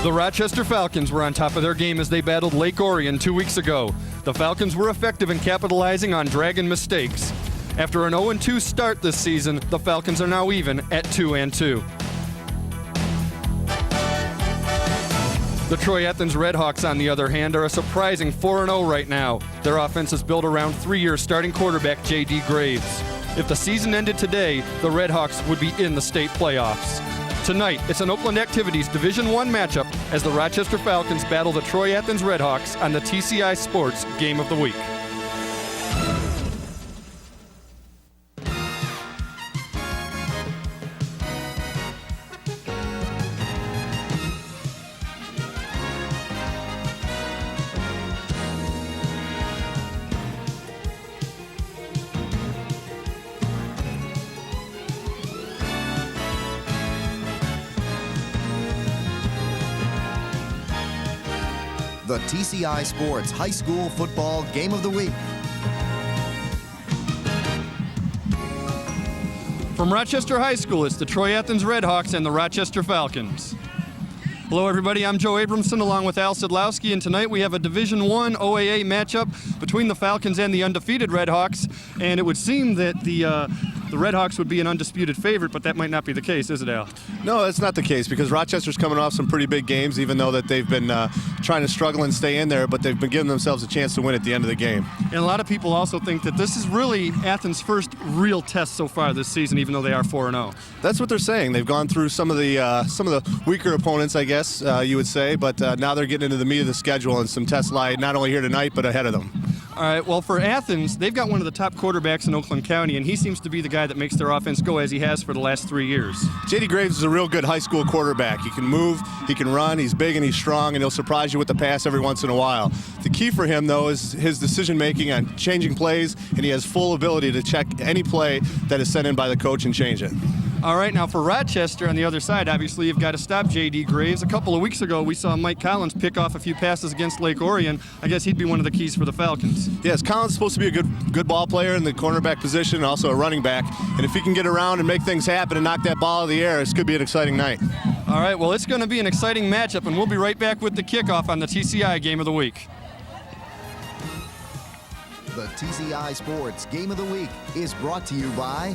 The Rochester Falcons were on top of their game as they battled Lake Orion 2 weeks ago. The Falcons were effective in capitalizing on Dragon mistakes. After an 0-2 start this season, the Falcons are now even at 2-2. The Troy Athens Redhawks, on the other hand, are a surprising 4-0 right now. Their offense is built around 3-year starting quarterback J.D. Graves. If the season ended today, the Redhawks would be in the state playoffs. Tonight, it's an Oakland Activities Division I matchup as the Rochester Falcons battle the Troy Athens Redhawks on the TCI Sports Game of the Week. The TCI Sports High School Football Game of the Week. From Rochester High School, it's the Troy Athens Redhawks and the Rochester Falcons. Hello, everybody. I'm Joe Abramson along with Al Sidlowski, and tonight we have a Division I OAA matchup between the Falcons and the undefeated Redhawks, and it would seem that the Redhawks would be an undisputed favorite, but that might not be the case, is it, Al? No, that's not the case because Rochester's coming off some pretty big games, even though that they've been trying to struggle and stay in there, but they've been giving themselves a chance to win at the end of the game. And a lot of people also think that this is really Athens' first real test so far this season, even though they are 4-0. That's what they're saying. They've gone through some of the weaker opponents, I guess you would say, but now they're getting into the meat of the schedule, and some tests lie not only here tonight but ahead of them. All right, well, for Athens, they've got one of the top quarterbacks in Oakland County, and he seems to be the guy that makes their offense go as he has for the last 3 years. J.D. Graves is a real good high school quarterback. He can move, he can run, he's big and he's strong, and he'll surprise you with the pass every once in a while. The key for him, though, is his decision-making on changing plays, and he has full ability to check any play that is sent in by the coach and change it. All right, now for Rochester on the other side, obviously you've got to stop J.D. Graves. A couple of weeks ago, we saw Mike Collins pick off a few passes against Lake Orion. I guess he'd be one of the keys for the Falcons. Yes, Collins is supposed to be a good ball player in the cornerback position and also a running back. And if he can get around and make things happen and knock that ball out of the air, this could be an exciting night. All right, well, it's going to be an exciting matchup, and we'll be right back with the kickoff on the TCI Game of the Week. The TCI Sports Game of the Week is brought to you by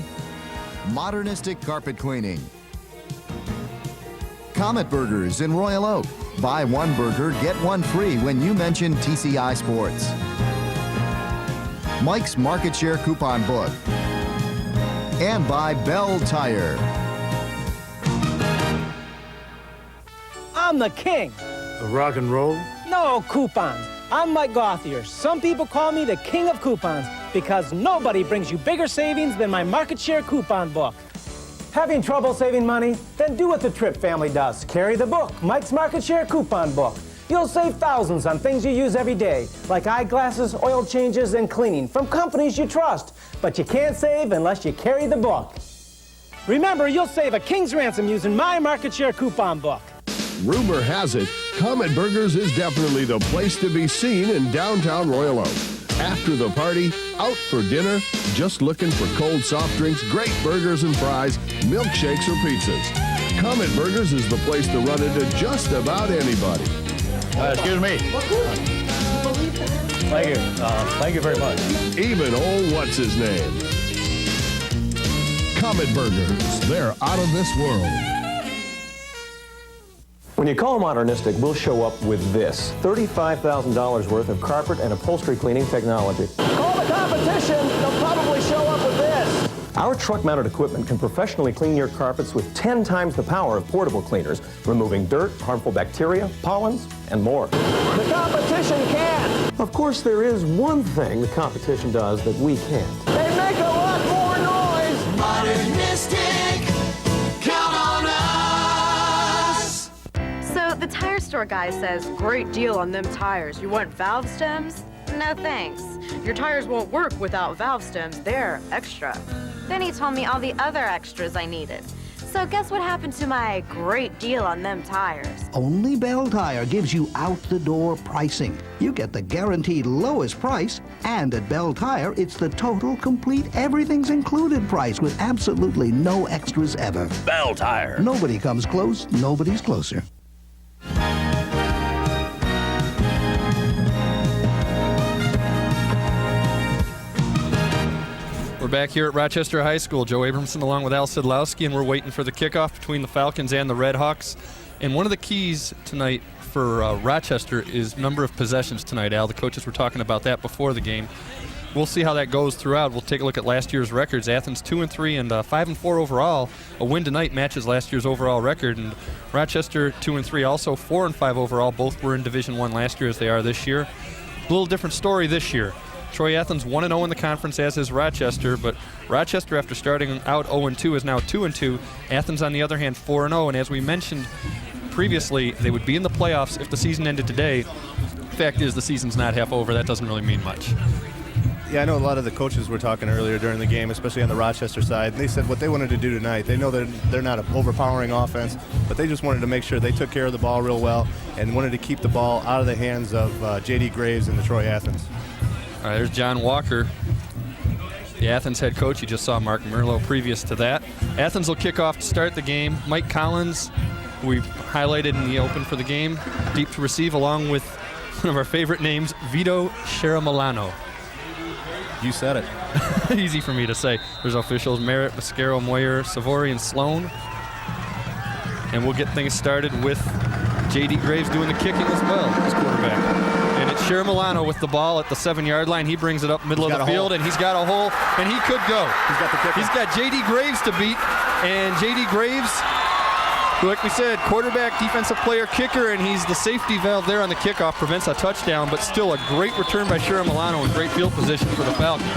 Modernistic Carpet Cleaning, Comet Burgers in Royal Oak. Buy one burger, get one free when you mention TCI Sports. Mike's Market Share Coupon Book. And by Bell Tire. I'm the king. Rock and roll? No coupons. I'm Mike Gothier. Some people call me the king of coupons because nobody brings you bigger savings than my Market Share Coupon Book. Having trouble saving money? Then do what the Tripp family does. Carry the book, Mike's Market Share Coupon Book. You'll save thousands on things you use every day, like eyeglasses, oil changes, and cleaning from companies you trust. But you can't save unless you carry the book. Remember, you'll save a king's ransom using my Market Share Coupon Book. Rumor has it, Comet Burgers is definitely the place to be seen in downtown Royal Oak. After the party, out for dinner, just looking for cold soft drinks, great burgers and fries, milkshakes or pizzas. Comet Burgers is the place to run into just about anybody. Excuse me. Thank you. Thank you very much. Even old what's-his-name. Comet Burgers, they're out of this world. When you call Modernistic, we'll show up with this. $35,000 worth of carpet and upholstery cleaning technology. Call the competition, they'll probably show up with this. Our truck-mounted equipment can professionally clean your carpets with 10 times the power of portable cleaners, removing dirt, harmful bacteria, pollens, and more. The competition can! Of course, there is one thing the competition does that we can't. They make a lot more noise! Modernistic, count on us! So the tire store guy says, great deal on them tires. You want valve stems? No thanks. Your tires won't work without valve stems. They're extra. Then he told me all the other extras I needed. So guess what happened to my great deal on them tires? Only Bell Tire gives you out-the-door pricing. You get the guaranteed lowest price, and at Bell Tire, it's the total, complete, everything's included price with absolutely no extras ever. Bell Tire. Nobody comes close, nobody's closer. back here at Rochester High School. Joe Abramson along with Al Sidlowski, and we're waiting for the kickoff between the Falcons and the Red Hawks. And one of the keys tonight for Rochester is number of possessions tonight, Al. The coaches were talking about that before the game. We'll see how that goes throughout. We'll take a look at last year's records. Athens 2-3 and 5-4 overall. A win tonight matches last year's overall record. And Rochester 2-3, also 4-5 overall. Both were in Division I last year as they are this year. A little different story this year. Troy Athens 1-0 in the conference, as is Rochester, but Rochester, after starting out 0-2, is now 2-2. Athens, on the other hand, 4-0, and as we mentioned previously, they would be in the playoffs if the season ended today. Fact is, the season's not half over. That doesn't really mean much. Yeah, I know a lot of the coaches were talking earlier during the game, especially on the Rochester side, and they said what they wanted to do tonight. They know that they're not an overpowering offense, but they just wanted to make sure they took care of the ball real well and wanted to keep the ball out of the hands of J.D. Graves and the Troy Athens. All right, there's John Walker, the Athens head coach. You just saw Mark Merlo previous to that. Athens will kick off to start the game. Mike Collins, who we've highlighted in the open for the game, deep to receive, along with one of our favorite names, Vito Sheramilano. You said it. Easy for me to say. There's officials Merritt, Mascaro, Moyer, Savory, and Sloan. And we'll get things started with J.D. Graves doing the kicking as well, his quarterback. And it's Sheramilano with the ball at the 7-yard line. He brings it up middle of the field, and he's got a hole, and he could go. He's got the kicker. He's got J.D. Graves to beat, and J.D. Graves, who, like we said, quarterback, defensive player, kicker, and he's the safety valve there on the kickoff, prevents a touchdown, but still a great return by Sheramilano and great field position for the Falcons.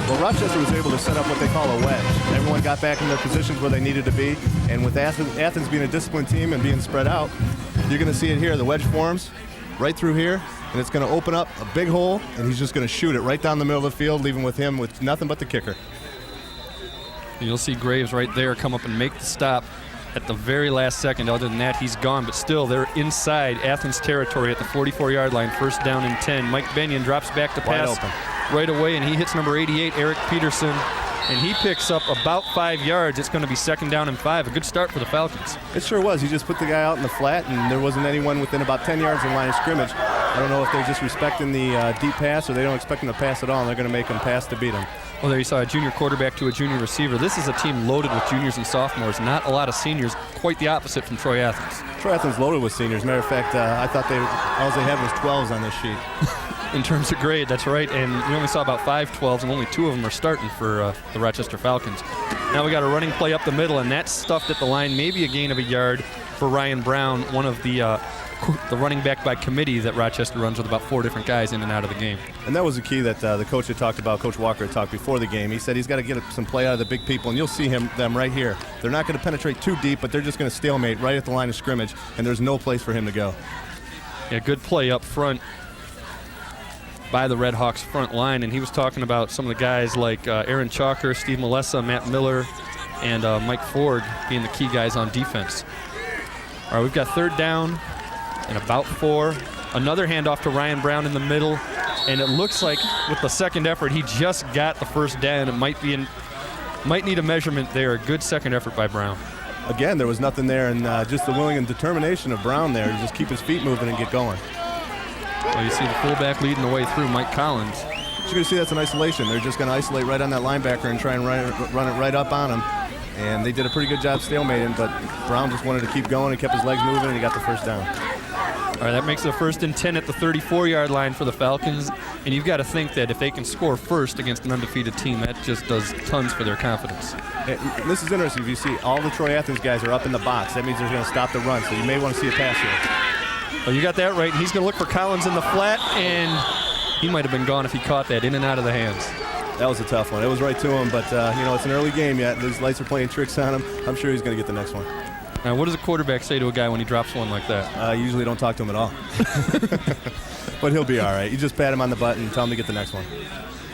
Well, Rochester was able to set up what they call a wedge. Everyone got back in their positions where they needed to be, and with Athens being a disciplined team and being spread out, you're going to see it here. The wedge forms right through here, and it's going to open up a big hole, and he's just going to shoot it right down the middle of the field, leaving with him with nothing but the kicker. You'll see Graves right there come up and make the stop at the very last second. Other than that, he's gone, but still they're inside Athens territory at the 44-yard line, first down and 10. Mike Benyon drops back to pass right away, and he hits number 88, Eric Peterson, and he picks up about 5 yards. It's going to be second down and 5. A good start for the Falcons. It sure was. He just put the guy out in the flat, and there wasn't anyone within about 10 yards of the line of scrimmage. I don't know if they're just respecting the deep pass or they don't expect him to pass at all, and they're going to make him pass to beat him. Well, there you saw a junior quarterback to a junior receiver. This is a team loaded with juniors and sophomores, not a lot of seniors, quite the opposite from Troy Athens. Troy Athens loaded with seniors. Matter of fact, I thought all they had was 12s on this sheet. In terms of grade, that's right, and we only saw about 5 12s, and only 2 of them are starting for the Rochester Falcons. Now we got a running play up the middle, and that's stuffed at the line, maybe a gain of a yard for Ryan Brown, one of the running back by committee that Rochester runs with about 4 different guys in and out of the game. And that was the key that the coach had talked about, Coach Walker had talked before the game. He said he's got to get some play out of the big people, and you'll see them right here. They're not going to penetrate too deep, but they're just going to stalemate right at the line of scrimmage, and there's no place for him to go. Yeah, good play up front by the Red Hawks front line, and he was talking about some of the guys like Aaron Chalker, Steve Melessa, Matt Miller, and Mike Ford being the key guys on defense. All right, we've got third down and about 4. Another handoff to Ryan Brown in the middle, and it looks like with the second effort, he just got the first down. It might need a measurement there. A good second effort by Brown. Again, there was nothing there, and just the willing and determination of Brown there to just keep his feet moving and get going. Well, you see the fullback leading the way through, Mike Collins. You're going to see that's an isolation. They're just going to isolate right on that linebacker and try and run it right up on him. And they did a pretty good job stalemating, but Brown just wanted to keep going and kept his legs moving, and he got the first down. All right, that makes it a first and 10 at the 34-yard line for the Falcons. And you've got to think that if they can score first against an undefeated team, that just does tons for their confidence. And this is interesting. If you see all the Troy Athens guys are up in the box, that means they're going to stop the run, so you may want to see a pass here. Well, you got that right. He's going to look for Collins in the flat, and he might have been gone if he caught that in and out of the hands. That was a tough one. It was right to him, but it's an early game yet. Those lights are playing tricks on him. I'm sure he's going to get the next one. Now, what does a quarterback say to a guy when he drops one like that? I usually don't talk to him at all. But he'll be all right. You just pat him on the butt and tell him to get the next one.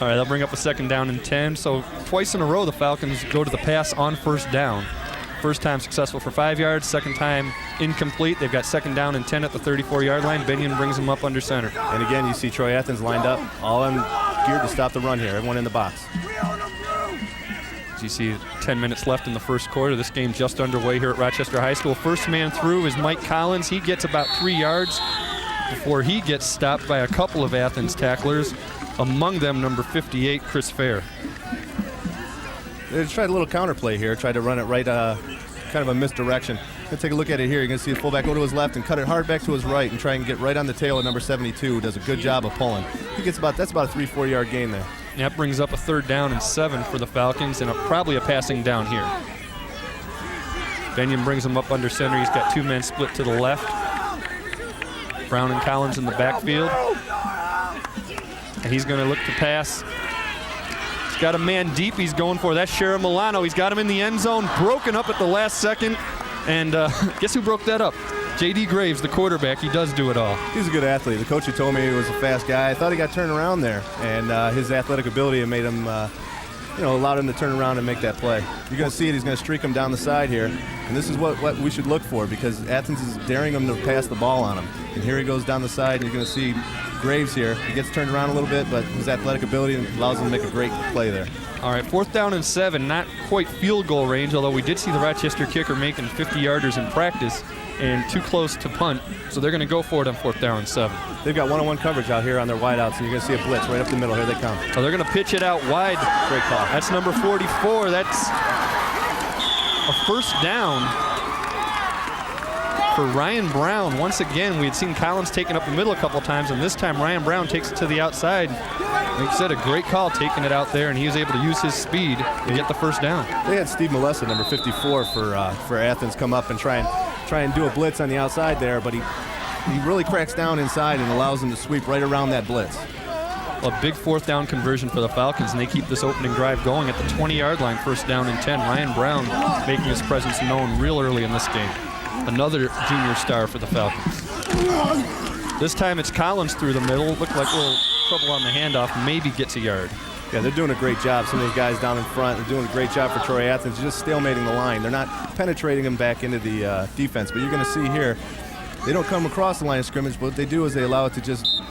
All right, they'll bring up a second down and 10. So twice in a row, the Falcons go to the pass on first down. First time successful for 5 yards, second time incomplete. They've got second down and 10 at the 34-yard line. Benyon brings them up under center. And again, you see Troy Athens lined up, all in geared to stop the run here. Everyone in the box. As you see, 10 minutes left in the first quarter. This game just underway here at Rochester High School. First man through is Mike Collins. He gets about 3 yards before he gets stopped by a couple of Athens tacklers, among them number 58, Chris Fair. They tried a little counterplay here, tried to run it right, kind of a misdirection. Let's take a look at it here. You're going to see the fullback go to his left and cut it hard back to his right and try and get right on the tail of number 72, who does a good job of pulling. That's about a 3-4 yard gain there. That brings up a 3rd down and 7 for the Falcons, and probably a passing down here. Benyon brings him up under center. He's got 2 men split to the left. Brown and Collins in the backfield. And he's going to look to pass. He's got a man deep he's going for. That's Shara Milano. He's got him in the end zone, broken up at the last second. And guess who broke that up? J.D. Graves, the quarterback. He does do it all. He's a good athlete. The coach had told me he was a fast guy. I thought he got turned around there, and his athletic ability made him, allowed him to turn around and make that play. You're going to see it. He's going to streak him down the side here, and this is what we should look for, because Athens is daring him to pass the ball on him. And here he goes down the side, and you're going to see Graves here. He gets turned around a little bit, but his athletic ability allows him to make a great play there. All right, 4th down and 7, not quite field goal range, although we did see the Rochester kicker making 50-yarders in practice and too close to punt, so they're going to go for it on 4th down and 7. They've got one-on-one coverage out here on their wideouts, and you're going to see a blitz right up the middle. Here they come. So they're going to pitch it out wide. Great call. That's number 44. That's a 1st down for Ryan Brown. Once again, we had seen Collins taking up the middle a couple times, and this time Ryan Brown takes it to the outside. Like I said, a great call taking it out there, and he was able to use his speed to get the 1st down. They had Steve Molessa, number 54, for Athens, come up and try and do a blitz on the outside there, but he really cracks down inside and allows him to sweep right around that blitz. A big 4th down conversion for the Falcons, and they keep this opening drive going at the 20-yard line, 1st down and 10. Ryan Brown making his presence known real early in this game. Another junior star for the Falcons. This time it's Collins through the middle. Looked like a little trouble on the handoff. Maybe gets a yard. Yeah, they're doing a great job. Some of these guys down in front are doing a great job for Troy Athens, just stalemating the line. They're not penetrating them back into the defense. But you're going to see here, they don't come across the line of scrimmage, but what they do is they allow it to just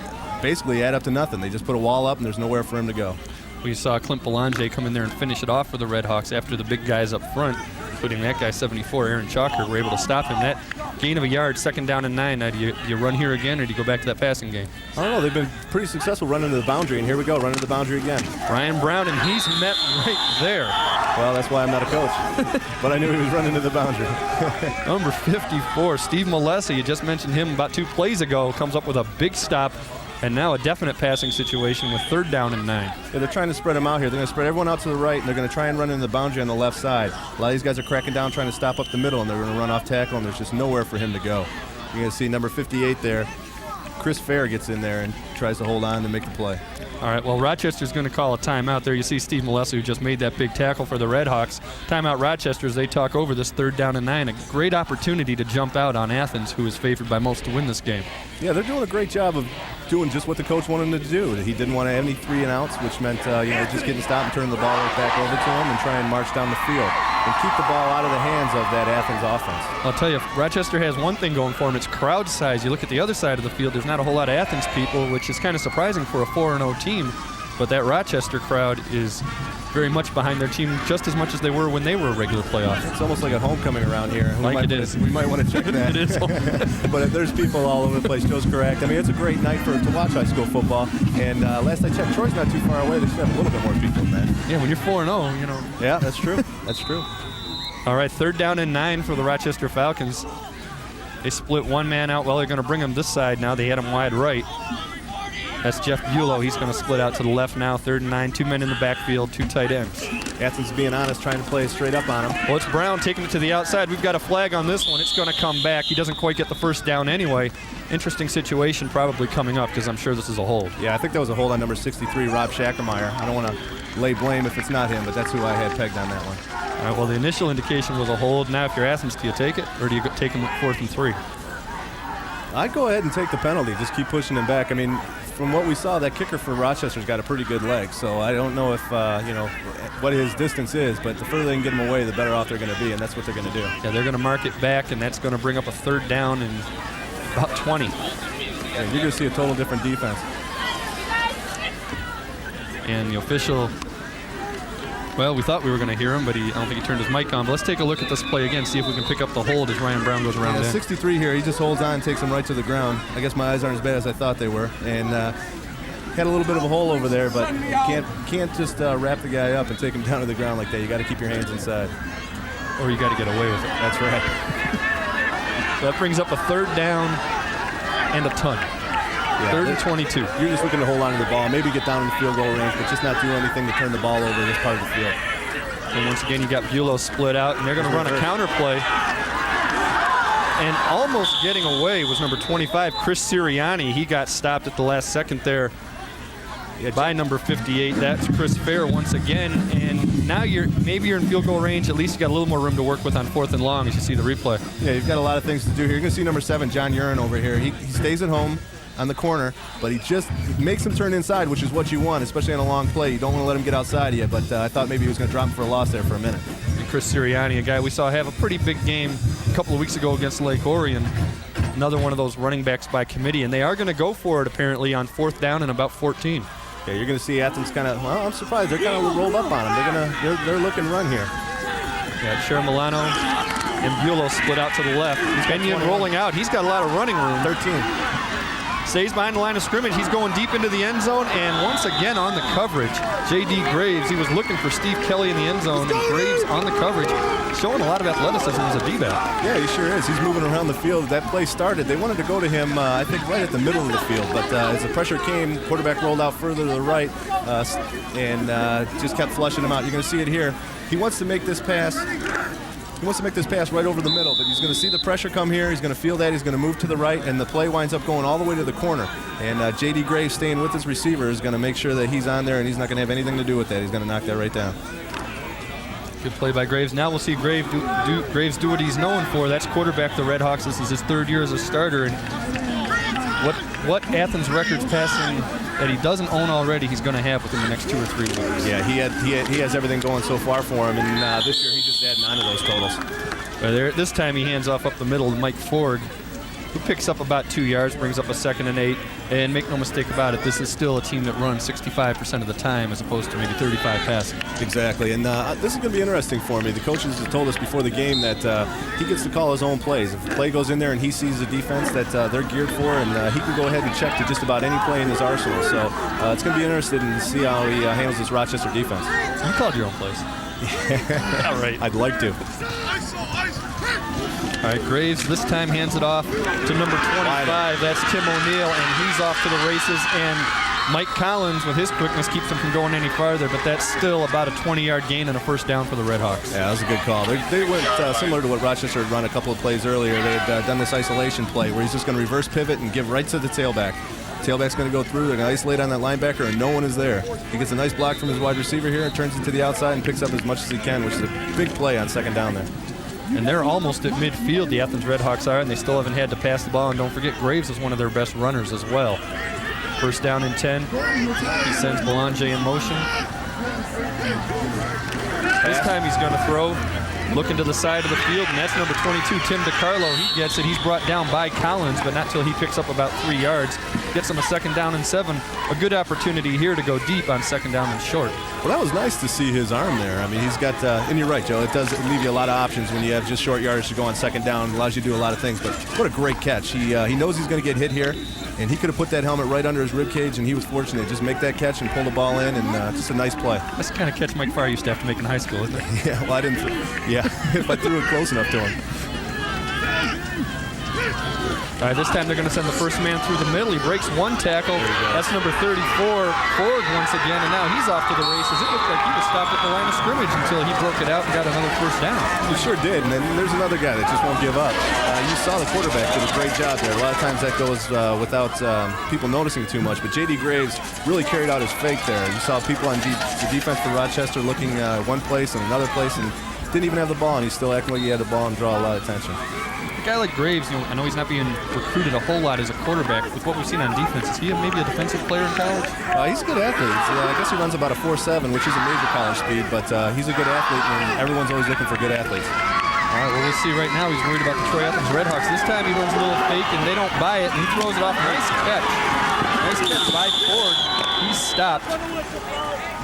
basically add up to nothing. They just put a wall up, and there's nowhere for him to go. We saw Clint Belanger come in there and finish it off for the Red Hawks after the big guys up front, including that guy, 74, Aaron Chalker, were able to stop him. That gain of a yard, 2nd down and 9. Now, do you run here again, or do you go back to that passing game? I don't know. They've been pretty successful running to the boundary, and here we go, running to the boundary again. Ryan Brown, and he's met right there. Well, that's why I'm not a coach, but I knew he was running to the boundary. Number 54, Steve Molessa, you just mentioned him about 2 plays ago, comes up with a big stop, and now a definite passing situation with 3rd down and 9. Yeah, they're trying to spread them out here. They're going to spread everyone out to the right, and they're going to try and run into the boundary on the left side. A lot of these guys are cracking down, trying to stop up the middle, and they're going to run off tackle, and there's just nowhere for him to go. You're going to see number 58 there. Chris Fair gets in there and tries to hold on and make the play. All right, well, Rochester's going to call a timeout there. You see Steve Molessa, who just made that big tackle for the Red Hawks. Timeout Rochester as they talk over this 3rd down and 9. A great opportunity to jump out on Athens, who is favored by most to win this game. Yeah, they're doing a great job of doing just what the coach wanted them to do. He didn't want to have any 3 and outs, which meant just getting stopped and turning the ball right back over to him and try and march down the field and keep the ball out of the hands of that Athens offense. I'll tell you, Rochester has one thing going for them. It's crowd size. You look at the other side of the field, there's not a whole lot of Athens people, which is kind of surprising for a 4-0 team. But that Rochester crowd is very much behind their team, just as much as they were when they were a regular playoff. It's almost like a homecoming around here. We might want to check that. It is. But there's people all over the place. Joe's correct. I mean, it's a great night to watch high school football. And last I checked, Troy's not too far away. They should have a little bit more people than that. Yeah, when you're 4-0, you know. Yeah, that's true. That's true. All right, 3rd down and 9 for the Rochester Falcons. They split one man out. Well, they're going to bring him this side now. They had him wide right. That's Jeff Bulow. He's going to split out to the left now. 3rd and 9, 2 men in the backfield, 2 tight ends. Athens being honest, trying to play straight up on him. Well, it's Brown taking it to the outside. We've got a flag on this one. It's going to come back. He doesn't quite get the 1st down anyway. Interesting situation probably coming up because I'm sure this is a hold. Yeah, I think that was a hold on number 63, Rob Schackermeyer. I don't want to lay blame if it's not him, but that's who I had pegged on that one. All right, well, the initial indication was a hold. Now, if you're Athens, do you take it or do you take him at 4th and 3? I'd go ahead and take the penalty. Just keep pushing him back. I mean, from what we saw, that kicker for Rochester's got a pretty good leg. So I don't know if, what his distance is, but the further they can get him away, the better off they're going to be, and that's what they're going to do. Yeah, they're going to mark it back, and that's going to bring up a 3rd down and about 20. Yeah, you're going to see a total different defense. And the official, well, we thought we were going to hear him, but I don't think he turned his mic on. But let's take a look at this play again, see if we can pick up the hold as Ryan Brown goes around. Yeah, 63 here. He just holds on, takes him right to the ground. I guess my eyes aren't as bad as I thought they were. And had a little bit of a hole over there, but you can't just wrap the guy up and take him down to the ground like that. You got to keep your hands inside. Or you got to get away with it. That's right. So that brings up a 3rd down and a ton. Yeah, 3rd and 22. You're just looking to hold on to the ball, maybe get down in the field goal range, but just not do anything to turn the ball over this part of the field. And once again, you got Bulow split out, and they're going to run a counter play. And almost getting away was number 25, Chris Sirianni. He got stopped at the last second there by number 58. That's Chris Fair once again. And now maybe you're in field goal range. At least you got a little more room to work with on 4th and long as you see the replay. Yeah, you've got a lot of things to do here. You're going to see number 7, John Urin over here. He stays at home on the corner, but he just makes him turn inside, which is what you want, especially on a long play. You don't want to let him get outside of you, but I thought maybe he was going to drop him for a loss there for a minute. And Chris Sirianni, a guy we saw have a pretty big game a couple of weeks ago against Lake Orion. Another one of those running backs by committee, and they are going to go for it apparently on 4th down and about 14. Yeah, you're going to see Athens kind of, well, I'm surprised. They're kind of rolled up on him. They're looking run here. Yeah, Cher Milano and Bulow split out to the left. Kenyon rolling out. He's got a lot of running room. 13. Stays behind the line of scrimmage. He's going deep into the end zone, and once again on the coverage, J.D. Graves. He was looking for Steve Kelly in the end zone, and Graves on the coverage, showing a lot of athleticism as a D-back. Yeah, he sure is. He's moving around the field. That play started. They wanted to go to him, I think, right at the middle of the field, but as the pressure came, quarterback rolled out further to the right and just kept flushing him out. You're going to see it here. He wants to make this pass. He wants to make this pass right over the middle, but he's going to see the pressure come here. He's going to feel that. He's going to move to the right, and the play winds up going all the way to the corner. And J.D. Graves, staying with his receiver, is going to make sure that he's on there, and he's not going to have anything to do with that. He's going to knock that right down. Good play by Graves. Now we'll see Graves do what he's known for. That's quarterback the Redhawks. This is his 3rd year as a starter. And what Athens records passing that he doesn't own already, he's going to have within the next 2 or 3 weeks. Yeah, he has everything going so far for him, and this year he's just adding on to those totals. This time he hands off up the middle to Mike Ford, who picks up about 2 yards, brings up a 2nd and 8. And make no mistake about it, this is still a team that runs 65% of the time as opposed to maybe 35 passing. Exactly, and this is going to be interesting for me. The coaches have told us before the game that he gets to call his own plays. If a play goes in there and he sees a defense that they're geared for, and he can go ahead and check to just about any play in his arsenal. So it's going to be interesting to see how he handles this Rochester defense. You called your own plays. All right. I'd like to. All right, Graves this time hands it off to number 25. That's Tim O'Neill, and he's off to the races. And Mike Collins, with his quickness, keeps him from going any farther, but that's still about a 20-yard gain and a 1st down for the Redhawks. Yeah, that was a good call. They went similar to what Rochester had run a couple of plays earlier. They had done this isolation play where he's just going to reverse pivot and give right to the tailback. Tailback's going to go through. They're going to isolate on that linebacker, and no one is there. He gets a nice block from his wide receiver here and turns it to the outside and picks up as much as he can, which is a big play on 2nd down there. And they're almost at midfield, the Athens Redhawks are, and they still haven't had to pass the ball. And don't forget, Graves is one of their best runners as well. 1st down and 10. He sends Belanger in motion. This time he's going to throw. Looking to the side of the field, and that's number 22, Tim DiCarlo. He gets it. He's brought down by Collins, but not till he picks up about 3 yards. Gets him a 2nd down and 7. A good opportunity here to go deep on 2nd down and short. Well, that was nice to see his arm there. I mean, he's got, and you're right, Joe, it does leave you a lot of options when you have just short yardage to go on 2nd down. It allows you to do a lot of things, but what a great catch. He knows he's going to get hit here, and he could have put that helmet right under his rib cage, and he was fortunate to just make that catch and pull the ball in, and just a nice play. That's the kind of catch Mike Farr used to have to make in high school, isn't it? Yeah, well, I didn't. Yeah, if I threw it close enough to him. All right, this time they're going to send the first man through the middle. He breaks 1 tackle. That's number 34, Ford once again, and now he's off to the races. It looked like he was stopped at the line of scrimmage until he broke it out and got another 1st down. He sure did, and then there's another guy that just won't give up. You saw the quarterback did a great job there. A lot of times that goes without people noticing too much, but J.D. Graves really carried out his fake there. You saw people on the defense for Rochester looking one place and another place and didn't even have the ball, and he's still acting like he had the ball and draw a lot of attention. A guy like Graves, I know he's not being recruited a whole lot as a quarterback. With what we've seen on defense, is he maybe a defensive player in college? He's a good athlete. I guess he runs about a 4.7, which is a major college speed, but he's a good athlete, and everyone's always looking for good athletes. All right, well, we'll see right now. He's worried about the Troy Athens Redhawks. This time he runs a little fake, and they don't buy it, and he throws it off. Nice catch. Nice catch by Ford. He's stopped,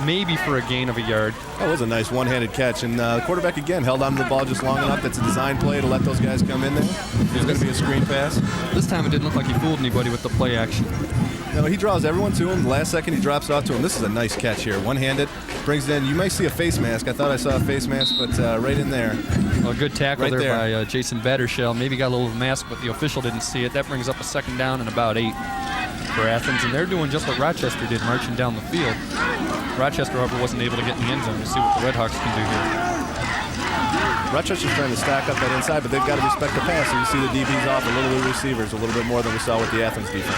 maybe for a gain of a yard. That was a nice one-handed catch, and the quarterback again held on to the ball just long enough. That's a design play to let those guys come in there. It's going to be a screen pass. This time it didn't look like he fooled anybody with the play action. No, he draws everyone to him. The last second, he drops it off to him. This is a nice catch here. One-handed, brings it in. You might see a face mask. I thought I saw a face mask, but right in there. Well, good tackle Right there there. by Jason Battershell. Maybe got a little mask, but the official didn't see it. That brings up a second down and about 8 for Athens, and they're doing just what Rochester did, marching down the field. Rochester, however, wasn't able to get in the end zone. To see what the Redhawks can do here. Rochester's trying to stack up that inside, but they've got to respect the pass. So you see the DBs off a little bit, receivers, a little bit more than we saw with the Athens defense.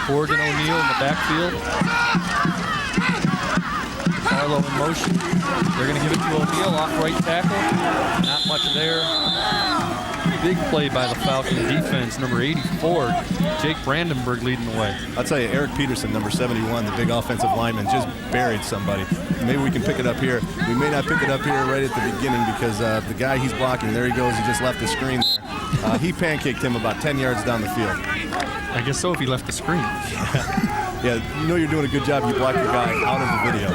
Corrigan O'Neal in the backfield. Carlo in motion. They're going to give it to O'Neal off right tackle. Not much there. Big play by the Falcon defense, number 84, Jake Brandenburg leading the way. I'll tell you, Eric Peterson, number 71, the big offensive lineman, just buried somebody. Maybe we can pick it up here. We may not pick it up here right at the beginning because the guy he's blocking, there he goes, he just left the screen there. He pancaked him about 10 yards down the field. I guess so if he left the screen. Yeah, you know you're doing a good job. You block your guy out of the video.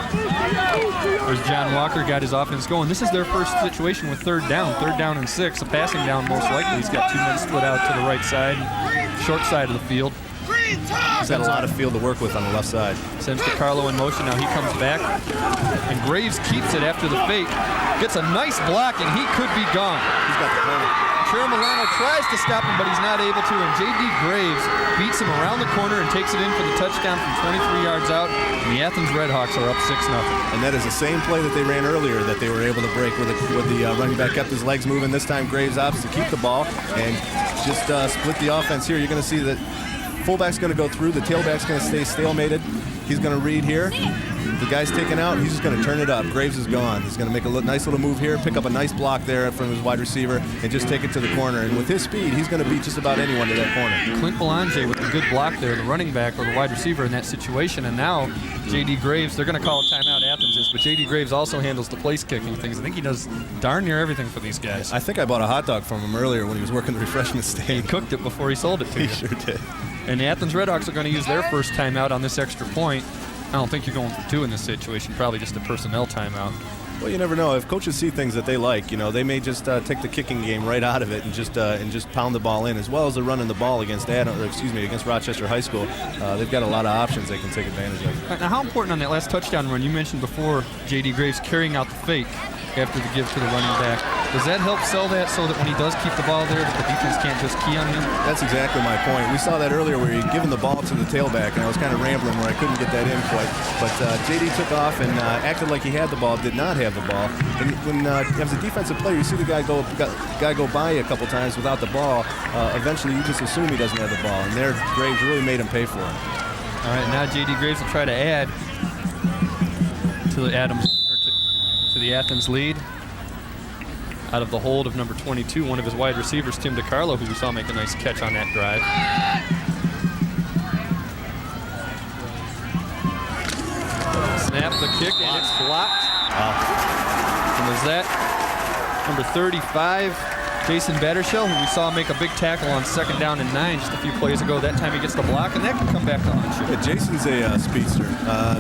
There's John Walker, got his offense going. This is their first situation with third down and 6. A passing down most likely. He's got 2 men split out to the right side, short side of the field. He's got a lot of field to work with on the left side. Sends to Carlo in motion. Now he comes back, and Graves keeps it after the fake. Gets a nice block, and he could be gone. He's got the corner. Milano tries to stop him, but he's not able to, and J.D. Graves beats him around the corner and takes it in for the touchdown from 23 yards out, and the Athens Redhawks are up 6-0. And that is the same play that they ran earlier that they were able to break, where the running back kept his legs moving. This time Graves opts to keep the ball and just split the offense here. You're going to see that fullback's going to go through, the tailback's going to stay stalemated. He's going to read here. The guy's taken out, and he's just going to turn it up. Graves is gone. He's going to make a nice little move here, pick up a nice block there from his wide receiver, and just take it to the corner. And with his speed, he's going to beat just about anyone to that corner. Clint Belanger with a good block there, the running back or the wide receiver in that situation. And now J.D. Graves, they're going to call a timeout, Athens is, but J.D. Graves also handles the place kicking things. I think he does darn near everything for these guys. I think I bought a hot dog from him earlier when he was working the refreshment stand. He cooked it before he sold it to He you. sure did. And the Athens Redhawks are going to use their first timeout on this extra point. I don't think you're going for 2 in this situation, probably just a personnel timeout. Well, you never know. If coaches see things that they like, they may just take the kicking game right out of it and just pound the ball in, as well as they're running the ball against Rochester High School. They've got a lot of options they can take advantage of. Now, how important on that last touchdown run, you mentioned before J.D. Graves carrying out the fake after the give to the running back. Does that help sell that so that when he does keep the ball there, that the defense can't just key on him? That's exactly my point. We saw that earlier where he'd given the ball to the tailback, and I was kind of rambling where I couldn't get that in quite. But J.D. took off and acted like he had the ball, did not have the ball. And when as a defensive player, you see the guy go by a couple times without the ball. Eventually, you just assume he doesn't have the ball, and there Graves really made him pay for it. All right, now J.D. Graves will try to add to the Athens lead. Out of the hold of number 22, one of his wide receivers, Tim DiCarlo, who we saw make a nice catch on that drive. Snap the kick, and it's blocked. And was that number 35, Jason Battershell, who we saw make a big tackle on 2nd down and 9 just a few plays ago. That time he gets the block, and that can come back to haunt you. Yeah, Jason's a speedster.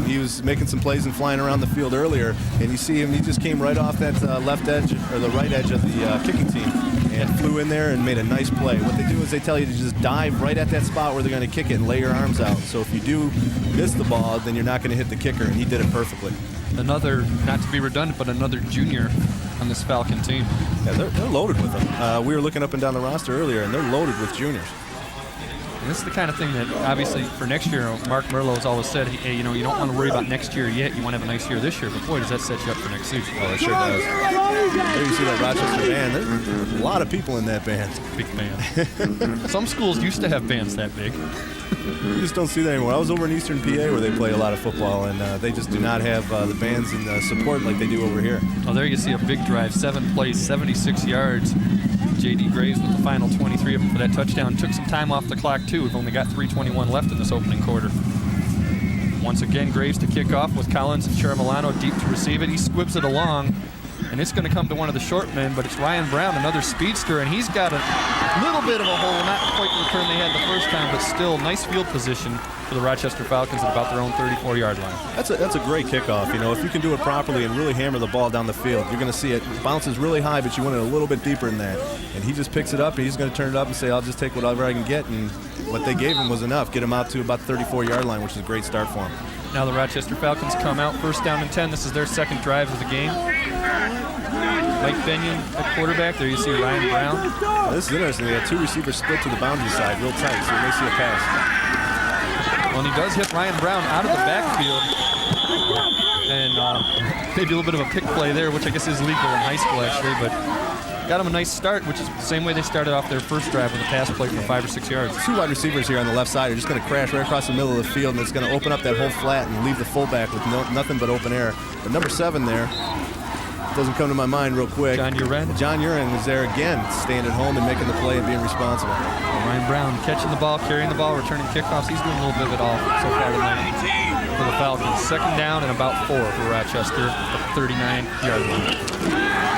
He was making some plays and flying around the field earlier, and you see him, he just came right off that left edge, or the right edge of the kicking team, and flew in there and made a nice play. What they do is they tell you to just dive right at that spot where they're going to kick it and lay your arms out. So if you do miss the ball, then you're not going to hit the kicker, and he did it perfectly. Another, not to be redundant, but another junior on this Falcon team. Yeah, they're loaded with them. We were looking up and down the roster earlier, and they're loaded with juniors. And this is the kind of thing that, obviously, for next year, Mark Merlo has always said, hey, you don't want to worry about next year yet. You want to have a nice year this year. But, boy, does that set you up for next season. Oh, it sure does. There you see that Rochester band. There's a lot of people in that band. Big band. Some schools used to have bands that big. You just don't see that anymore. I was over in Eastern PA where they play a lot of football, and they just do not have the bands and support like they do over here. Oh, there you see a big drive. 7 plays, 76 yards. J.D. Graves with the final 23 of them for that touchdown. Took some time off the clock, too. We've only got 3:21 left in this opening quarter. Once again, Graves to kick off with Collins and Milano deep to receive it. He squibs it along. and it's going to come to one of the short men, but it's Ryan Brown, another speedster, and he's got a little bit of a hole, not quite the return they had the first time, but still nice field position for the Rochester Falcons at about their own 34-yard line. That's a great kickoff. You know, if you can do it properly and really hammer the ball down the field, you're going to see it bounces really high, but you want it a little bit deeper than that. And he just picks it up, and he's going to turn it up and say, I'll just take whatever I can get, and what they gave him was enough. Get him out to about the 34-yard line, which is a great start for him. Now the Rochester Falcons come out, first down and 10. This is their second drive of the game. Mike Benyon at quarterback. There you see Ryan Brown. Well, this is interesting. They have two receivers split to the boundary side real tight, so you may see a pass. Well, and he does hit Ryan Brown out of the backfield. And maybe a little bit of a pick play there, which I guess is legal in high school, actually. But got him a nice start, which is the same way they started off their first drive with a pass play for 5 or 6 yards. Two wide receivers here on the left side are just going to crash right across the middle of the field, and it's going to open up that whole flat and leave the fullback with nothing but open air. But number 7 there doesn't come to my mind real quick. John Uren. John Uren was there again, staying at home and making the play and being responsible. Ryan Brown catching the ball, carrying the ball, returning kickoffs. He's doing a little bit of it all so far tonight for the Falcons. Second down and about 4 for Rochester at the 39-yard line.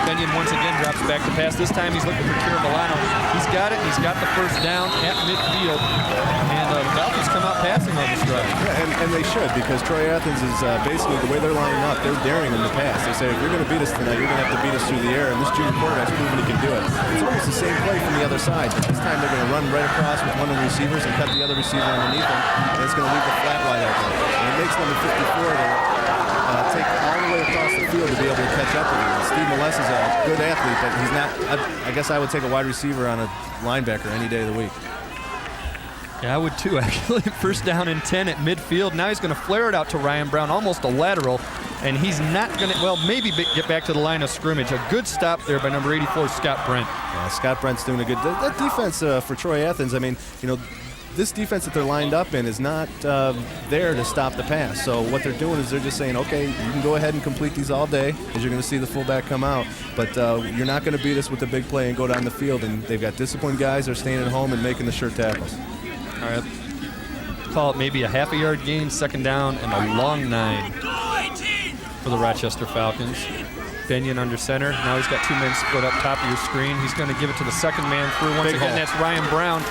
Benyon once again drops back to pass. This time he's looking for Carabalano. He's got it. He's got the first down at midfield. And the Falcons come out passing on this drive. Yeah, and they should, because Troy Athens is basically, the way they're lining up, they're daring them to pass. They say, if you're going to beat us tonight, you're going to have to beat us through the air. And this junior quarterback's proven he can do it. It's almost the same play from the other side. But this time they're going to run right across with one of the receivers and cut the other receiver underneath him. And it's going to leave the flat wide open. And it makes number 54 to take all the way across the field to be able to catch up with him. Steve Moless is a good athlete, but he's not. I guess I would take a wide receiver on a linebacker any day of the week. Yeah, I would too, actually. First down and 10 at midfield. Now he's going to flare it out to Ryan Brown, almost a lateral, and he's not going to, well, maybe get back to the line of scrimmage. A good stop there by number 84, Scott Brent. Yeah, Scott Brent's doing a good. That defense for Troy Athens, I mean, you know, this defense that they're lined up in is not there to stop the pass. So what they're doing is they're just saying, okay, you can go ahead and complete these all day, as you're going to see the fullback come out, but you're not going to beat us with the big play and go down the field. And they've got disciplined guys. They're staying at home and making the sure tackles. All right. Call it maybe a half a yard gain, second down, and a long 9 for the Rochester Falcons. Benyon under center. Now he's got 2 men split up top of your screen. He's going to give it to the second man through. Once again, that's Ryan Brown.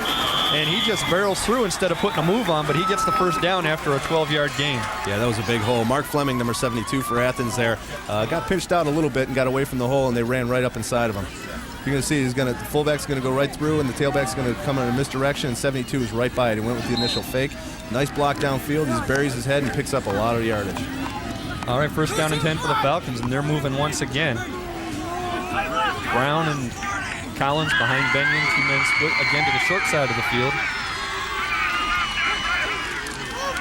And he just barrels through instead of putting a move on, but he gets the first down after a 12-yard gain. Yeah, that was a big hole. Mark Fleming, number 72 for Athens there, got pinched out a little bit and got away from the hole, and they ran right up inside of him. You're going to see the fullback's going to go right through, and the tailback's going to come in a misdirection, and 72 is right by it. He went with the initial fake. Nice block downfield. He buries his head and picks up a lot of yardage. All right, first down and 10 for the Falcons, and they're moving once again. Brown and Collins behind Benyon, 2 men split again to the short side of the field.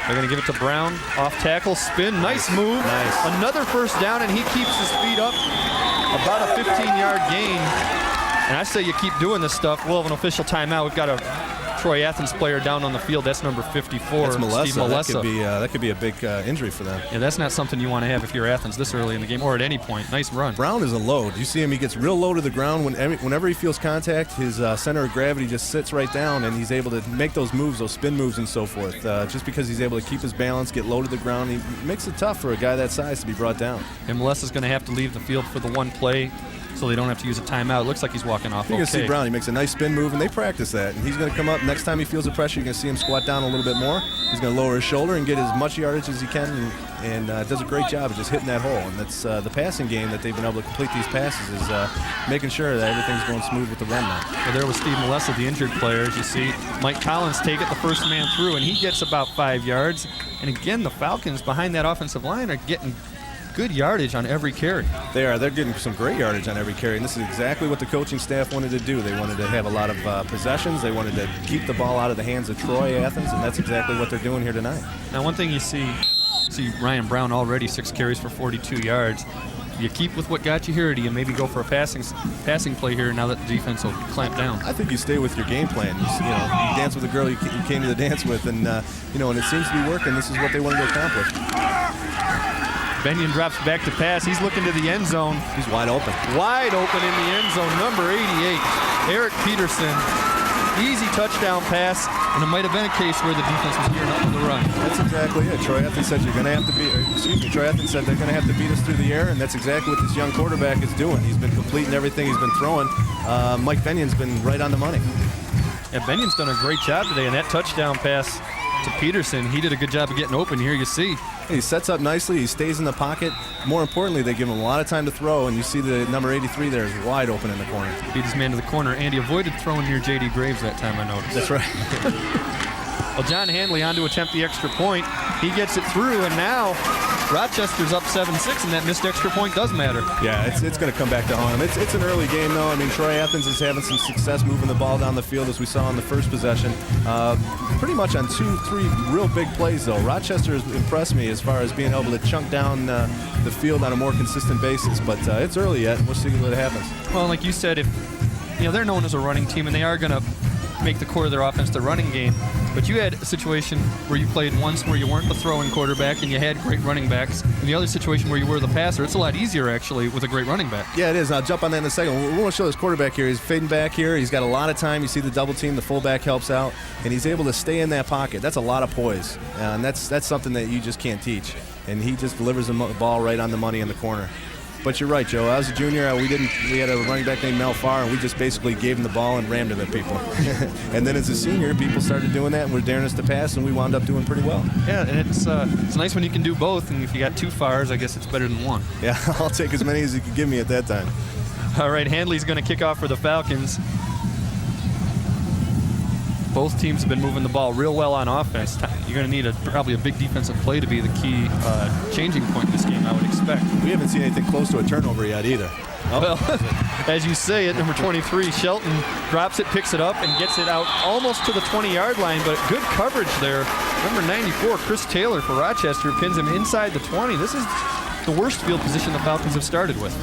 They're going to give it to Brown, off tackle, spin, nice move. Nice. Another first down, and he keeps his feet up. About a 15-yard gain. And I say you keep doing this stuff. We'll have an official timeout. We've got a Troy Athens player down on the field. That's number 54, that's Molessa. Steve Molessa. That could be a big injury for them. Yeah, that's not something you want to have if you're Athens this early in the game or at any point. Nice run. Brown is a load. You see him, he gets real low to the ground. Whenever he feels contact, his center of gravity just sits right down, and he's able to make those moves, those spin moves and so forth. Just because he's able to keep his balance, get low to the ground, he makes it tough for a guy that size to be brought down. And Molessa's going to have to leave the field for the one play, so they don't have to use a timeout. It looks like he's walking off. You're going to see Brown. He makes a nice spin move, and they practice that. And he's going to come up. Next time he feels the pressure, you're going to see him squat down a little bit more. He's going to lower his shoulder and get as much yardage as he can, and does a great job of just hitting that hole. And that's the passing game that they've been able to complete these passes is making sure that everything's going smooth with the run now. Well, there was Steve Molessa, the injured player. As you see, Mike Collins take it the first man through, and he gets about 5 yards. And again, the Falcons behind that offensive line are getting good yardage on every carry. They're getting some great yardage on every carry, and this is exactly what the coaching staff wanted to do. They wanted to have a lot of possessions. They wanted to keep the ball out of the hands of Troy Athens, and that's exactly what they're doing here tonight. Now, one thing you see Ryan Brown already 6 carries for 42 yards. You keep with what got you here, or do you maybe go for a passing play here now that the defense will clamp down? I think you stay with your game plan. You dance with the girl you came to the dance with, and and it seems to be working. This is what they wanted to accomplish. Benyon drops back to pass. He's looking to the end zone. He's wide open. Wide open in the end zone. Number 88, Eric Peterson. easy touchdown pass, and it might have been a case where the defense was gearing up for the run. That's exactly it. Troy Athens said you're going to have to Troy Athens said they're going to have to beat us through the air, and that's exactly what this young quarterback is doing. He's been completing everything he's been throwing. Mike Benyon's been right on the money. Yeah, Benyon's done a great job today, and that touchdown pass to Peterson, he did a good job of getting open here, you see. He sets up nicely. He stays in the pocket. More importantly, they give him a lot of time to throw, and you see the number 83 there is wide open in the corner. Beat his man to the corner, and he avoided throwing near J.D. Graves that time, I noticed. That's right. Well, John Handley on to attempt the extra point. He gets it through, and now Rochester's up 7-6, and that missed extra point does matter. Yeah, it's going to come back to haunt him. It's an early game, though. I mean, Troy Athens is having some success moving the ball down the field, as we saw in the first possession. Pretty much on 2-3 real big plays, though. Rochester has impressed me as far as being able to chunk down the field on a more consistent basis. But it's early yet. We'll see what happens. Well, like you said, they're known as a running team, and they are going to make the core of their offense the running game. But you had a situation where you played once where you weren't the throwing quarterback and you had great running backs. And the other situation where you were the passer, it's a lot easier, actually, with a great running back. Yeah, it is. I'll jump on that in a second. We want to show this quarterback here. He's fading back here. He's got a lot of time. You see the double team. The fullback helps out. And he's able to stay in that pocket. That's a lot of poise. And that's something that you just can't teach. And he just delivers the ball right on the money in the corner. But you're right, Joe. As a junior, we had a running back named Mel Farr, and we just basically gave him the ball and rammed him at people. And then as a senior, people started doing that and were daring us to pass, and we wound up doing pretty well. Yeah, and it's nice when you can do both, and if you got 2 Farrs, I guess it's better than 1. Yeah, I'll take as many as you can give me at that time. All right, Handley's going to kick off for the Falcons. Both teams have been moving the ball real well on offense. You're going to need probably a big defensive play to be the key changing point in this game, I would expect. We haven't seen anything close to a turnover yet either. Oh. Well, as you say it, number 23, Shelton drops it, picks it up, and gets it out almost to the 20-yard line, but good coverage there. Number 94, Chris Taylor for Rochester, pins him inside the 20. This is the worst field position the Falcons have started with.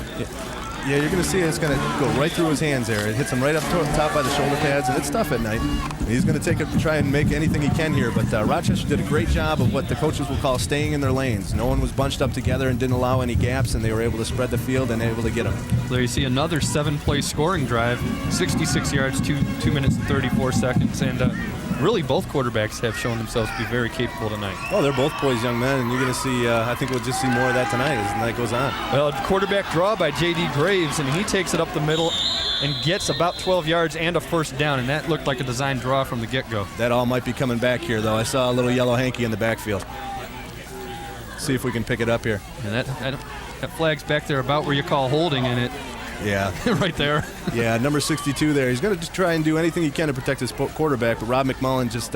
Yeah, you're going to see it's going to go right through his hands there. It hits him right up top by the shoulder pads, and it's tough at night. And he's going to take it and try and make anything he can here. But Rochester did a great job of what the coaches will call staying in their lanes. No one was bunched up together and didn't allow any gaps, and they were able to spread the field and able to get them. There you see another 7-play scoring drive, 66 yards, 2 minutes and 34 seconds, and really both quarterbacks have shown themselves to be very capable tonight. Oh, they're both poised young men, and you're going to see, I think we'll just see more of that tonight as the night goes on. Well, quarterback draw by J.D. Graves, and he takes it up the middle and gets about 12 yards and a first down, and that looked like a design draw from the get-go. That all might be coming back here, though. I saw a little yellow hanky in the backfield. See if we can pick it up here. And that flag's back there about where you call holding in it. Yeah. Right there. Yeah, number 62 there. He's going to just try and do anything he can to protect his quarterback, but Rob McMullen just,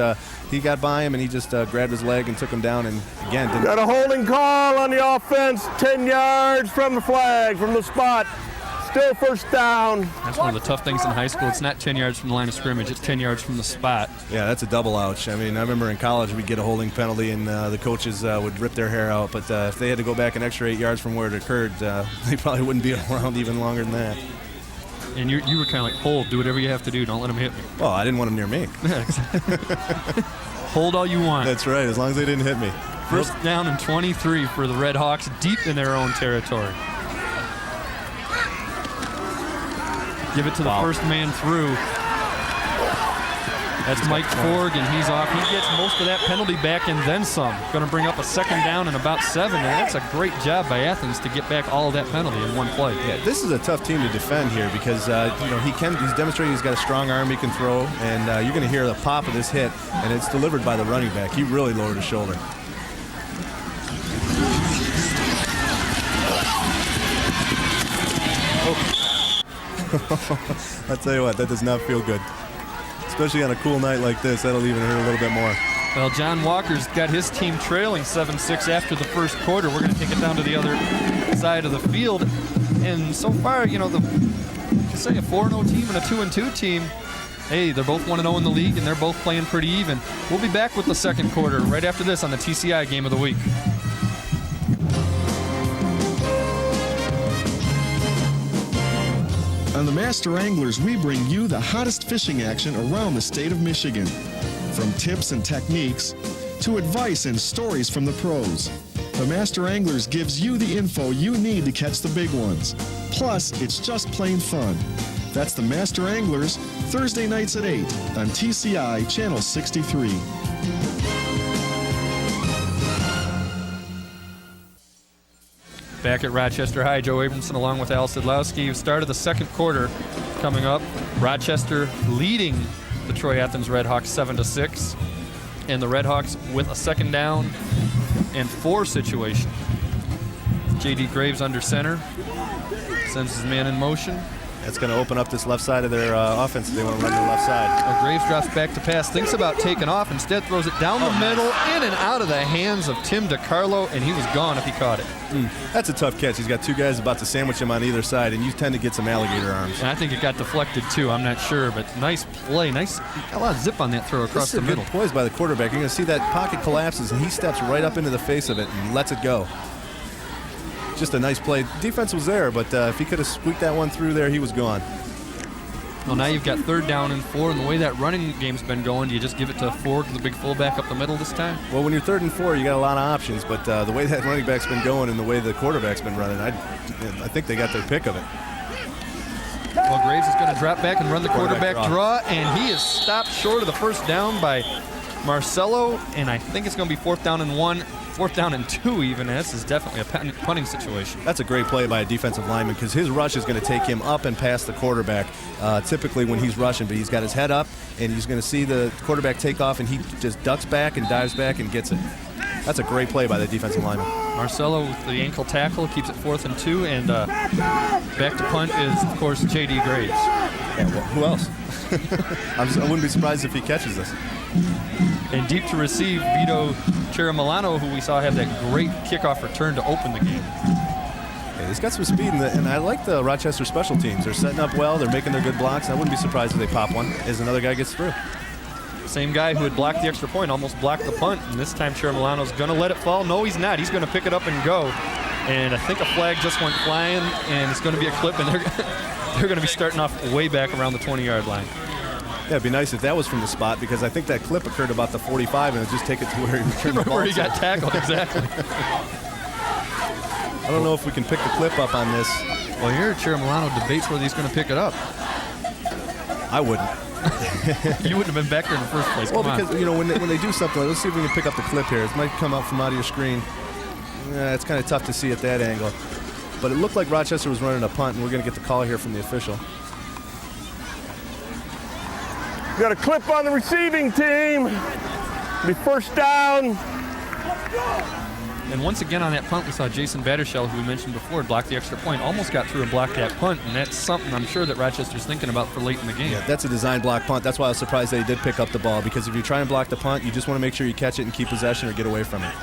he got by him and he just grabbed his leg and took him down, and again, didn't... Got a holding call on the offense, 10 yards from the flag, from the spot. Still first down. That's one of the tough things in high school. It's not 10 yards from the line of scrimmage. It's 10 yards from the spot. Yeah, that's a double ouch. I mean, I remember in college we'd get a holding penalty and the coaches would rip their hair out. But if they had to go back an extra 8 yards from where it occurred, they probably wouldn't be around even longer than that. And you were kind of like, hold, do whatever you have to do. Don't let him hit me. Well, I didn't want him near me. Hold all you want. That's right, as long as they didn't hit me. First down and 23 for the Red Hawks, deep in their own territory. Give it to the first man through. That's Mike Forg, and he's off. He gets most of that penalty back and then some. Going to bring up a second down and about 7, and that's a great job by Athens to get back all of that penalty in one play. Yeah, this is a tough team to defend here because he's demonstrated he's got a strong arm he can throw, and you're going to hear the pop of this hit, and it's delivered by the running back. He really lowered his shoulder. I'll tell you what, that does not feel good. Especially on a cool night like this, that'll even hurt a little bit more. Well, John Walker's got his team trailing 7-6 after the first quarter. We're going to take it down to the other side of the field. And so far, say a 4-0 team and a 2-2 team, hey, they're both 1-0 in the league, and they're both playing pretty even. We'll be back with the second quarter right after this on the TCI Game of the Week. On the Master Anglers, we bring you the hottest fishing action around the state of Michigan. From tips and techniques to advice and stories from the pros, the Master Anglers gives you the info you need to catch the big ones. Plus, it's just plain fun. That's the Master Anglers, Thursday nights at 8 on TCI Channel 63. Back at Rochester High, Joe Abramson along with Al Sidlowski. Start of the second quarter coming up. Rochester leading the Troy Athens Redhawks 7-6. And the Redhawks with a second down and 4 situation. J.D. Graves under center. Sends his man in motion. That's going to open up this left side of their offense if they want to run to the left side. Graves drops back to pass, thinks about taking off, instead throws it down the middle, in and out of the hands of Tim DiCarlo, and he was gone if he caught it. That's a tough catch. He's got 2 guys about to sandwich him on either side, and you tend to get some alligator arms. And I think it got deflected too, I'm not sure, but nice play. Got a lot of zip on that throw across the middle. Good poise by the quarterback. You're going to see that pocket collapses, and he steps right up into the face of it and lets it go. Just a nice play. Defense was there, but if he could have squeaked that one through there, he was gone. Well, now you've got 3rd down and 4, and the way that running game's been going, do you just give it to Ford, the big fullback up the middle this time? Well, when you're 3rd and 4, you got a lot of options, but the way that running back's been going and the way the quarterback's been running, I think they got their pick of it. Well, Graves is going to drop back and run the quarterback draw, and he is stopped short of the first down by Marcelo, and I think it's going to be 4th down and 1. 4th down and 2 even. This is definitely a punting situation. That's a great play by a defensive lineman because his rush is going to take him up and past the quarterback typically when he's rushing, but he's got his head up and he's going to see the quarterback take off and he just ducks back and dives back and gets it. That's a great play by the defensive lineman. Marcelo with the ankle tackle keeps it 4th and 2, and back to punt is, of course, J.D. Graves. Yeah, well, who else? I wouldn't be surprised if he catches this. And deep to receive, Vito Chiramilano, who we saw have that great kickoff return to open the game. Yeah, he's got some speed, and I like the Rochester special teams. They're setting up well. They're making their good blocks. I wouldn't be surprised if they pop one as another guy gets through. Same guy who had blocked the extra point almost blocked the punt, and this time Chiramilano's going to let it fall. No, he's not. He's going to pick it up and go. And I think a flag just went flying, and it's going to be a clip, and they're going to be starting off way back around the 20-yard line. Yeah, it'd be nice if that was from the spot because I think that clip occurred about the 45 and it'll just take it to where he returned the ball. Where he got tackled, exactly. I don't know if we can pick the clip up on this. Well, here Chiramilano debates whether he's going to pick it up. I wouldn't. You wouldn't have been back there in the first place. Well, because you know when they do something, let's see if we can pick up the clip here. It might come out from out of your screen. Yeah, it's kind of tough to see at that angle. But it looked like Rochester was running a punt, and we're going to get the call here from the official. Got a clip on the receiving team. Be 1st down. And once again on that punt, we saw Jason Battershell, who we mentioned before, block the extra point, almost got through and blocked that punt, and that's something I'm sure that Rochester's thinking about for late in the game. Yeah, that's a design block punt. That's why I was surprised that he did pick up the ball, because if you try and block the punt, you just want to make sure you catch it and keep possession or get away from it.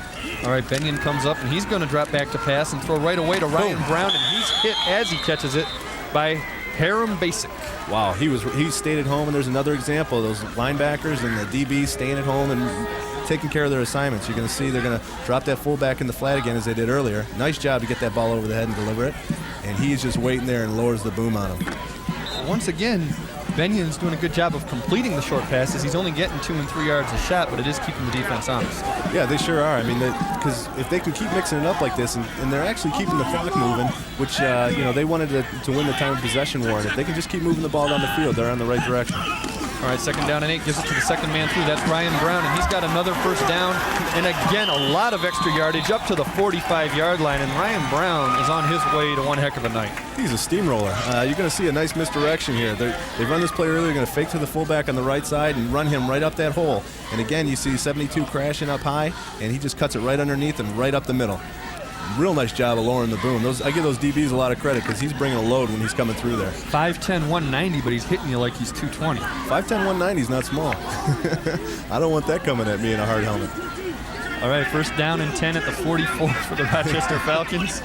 All right, Benyon comes up, and he's going to drop back to pass and throw right away to Ryan Brown, and he's hit as he catches it by Harum Basic. Wow, he stayed at home, and there's another example of those linebackers and the DBs staying at home and taking care of their assignments. You're going to see they're going to drop that fullback in the flat again as they did earlier. Nice job to get that ball over the head and deliver it. And he's just waiting there and lowers the boom on him. Once again, Benyon's doing a good job of completing the short passes. He's only getting 2 and 3 yards a shot, but it is keeping the defense honest. Yeah, they sure are. I mean, because if they can keep mixing it up like this, and they're actually keeping the clock moving, which they wanted to win the time of possession war. And if they can just keep moving the ball down the field, they're on the right direction. All right, 2nd down and 8, gives it to the second man through. That's Ryan Brown, and he's got another 1st down. And again, a lot of extra yardage up to the 45-yard line, and Ryan Brown is on his way to one heck of a night. He's a steamroller. You're going to see a nice misdirection here. They run this play earlier. They're going to fake to the fullback on the right side and run him right up that hole. And again, you see 72 crashing up high, and he just cuts it right underneath and right up the middle. Real nice job of lowering the boom. I give those DBs a lot of credit because he's bringing a load when he's coming through there. 5'10", 190, but he's hitting you like he's 220. 5'10", 190 is not small. I don't want that coming at me in a hard helmet. All right, 1st down and 10 at the 44 for the Rochester Falcons.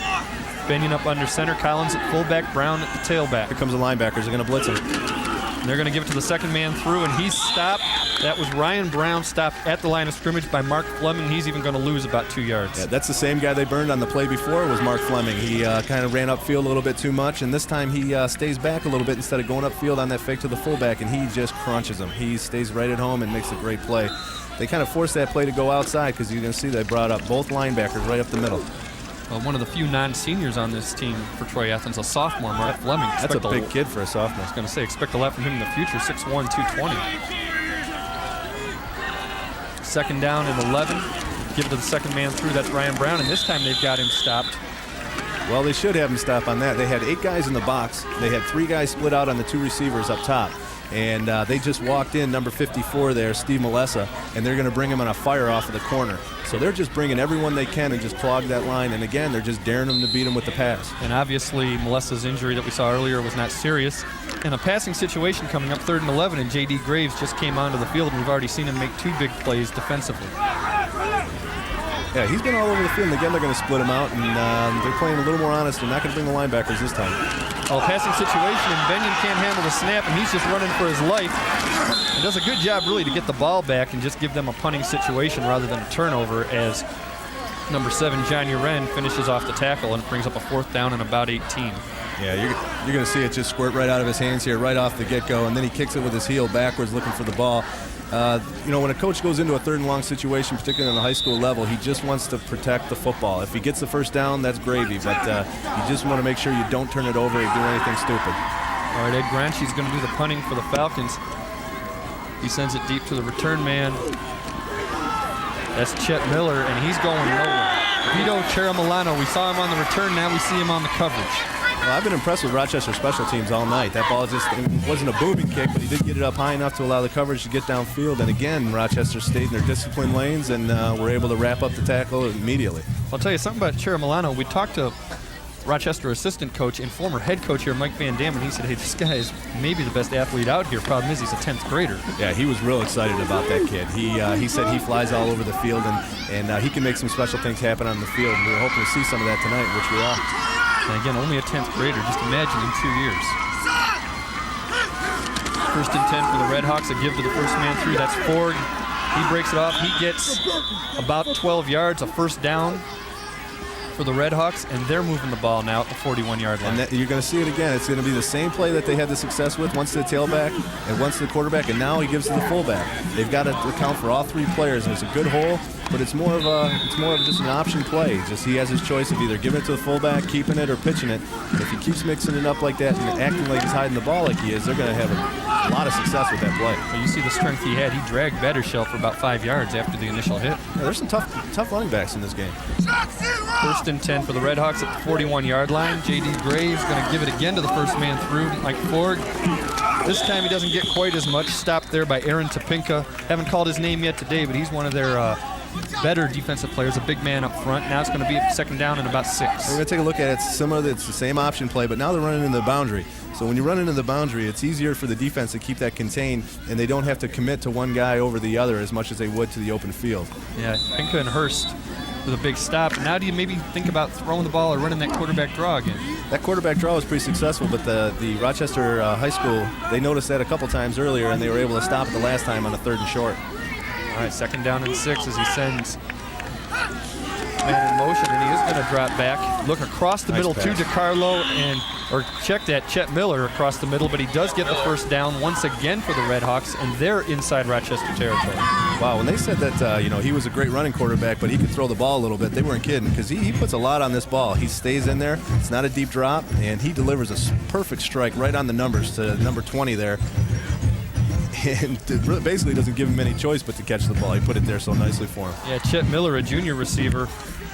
Benyon up under center, Collins at fullback, Brown at the tailback. Here comes the linebackers. They're going to blitz him. And they're going to give it to the second man through, and he's stopped. That was Ryan Brown stopped at the line of scrimmage by Mark Fleming. He's even going to lose about 2 yards. Yeah, that's the same guy they burned on the play before was Mark Fleming. He kind of ran upfield a little bit too much, and this time he stays back a little bit instead of going upfield on that fake to the fullback, and he just crunches him. He stays right at home and makes a great play. They kind of forced that play to go outside because you're going to see they brought up both linebackers right up the middle. One of the few non-seniors on this team for Troy Athens, a sophomore, Mark Fleming. That's a big kid for a sophomore. I was going to say, expect a lot from him in the future, 6'1", 220. Second down and 11. Give it to the second man through. That's Ryan Brown, and this time they've got him stopped. Well, they should have him stop on that. They had 8 guys in the box. They had 3 guys split out on the 2 receivers up top. And they just walked in, number 54 there, Steve Melessa, and they're going to bring him on a fire off of the corner. So they're just bringing everyone they can and just clog that line. And again, they're just daring them to beat him with the pass. And obviously, Melessa's injury that we saw earlier was not serious. And a passing situation coming up 3rd and 11, and J.D. Graves just came onto the field, and we've already seen him make 2 big plays defensively. Yeah, he's been all over the field, and again, they're going to split him out, and they're playing a little more honest. They're not going to bring the linebackers this time. Oh, passing situation, and Benyon can't handle the snap, and he's just running for his life. And does a good job, really, to get the ball back and just give them a punting situation rather than a turnover, as number 7, John Uren, finishes off the tackle, and it brings up a 4th down and about 18. Yeah, you're going to see it just squirt right out of his hands here, right off the get-go, and then he kicks it with his heel backwards looking for the ball. When a coach goes into a 3rd and long situation, particularly on the high school level, he just wants to protect the football. If he gets the first down, that's gravy, but you just want to make sure you don't turn it over or do anything stupid. All right, Ed Granchi's going to do the punting for the Falcons. He sends it deep to the return man. That's Chet Miller, and he's going nowhere. Vito Cheramilano, we saw him on the return, now we see him on the coverage. Well, I've been impressed with Rochester special teams all night. That ball just wasn't a booming kick, but he did get it up high enough to allow the coverage to get downfield. And again, Rochester stayed in their disciplined lanes and were able to wrap up the tackle immediately. I'll tell you something about Cheramilano. We talked to Rochester assistant coach and former head coach here, Mike Van Dam, and he said, hey, this guy is maybe the best athlete out here. Problem is, he's a 10th grader. Yeah, he was real excited about that kid. He said he flies all over the field, and he can make some special things happen on the field. And we're hoping to see some of that tonight, which we are. And again, only a 10th grader. Just imagine in 2 years. 1st and 10 for the Red Hawks. A give to the first man through. That's Ford. He breaks it off. He gets about 12 yards, a 1st down for the Red Hawks, and they're moving the ball now at the 41-yard line. And you're going to see it again. It's going to be the same play that they had the success with, once to the tailback and once to the quarterback, and now he gives to the fullback. They've got to account for all 3 players. There's a good hole, but it's more of just an option play. Just he has his choice of either giving it to the fullback, keeping it, or pitching it. And if he keeps mixing it up like that and acting like he's hiding the ball like he is, they're going to have a lot of success with that play. Well, you see the strength he had. He dragged Battershell for about 5 yards after the initial hit. Yeah, there's some tough running backs in this game. 1st and 10 for the Red Hawks at the 41-yard line. J.D. Graves going to give it again to the first man through, Mike Ford. This time he doesn't get quite as much. Stopped there by Aaron Topinka. Haven't called his name yet today, but he's one of their better defensive players, a big man up front. Now it's going to be 2nd down and about 6. We're going to take a look at it. It's similar. It's the same option play, but now they're running into the boundary. So when you run into the boundary, it's easier for the defense to keep that contained, and they don't have to commit to one guy over the other as much as they would to the open field. Yeah, Pinka and Hurst with a big stop. Now do you maybe think about throwing the ball or running that quarterback draw again? That quarterback draw was pretty successful, but the Rochester High School, they noticed that a couple times earlier, and they were able to stop it the last time on a 3rd and short. All right, 2nd down and 6 as he sends man in motion, and he is going to drop back. Look across the middle to DeCarlo, or check that, Chet Miller across the middle, but he does get the 1st down once again for the Red Hawks, and they're inside Rochester territory. Wow, when they said that he was a great running quarterback, but he could throw the ball a little bit, they weren't kidding, because he puts a lot on this ball. He stays in there. It's not a deep drop, and he delivers a perfect strike right on the numbers to number 20 there. And it basically doesn't give him any choice but to catch the ball. He put it there so nicely for him. Yeah, Chet Miller, a junior receiver,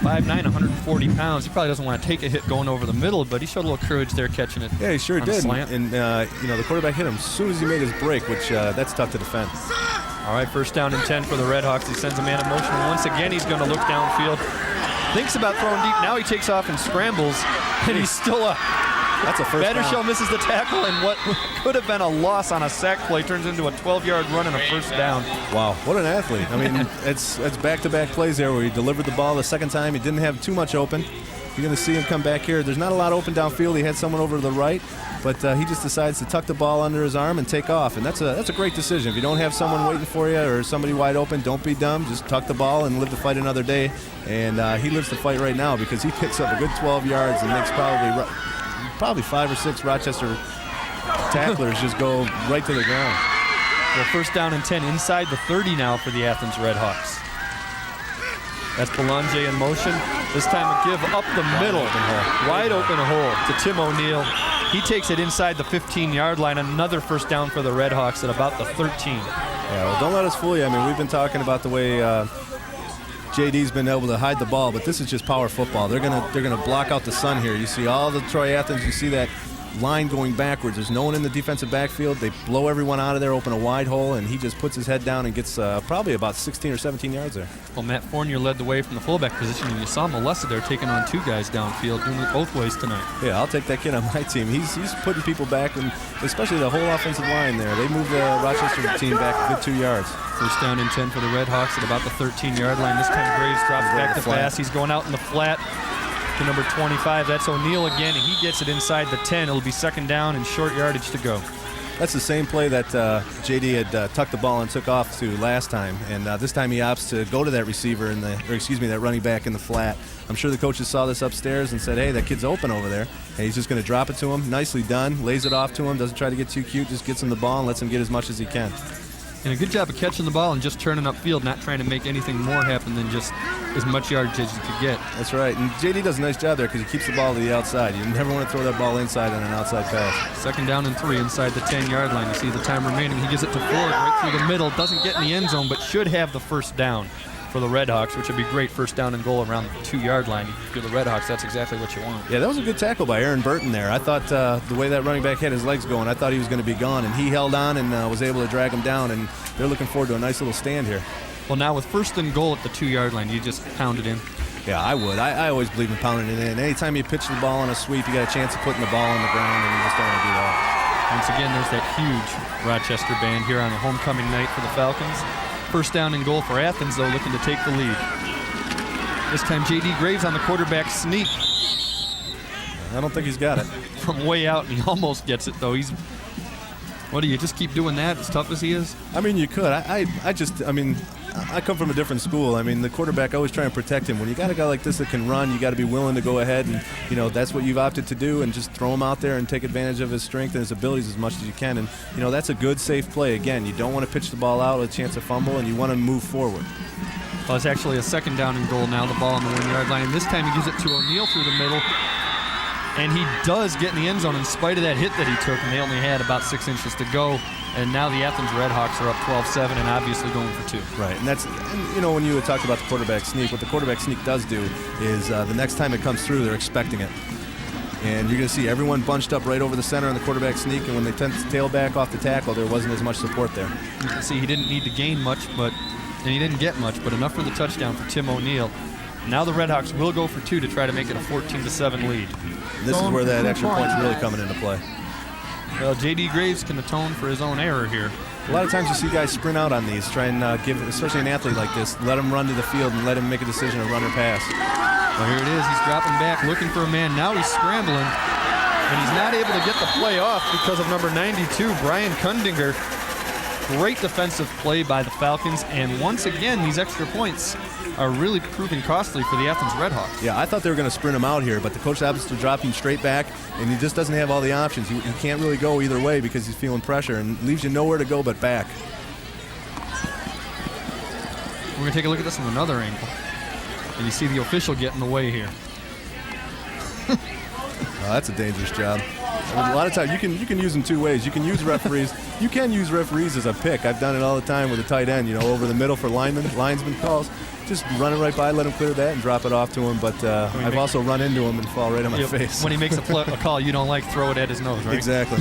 5'9", 140 pounds. He probably doesn't want to take a hit going over the middle, but he showed a little courage there catching it. Yeah, he sure did. Slant. And the quarterback hit him as soon as he made his break, which that's tough to defend. All right, 1st down and 10 for the Red Hawks. He sends a man in motion. Once again, he's going to look downfield. Thinks about throwing deep. Now he takes off and scrambles, and he's still up. That's a 1st down. Battershell misses the tackle, and what could have been a loss on a sack play turns into a 12-yard run and a 1st down. Wow, what an athlete. I mean, it's back-to-back plays there where he delivered the ball the 2nd time. He didn't have too much open. You're going to see him come back here. There's not a lot open downfield. He had someone over to the right, but he just decides to tuck the ball under his arm and take off, and that's a great decision. If you don't have someone waiting for you or somebody wide open, don't be dumb. Just tuck the ball and live to fight another day, and he lives to fight right now because he picks up a good 12 yards and makes probably 5 or 6 Rochester tacklers just go right to the ground. Well, 1st down and 10 inside the 30 now for the Athens Red Hawks. That's Belanger in motion. This time a give up the middle. Wide open hole to Tim O'Neill. He takes it inside the 15-yard line. Another first down for the Red Hawks at about the 13. Yeah, well, don't let us fool you. I mean, we've been talking about the way JD's been able to hide the ball, but this is just power football. They're gonna block out the sun here. You see all the Troy Athens. You see that line going backwards. There's no one in the defensive backfield. They blow everyone out of there, open a wide hole, and he just puts his head down and gets probably about 16 or 17 yards there. Well, Matt Fournier led the way from the fullback position, and you saw Melissa there taking on 2 guys downfield, doing it both ways tonight. Yeah, I'll take that kid on my team. He's putting people back, and especially the whole offensive line there. They moved the Rochester team back a good 2 yards. First down and 10 for the Red Hawks at about the 13-yard line. This time Graves drops back to pass. He's going out in the flat to number 25. That's O'Neill again, and he gets it inside the 10. It'll be second down and short yardage to go. That's the same play that JD had tucked the ball and took off to last time, and this time he opts to go to that receiver that running back in the flat. I'm sure the coaches saw this upstairs and said, hey, that kid's open over there, and he's just going to drop it to him. Nicely done. Lays it off to him. Doesn't try to get too cute. Just gets him the ball and lets him get as much as he can. And a good job of catching the ball and just turning upfield, not trying to make anything more happen than just as much yardage as you could get. That's right. And JD does a nice job there because he keeps the ball to the outside. You never want to throw that ball inside on an outside pass. Second down and 3 inside the 10-yard line. You see the time remaining. He gives it to Ford right through the middle. Doesn't get in the end zone, but should have the first down for the Red Hawks, which would be great. First down and goal around the 2-yard line. For the Red Hawks, that's exactly what you want. Yeah, that was a good tackle by Aaron Burton there. I thought the way that running back had his legs going, I thought he was going to be gone, and he held on and was able to drag him down, and they're looking forward to a nice little stand here. Well, now with first and goal at the 2-yard line, you just pound it in. Yeah, I would. I always believe in pounding it in. Anytime you pitch the ball on a sweep, you got a chance of putting the ball on the ground, and you just don't want to do that. Once again, there's that huge Rochester band here on a homecoming night for the Falcons. First down and goal for Athens, though, looking to take the lead. This time, J.D. Graves on the quarterback sneak. I don't think he's got it. From way out, and he almost gets it, though. What do you just keep doing that as tough as he is? I mean, you could. I come from a different school. I mean, the quarterback, I always try and protect him. When you got a guy like this that can run, you got to be willing to go ahead and, that's what you've opted to do, and just throw him out there and take advantage of his strength and his abilities as much as you can. And, that's a good, safe play. Again, you don't want to pitch the ball out with a chance of fumble, and you want to move forward. Well, it's actually a second down and goal now, the ball on the 1-yard line. And this time he gives it to O'Neill through the middle. And he does get in the end zone in spite of that hit that he took, and they only had about 6 inches to go. And now the Athens Red Hawks are up 12-7 and obviously going for 2. Right, and when you had talked about the quarterback sneak, what the quarterback sneak does do is the next time it comes through, they're expecting it. And you're going to see everyone bunched up right over the center on the quarterback sneak, and when they tend to tail back off the tackle, there wasn't as much support there. You can see he didn't need to gain much, and he didn't get much, but enough for the touchdown for Tim O'Neill. Now the Red Hawks will go for 2 to try to make it a 14-7 lead. This is where that extra point's really coming into play. Well, J.D. Graves can atone for his own error here. A lot of times you see guys sprint out on these, try and give, especially an athlete like this, let him run to the field and let him make a decision of run or pass. Well, here it is. He's dropping back, looking for a man. Now he's scrambling, and he's not able to get the play off because of number 92, Brian Kundinger. Great defensive play by the Falcons, and once again, these extra points are really proving costly for the Athens Red Hawks. Yeah, I thought they were going to sprint him out here, but the coach happens to drop him straight back, and he just doesn't have all the options. He can't really go either way because he's feeling pressure, and leaves you nowhere to go but back. We're going to take a look at this from another angle, and you see the official get in the way here. Oh, that's a dangerous job. A lot of times you can use them 2 ways. You can use referees. You can use referees as a pick. I've done it all the time with a tight end. Over the middle for linesman calls. Just run it right by, let him clear that, and drop it off to him. But I've also run into him and fall right on my face. When he makes a call you don't like, throw it at his nose, right? Exactly.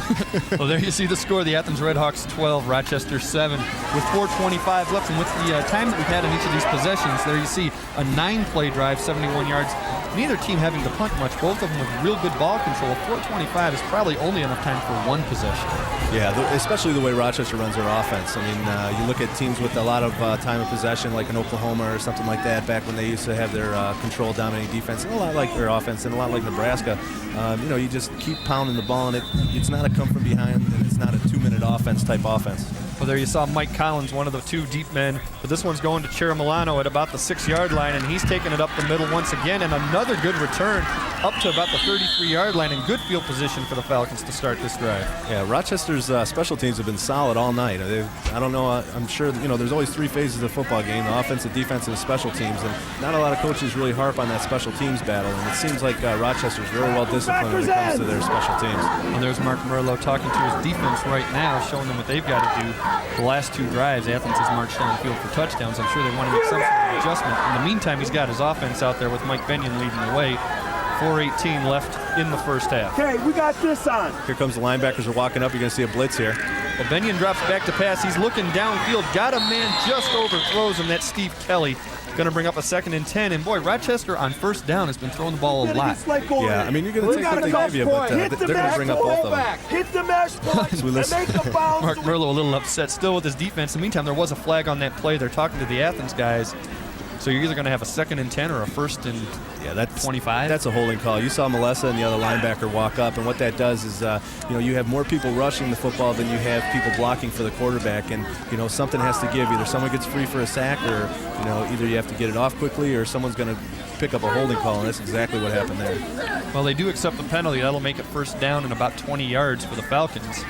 Well, there you see the score. The Athens Red Hawks 12, Rochester 7, with 4:25 left. And with the time that we've had in each of these possessions, there you see a 9-play drive, 71 yards. Neither team having to punt much, both of them with real good ball control. 4:25 is probably only enough time for one possession. Yeah, especially the way Rochester runs their offense. I mean, you look at teams with a lot of time of possession, like in Oklahoma or something like that, back when they used to have their control dominating defense, and a lot like their offense, and a lot like Nebraska. You just keep pounding the ball, and it's not a come from behind, and it's not a 2-minute offense type offense. Well, there you saw Mike Collins, one of the 2 deep men, but this one's going to Milano at about the 6-yard line, and he's taking it up the middle once again, and another good return up to about the 33-yard line in good field position for the Falcons to start this drive. Yeah, Rochester's special teams have been solid all night. I don't know, I'm sure, there's always 3 phases of the football game, the offensive, defensive, and special teams, and not a lot of coaches really harp on that special teams battle, and it seems like Rochester's very well disciplined when it comes to their special teams. And there's Mark Merlo talking to his defense right now, showing them what they've got to do. The last 2 drives, Athens has marched downfield for touchdowns. I'm sure they want to make some sort of adjustment. In the meantime, he's got his offense out there with Mike Benyon leading the way. 4:18 left in the first half. Okay, we got this on. Here comes the linebackers are walking up. You're going to see a blitz here. Well, Benyon drops back to pass. He's looking downfield. Got a man, just overthrows him. That's Steve Kelly. Going to bring up a 2nd and 10. And boy, Rochester on first down has been throwing the ball a lot. Yeah, I mean, you're going to take what they give you, but they're going to bring up both of them. Hit the mesh point and make the bounce. Mark Merlo a little upset still with his defense. In the meantime, there was a flag on that play. They're talking to the Athens guys. So you're either going to have a 2nd and 10 or a 1st and 25. That's a holding call. You saw Melissa and the other linebacker walk up, and what that does is, you have more people rushing the football than you have people blocking for the quarterback, and something has to give. Either someone gets free for a sack, or either you have to get it off quickly, or someone's going to pick up a holding call, and that's exactly what happened there. Well, they do accept the penalty. That'll make it first down and about 20 yards for the Falcons.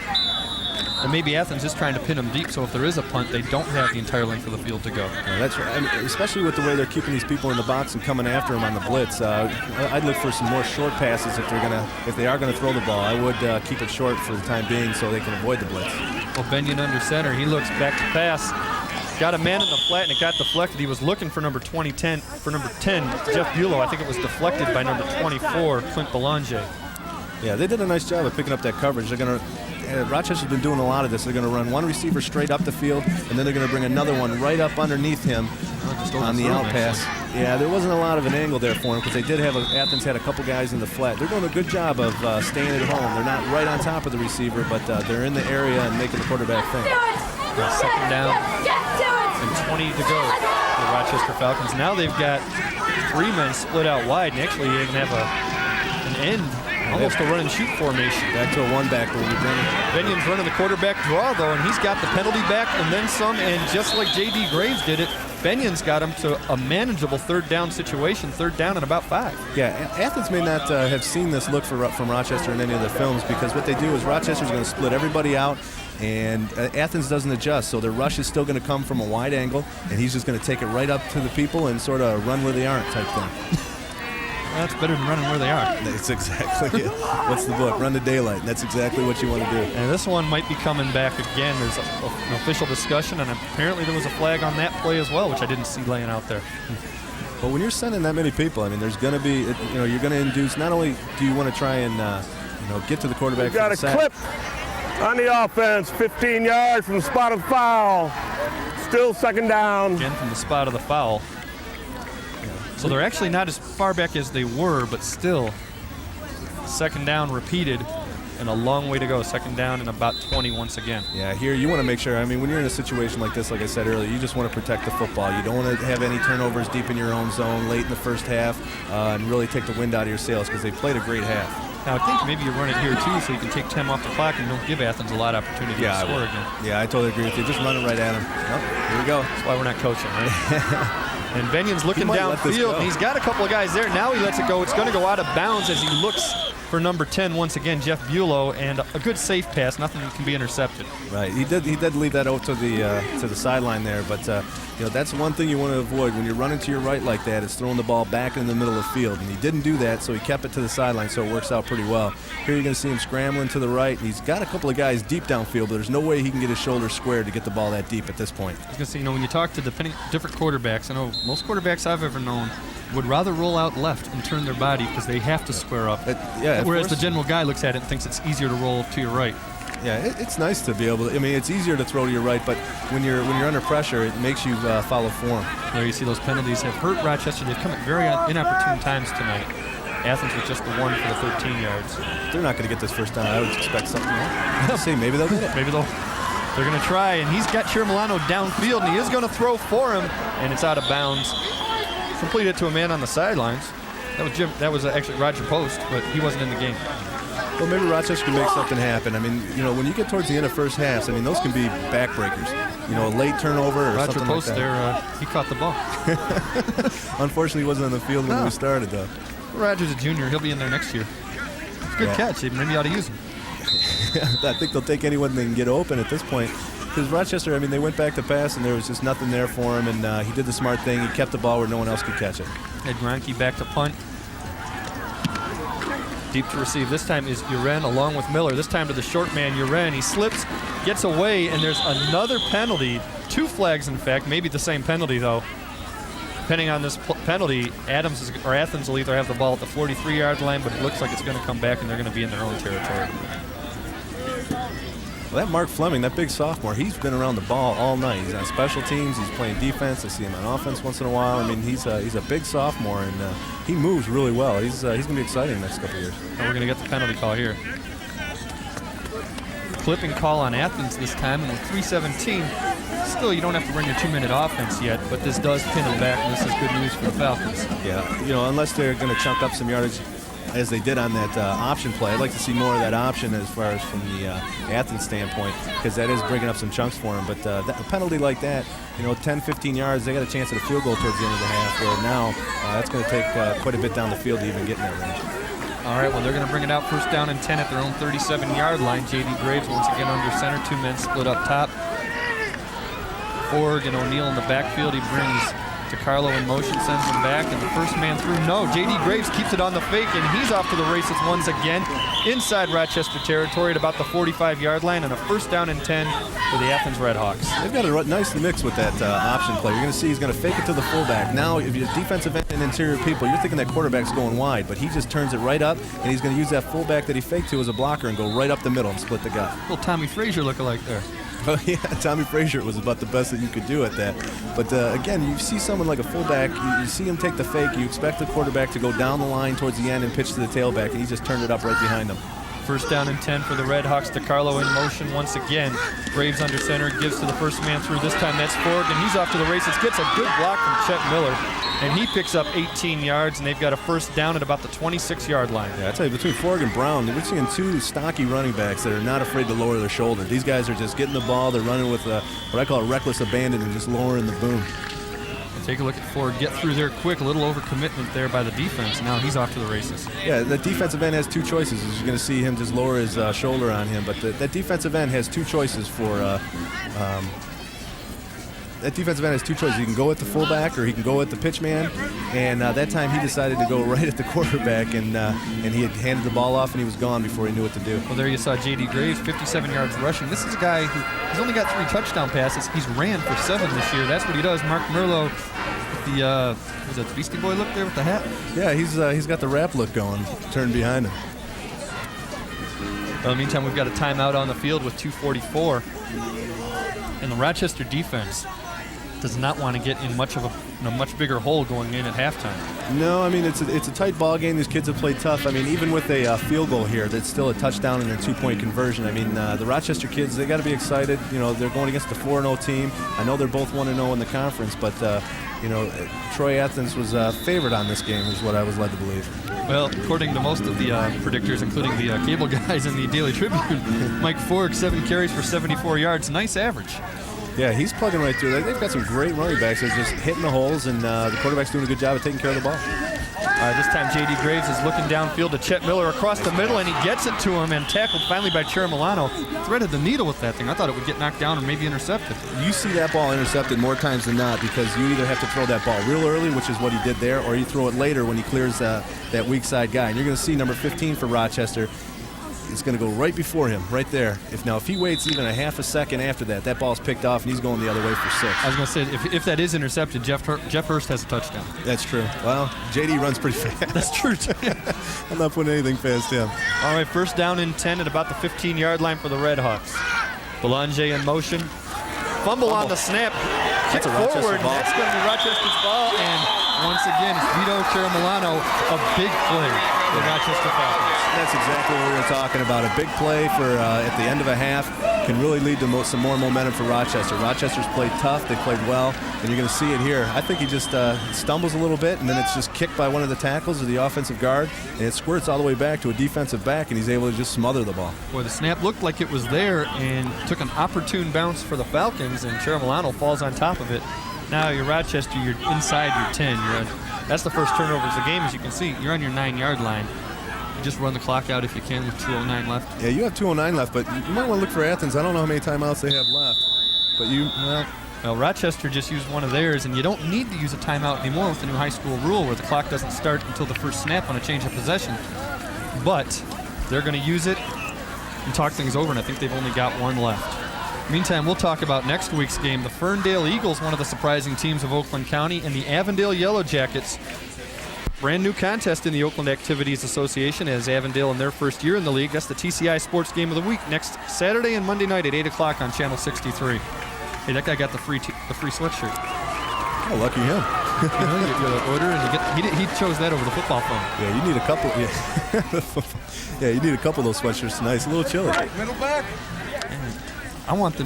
And maybe Athens is trying to pin them deep, so if there is a punt, they don't have the entire length of the field to go. Yeah, that's right. I mean, especially with the way they're keeping these people in the box and coming after them on the blitz. I'd look for some more short passes if they are going to throw the ball. I would keep it short for the time being so they can avoid the blitz. Well, Benyon under center. He looks back to pass. Got a man in the flat, and it got deflected. He was looking for number 10, Jeff Bulow. I think it was deflected by number 24, Clint Belanger. Yeah, they did a nice job of picking up that coverage. They're going to. Rochester's been doing a lot of this. They're going to run one receiver straight up the field, and then they're going to bring another one right up underneath him on the out pass. Yeah, there wasn't a lot of an angle there for him because they did have Athens had a couple guys in the flat. They're doing a good job of staying at home. They're not right on top of the receiver, but they're in the area and making the quarterback think. 2nd down and 20 to go for the Rochester Falcons. Now they've got 3 men split out wide, and actually they even have an end. Almost a run and shoot formation. Back to a 1-back when you bring it. Benyon's running the quarterback draw, though, and he's got the penalty back and then some, and just like J.D. Graves did it, Benyon's got him to a manageable 3rd down situation, 3rd down and about 5. Yeah, Athens may not have seen this look from Rochester in any of the films, because what they do is Rochester's going to split everybody out, and Athens doesn't adjust, so their rush is still going to come from a wide angle, and he's just going to take it right up to the people and sort of run where they aren't type thing. That's better than running where they are. That's exactly it. What's the book? Run to daylight. That's exactly what you want to do. And this one might be coming back again. There's an official discussion, and apparently there was a flag on that play as well, which I didn't see laying out there. But when you're sending that many people, I mean, there's going to be, you're going to induce, not only do you want to try and, get to the quarterback. We've got a clip on the offense, 15 yards from the spot of the foul. Still 2nd down. Again from the spot of the foul. So they're actually not as far back as they were, but still 2nd down repeated and a long way to go. 2nd down and about 20 once again. Yeah, here you want to make sure, I mean, when you're in a situation like this, like I said earlier, you just want to protect the football. You don't want to have any turnovers deep in your own zone late in the first half and really take the wind out of your sails, because they played a great half. Now, I think maybe you run it here, too, so you can take 10 off the clock and don't give Athens a lot of opportunity to score again. Yeah, I totally agree with you. Just run it right at him. Yep, here we go. That's why we're not coaching, right? And Benyon's looking downfield, and he's got a couple of guys there. Now he lets it go. It's going to go out of bounds as he looks for number 10 once again, Jeff Bulow, and a good safe pass. Nothing can be intercepted. Right. He did leave that out to the sideline there, but that's one thing you want to avoid when you're running to your right like that, is throwing the ball back in the middle of the field. And he didn't do that, so he kept it to the sideline, so it works out pretty well. Here you're going to see him scrambling to the right. He's got a couple of guys deep downfield, but there's no way he can get his shoulders squared to get the ball that deep at this point. I was going to say, when you talk to different quarterbacks, I know most quarterbacks I've ever known would rather roll out left and turn their body because they have to square up. Whereas the general guy looks at it and thinks it's easier to roll to your right. Yeah, it's nice to be able to. I mean, it's easier to throw to your right, but when you're under pressure, it makes you follow form. There you see those penalties have hurt Rochester. They've come at very inopportune times tonight. Athens with just the 1 for the 13 yards. They're not going to get this first down. I would expect something else. I'll say maybe they'll get it. Maybe they're going to try, and he's got Milano downfield, and he is going to throw for him, and it's out of bounds. Complete it to a man on the sidelines. That was actually Roger Post, but he wasn't in the game. Well, maybe Rochester can make something happen. I mean, when you get towards the end of first halves, I mean, those can be backbreakers. A late turnover or Roger something Post like that. there, he caught the ball. Unfortunately, he wasn't on the field when we started, though. Roger's a junior. He'll be in there next year. It's a good catch. Maybe you ought to use him. I think they'll take anyone they can get open at this point. Because Rochester, I mean, they went back to pass, and there was just nothing there for him, and he did the smart thing. He kept the ball where no one else could catch it. Ed Gronke back to punt. Deep to receive. This time is Uren along with Miller. This time to the short man, Uren. He slips, gets away, and there's another penalty. 2 flags, in fact. Maybe the same penalty, though. Depending on this penalty, Athens will either have the ball at the 43-yard line, but it looks like it's going to come back, and they're going to be in their own territory. Well, that Mark Fleming, that big sophomore, he's been around the ball all night. He's on special teams. He's playing defense. I see him on offense once in a while. I mean, he's a big sophomore, and he moves really well. He's going to be exciting the next couple of years. And we're going to get the penalty call here. Clipping call on Athens this time, and with 3:17, still you don't have to run your 2-minute offense yet, but this does pin them back, and this is good news for the Falcons. Yeah, unless they're going to chunk up some yardage as they did on that option play. I'd like to see more of that option as far as from the Athens standpoint, because that is bringing up some chunks for them. But a penalty like that, 10, 15 yards, they got a chance at a field goal towards the end of the half, where now that's going to take quite a bit down the field to even get in that range. All right, well, they're going to bring it out 1st down and 10 at their own 37-yard line. J.D. Graves once again under center, 2 men split up top. Ford and O'Neal in the backfield. He brings DiCarlo in motion, sends him back, and the first man through. No, J.D. Graves keeps it on the fake, and he's off to the races once again inside Rochester territory at about the 45-yard line, and a 1st down and 10 for the Athens Redhawks. They've got a nice mix with that option play. You're going to see he's going to fake it to the fullback. Now, if you're defensive end and interior people, you're thinking that quarterback's going wide, but he just turns it right up, and he's going to use that fullback that he faked to as a blocker and go right up the middle and split the guy. Little Tommy Frazier lookalike there. Oh, yeah, Tommy Frazier was about the best that you could do at that. But again, you see someone like a fullback, you see him take the fake, you expect the quarterback to go down the line towards the end and pitch to the tailback, and he just turned it up right behind him. 1st down and 10 for the Redhawks. DiCarlo in motion once again. Graves under center, gives to the first man through. This time that's Ford, and he's off to the races. Gets a good block from Chet Miller, and he picks up 18 yards, and they've got a 1st down at about the 26-yard line. Yeah, I tell you, between Ford and Brown, we're seeing 2 stocky running backs that are not afraid to lower their shoulder. These guys are just getting the ball. They're running with what I call a reckless abandon and just lowering the boom. Take a look at Ford, get through there quick, a little overcommitment there by the defense. Now he's off to the races. Yeah, the defensive end has 2 choices. You're going to see him just lower his shoulder on him, but that defensive end has 2 choices for that defensive end has 2 choices. He can go at the fullback or he can go at the pitch man, and that time he decided to go right at the quarterback, and he had handed the ball off and he was gone before he knew what to do. Well, there you saw J.D. Graves, 57 yards rushing. This is a guy who's only got 3 touchdown passes. He's ran for 7 this year. That's what he does. Mark Merlo with the was that the Beastie Boy look there with the hat? Yeah, he's got the rap look going, turned behind him. Well, in the meantime, we've got a timeout on the field with 2:44, and the Rochester defense does not want to get in much of a much bigger hole going in at halftime. No, I mean, it's a tight ball game. These kids have played tough. I mean, even with a field goal here, that's still a touchdown and a 2-point conversion. I mean, the Rochester kids, they got to be excited. They're going against the 4-0 team. I know they're both 1-0 in the conference, but Troy Athens was favored on this game, is what I was led to believe. Well, according to most of the predictors, including the cable guys in the Daily Tribune, Mike Ford, 7 carries for 74 yards, nice average. Yeah, he's plugging right through. They've got some great running backs. They're just hitting the holes, and the quarterback's doing a good job of taking care of the ball. This time J.D. Graves is looking downfield to Chet Miller across the middle, and he gets it to him and tackled finally by Cher Milano. Threaded the needle with that thing. I thought it would get knocked down or maybe intercepted. You see that ball intercepted more times than not because you either have to throw that ball real early, which is what he did there, or you throw it later when he clears that weak side guy. And you're going to see number 15 for Rochester. It's going to go right before him, right there. If he waits even a half a second after that ball's picked off and he's going the other way for 6. I was going to say, if that is intercepted, Jeff Hurst has a touchdown. That's true. Well, J.D. runs pretty fast. That's true, too. I'm not putting anything past him. All right, 1st down and 10 at about the 15-yard line for the Redhawks. Belanger in motion. Fumble on the snap. Kick forward. That's going to be Rochester's ball. And once again, it's Vito Cher Milano, a big play for Rochester Falcons. that's exactly what we were talking about. A big play for at the end of a half can really lead to some more momentum for Rochester. Rochester's played tough. They played well, and you're going to see it here. I think he just stumbles a little bit, and then it's just kicked by one of the tackles or the offensive guard, and it squirts all the way back to a defensive back, and he's able to just smother the ball. Boy, the snap looked like it was there and took an opportune bounce for the Falcons, and Milano falls on top of it. Now you're Rochester, you're inside your 10. That's the first turnover of the game, as you can see. You're on your 9-yard line. You just run the clock out if you can with 2:09 left. Yeah, you have 2:09 left, but you might want to look for Athens. I don't know how many timeouts they have left. But well, Rochester just used one of theirs, and you don't need to use a timeout anymore with the new high school rule where the clock doesn't start until the first snap on a change of possession. But they're going to use it and talk things over, and I think they've only got one left. Meantime, we'll talk about next week's game. The Ferndale Eagles, one of the surprising teams of Oakland County, and the Avondale Yellow Jackets. Brand new contest in the Oakland Activities Association as Avondale in their first year in the league. That's the TCI Sports Game of the Week next Saturday and Monday night at 8 o'clock on Channel 63. Hey, that guy got the free sweatshirt. Oh, lucky him. You order and he chose that over the football phone. Yeah, you need a couple. Yeah, you need a couple of those sweatshirts tonight. It's a little chilly. Middle back. I want the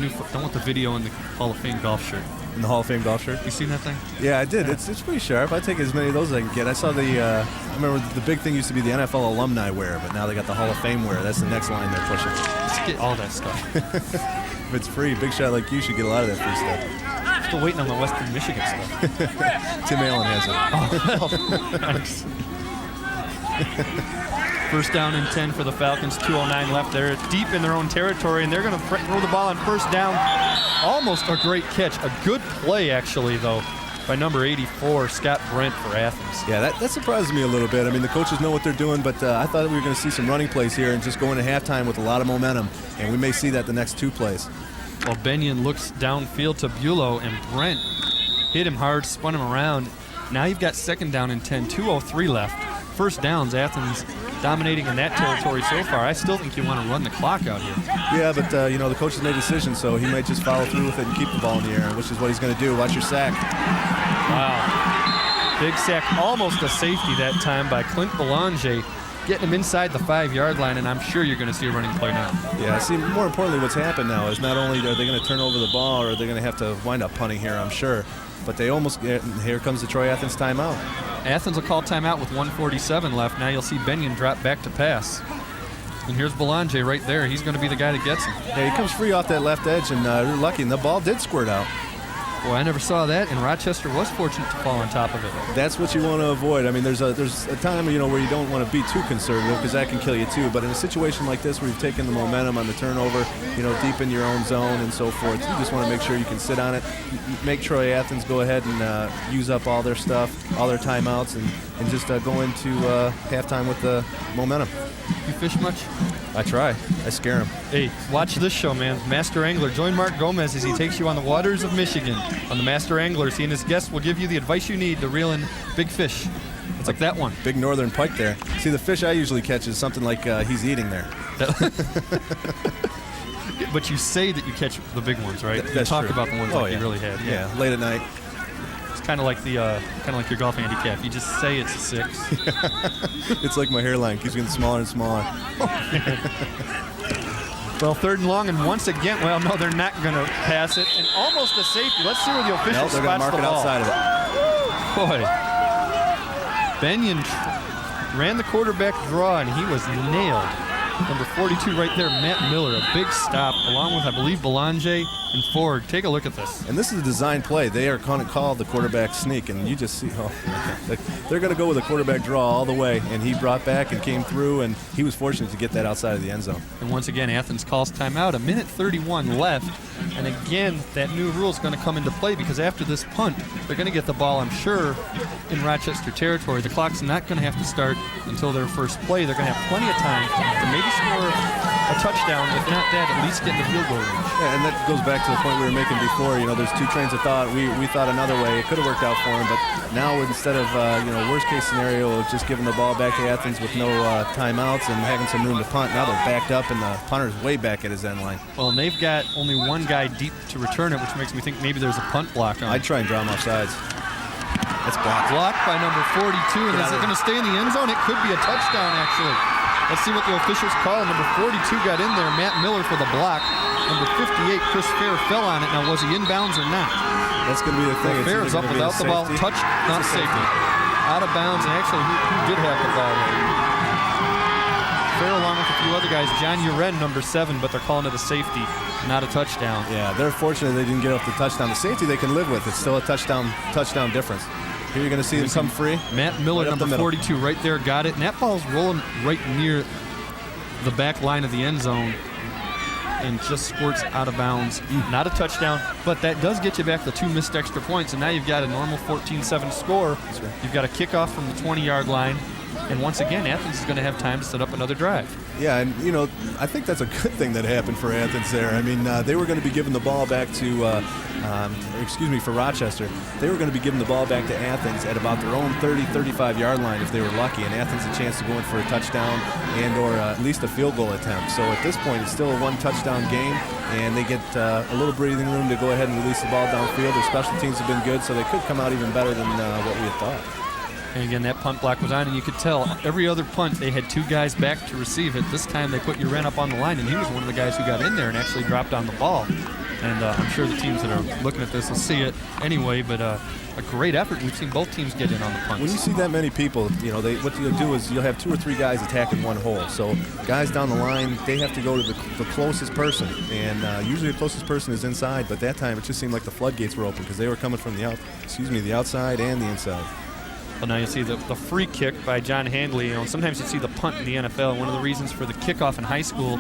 video in the Hall of Fame golf shirt. In the Hall of Fame golf shirt? You seen that thing? Yeah, I did. Yeah. It's pretty sharp. I take as many of those as I can get. I saw I remember the big thing used to be the NFL alumni wear, but now they got the Hall of Fame wear. That's the next line they're pushing. Let's get all that stuff. If it's free, big shot like you should get a lot of that free stuff. Still waiting on the Western Michigan stuff. Tim Allen has it. Thanks. First down and 10 for the Falcons, 2:09 left. They're deep in their own territory, and they're going to throw the ball on first down. Almost a great catch. A good play, actually, though, by number 84, Scott Brent for Athens. Yeah, that surprised me a little bit. I mean, the coaches know what they're doing, but I thought we were going to see some running plays here and just go into halftime with a lot of momentum, and we may see that the next two plays. Well, Benyon looks downfield to Bulow, and Brent hit him hard, spun him around. Now you've got second down and 10, 2:03 left. First downs, Athens dominating in that territory so far. I still think you want to run the clock out here. Yeah, but the coaches made a decision, so he might just follow through with it and keep the ball in the air, which is what he's going to do. Watch your sack. Wow. Big sack, almost a safety that time by Clint Belanger, getting him inside the 5-yard line, and I'm sure you're going to see a running play now. Yeah, see, more importantly, what's happened now is not only are they going to turn over the ball, or they're going to have to wind up punting here, I'm sure, but they almost get, here comes the Troy Athens timeout. Athens will call timeout with 1:47 left. Now you'll see Benyon drop back to pass. And here's Belanger right there. He's going to be the guy that gets him. Yeah, he comes free off that left edge, and they're lucky, and the ball did squirt out. Boy, I never saw that, and Rochester was fortunate to fall on top of it. That's what you want to avoid. I mean, there's a time, where you don't want to be too conservative because that can kill you too. But in a situation like this where you've taken the momentum on the turnover, deep in your own zone and so forth, you just want to make sure you can sit on it, make Troy Athens go ahead and use up all their stuff, all their timeouts, and just go into halftime with the momentum. You fish much? I try. I scare him. Hey, watch this show, man. Master Angler. Join Mark Gomez as he takes you on the waters of Michigan. On the Master Anglers, he and his guests will give you the advice you need to reel in big fish. It's like that one. Big northern pike there. See, the fish I usually catch is something like he's eating there. But you say that you catch the big ones, right? That's you talk true. about the ones you really had. Yeah, late at night. It's kind of like your golf handicap. You just say it's a 6. It's like my hairline keeps getting smaller and smaller. Well, third and long, and once again, no, they're not going to pass it, and almost a safety. Let's see where the official spots the ball. They're going to mark it outside of it. Boy, Benyon ran the quarterback draw, and he was nailed. Number 42 right there, Matt Miller, a big stop, along with, I believe, Belanger and Ford. Take a look at this. And this is a design play. They are going to call the quarterback sneak, and you just see, they're going to go with a quarterback draw all the way, and he brought back and came through, and he was fortunate to get that outside of the end zone. And once again, Athens calls timeout, 1:31 left, and again, that new rule is going to come into play because after this punt, they're going to get the ball, I'm sure, in Rochester territory. The clock's not going to have to start until their first play. They're going to have plenty of time to maybe score a touchdown, if not that, at least get in the field goal range. Yeah, and that goes back to the point we were making before. There's two trains of thought. We thought another way. It could have worked out for him, but now instead of worst case scenario of just giving the ball back to Athens with no timeouts and having some room to punt, now they're backed up and the punter's way back at his end line. Well, and they've got only one guy deep to return it, which makes me think maybe there's a punt block on. I'd try and draw him off sides. That's blocked. Blocked by number 42, and is it going to stay in the end zone? It could be a touchdown, actually. Let's see what the officials call. Number 42 got in there, Matt Miller for the block. Number 58, Chris Fair, fell on it. Now, was he inbounds or not? That's going to be the thing. Fair is up without the ball. Touch, not safety. Out of bounds, and actually, who did have the ball there? Fair along with a few other guys. John Uren, number 7, but they're calling it a safety, not a touchdown. Yeah, they're fortunate they didn't get off the touchdown. The safety they can live with. It's still a touchdown difference. Here you're going to see them come free. Matt Miller, right number 42, right there, got it. And that ball's rolling right near the back line of the end zone and just squirts out of bounds. Not a touchdown, but that does get you back the 2 missed extra points, and now you've got a normal 14-7 score. You've got a kickoff from the 20-yard line, and once again, Athens is going to have time to set up another drive. Yeah, and I think that's a good thing that happened for Athens there. I mean, they were going to be giving the ball back to, for Rochester. They were going to be giving the ball back to Athens at about their own 30, 35-yard line if they were lucky, and Athens a chance to go in for a touchdown and or at least a field goal attempt. So at this point, it's still a 1-touchdown game, and they get a little breathing room to go ahead and release the ball downfield. Their special teams have been good, so they could come out even better than what we had thought. And again, that punt block was on, and you could tell every other punt they had 2 guys back to receive it. This time they put Uren up on the line, and he was one of the guys who got in there and actually dropped on the ball. And I'm sure the teams that are looking at this will see it anyway, but a great effort. We've seen both teams get in on the punts. When you see that many people, what you'll do is you'll have 2 or 3 guys attacking one hole. So guys down the line, they have to go to the closest person, and usually the closest person is inside. But that time it just seemed like the floodgates were open because they were coming from the outside and the inside. Well, now you see the free kick by John Handley. Sometimes you see the punt in the NFL. One of the reasons for the kickoff in high school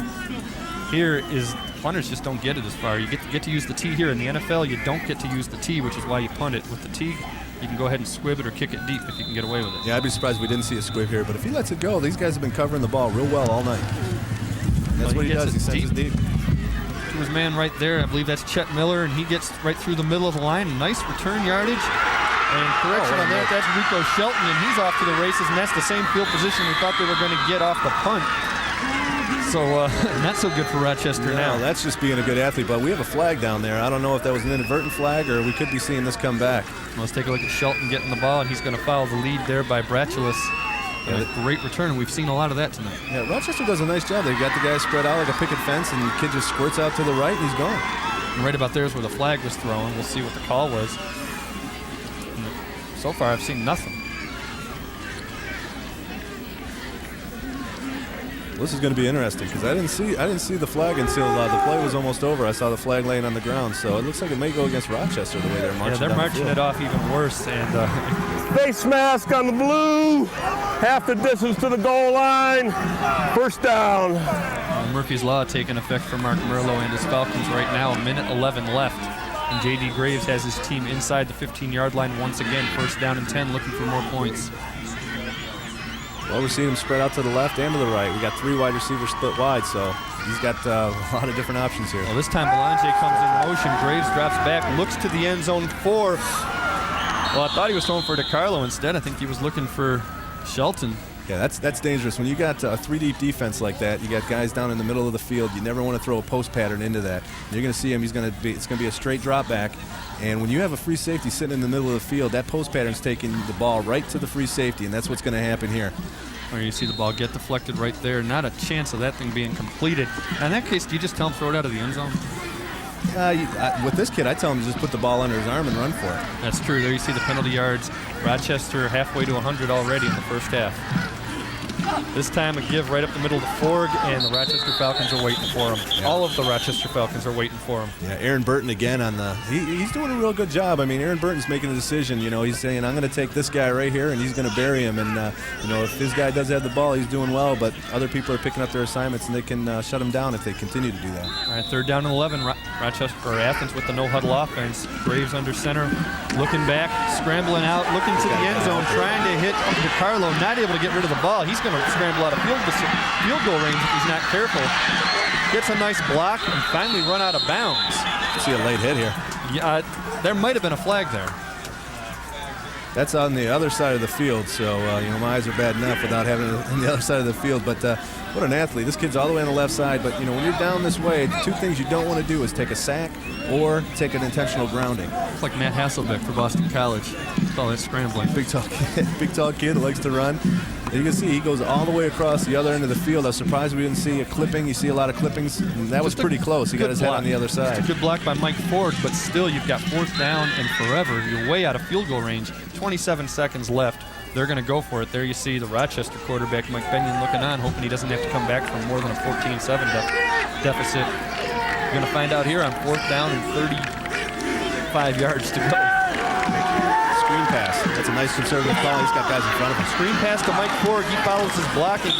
here is punters just don't get it as far. You get to use the tee here. In the NFL, you don't get to use the tee, which is why you punt it. With the tee, you can go ahead and squib it or kick it deep if you can get away with it. Yeah, I'd be surprised if we didn't see a squib here. But if he lets it go, these guys have been covering the ball real well all night. And that's what he does. He sends it deep. To his man right there, I believe that's Chet Miller, and he gets right through the middle of the line. Nice return yardage. And correction on that, that's Rico Shelton, and he's off to the races, and that's the same field position we thought they were going to get off the punt. So not so good for Rochester now. That's just being a good athlete, but we have a flag down there. I don't know if that was an inadvertent flag or we could be seeing this come back. Let's take a look at Shelton getting the ball, and he's going to follow the lead there by Bratulus. A great return, and we've seen a lot of that tonight. Yeah, Rochester does a nice job. They've got the guy spread out like a picket fence, and the kid just squirts out to the right, and he's gone. And right about there is where the flag was thrown. We'll see what the call was. So far, I've seen nothing. This is going to be interesting because I didn't see the flag until the play was almost over. I saw the flag laying on the ground, so it looks like it may go against Rochester the way they're marching. Yeah, they're marching it off even worse. And face mask on the blue, half the distance to the goal line, first down. Murphy's Law taking effect for Mark Merlo and his Falcons right now. 1:11 left. And J.D. Graves has his team inside the 15-yard line once again. First down and 10, looking for more points. Well, we're seeing him spread out to the left and to the right. We got 3 wide receivers split wide, so he's got a lot of different options here. Well, this time Belonge comes in motion. Graves drops back, looks to the end zone for. Well, I thought he was throwing for DeCarlo instead. I think he was looking for Shelton. Yeah, that's dangerous. When you got a 3-deep defense like that, you got guys down in the middle of the field. You never want to throw a post pattern into that. You're going to see him. It's going to be a straight drop back. And when you have a free safety sitting in the middle of the field, that post pattern's taking the ball right to the free safety, and that's what's going to happen here. Or you see the ball get deflected right there. Not a chance of that thing being completed. Now, in that case, do you just tell him throw it out of the end zone? With this kid, I tell him to just put the ball under his arm and run for it. That's true. There you see the penalty yards. Rochester halfway to 100 already in the first half. This time a give right up the middle of the Forg, and the Rochester Falcons are waiting for him. Yeah. All of the Rochester Falcons are waiting for him. Yeah, Aaron Burton again on the. He's doing a real good job. I mean, Aaron Burton's making a decision. He's saying, I'm going to take this guy right here, and he's going to bury him. And if this guy does have the ball, he's doing well. But other people are picking up their assignments, and they can shut him down if they continue to do that. All right, 3rd down and 11. Rochester or Athens with the no-huddle offense. Graves under center, looking back, scrambling out, looking to the end zone, trying to hit DeCarlo, not able to get rid of the ball. He's going to scramble out of field goal range if he's not careful. Gets a nice block and finally run out of bounds. See a late hit here. Yeah, there might have been a flag there. That's on the other side of the field, so my eyes are bad enough without having it on the other side of the field. But what an athlete. This kid's all the way on the left side, but when you're down this way, the 2 things you don't want to do is take a sack or take an intentional grounding. It's like Matt Hasselbeck for Boston College. All that scrambling. Big tall kid that likes to run. And you can see he goes all the way across the other end of the field. I was surprised we didn't see a clipping. You see a lot of clippings. And that was pretty close. He got his head on the other side. Just a good block by Mike Ford, but still you've got 4th down and forever. You're way out of field goal range. 27 seconds left. They're going to go for it. There you see the Rochester quarterback, Mike Benyon, looking on, hoping he doesn't have to come back from more than a 14-7 deficit. You're going to find out here on 4th down and 35 yards to go. Screen pass. That's a nice conservative call. He's got guys in front of him. Screen pass to Mike Ford. He follows his block and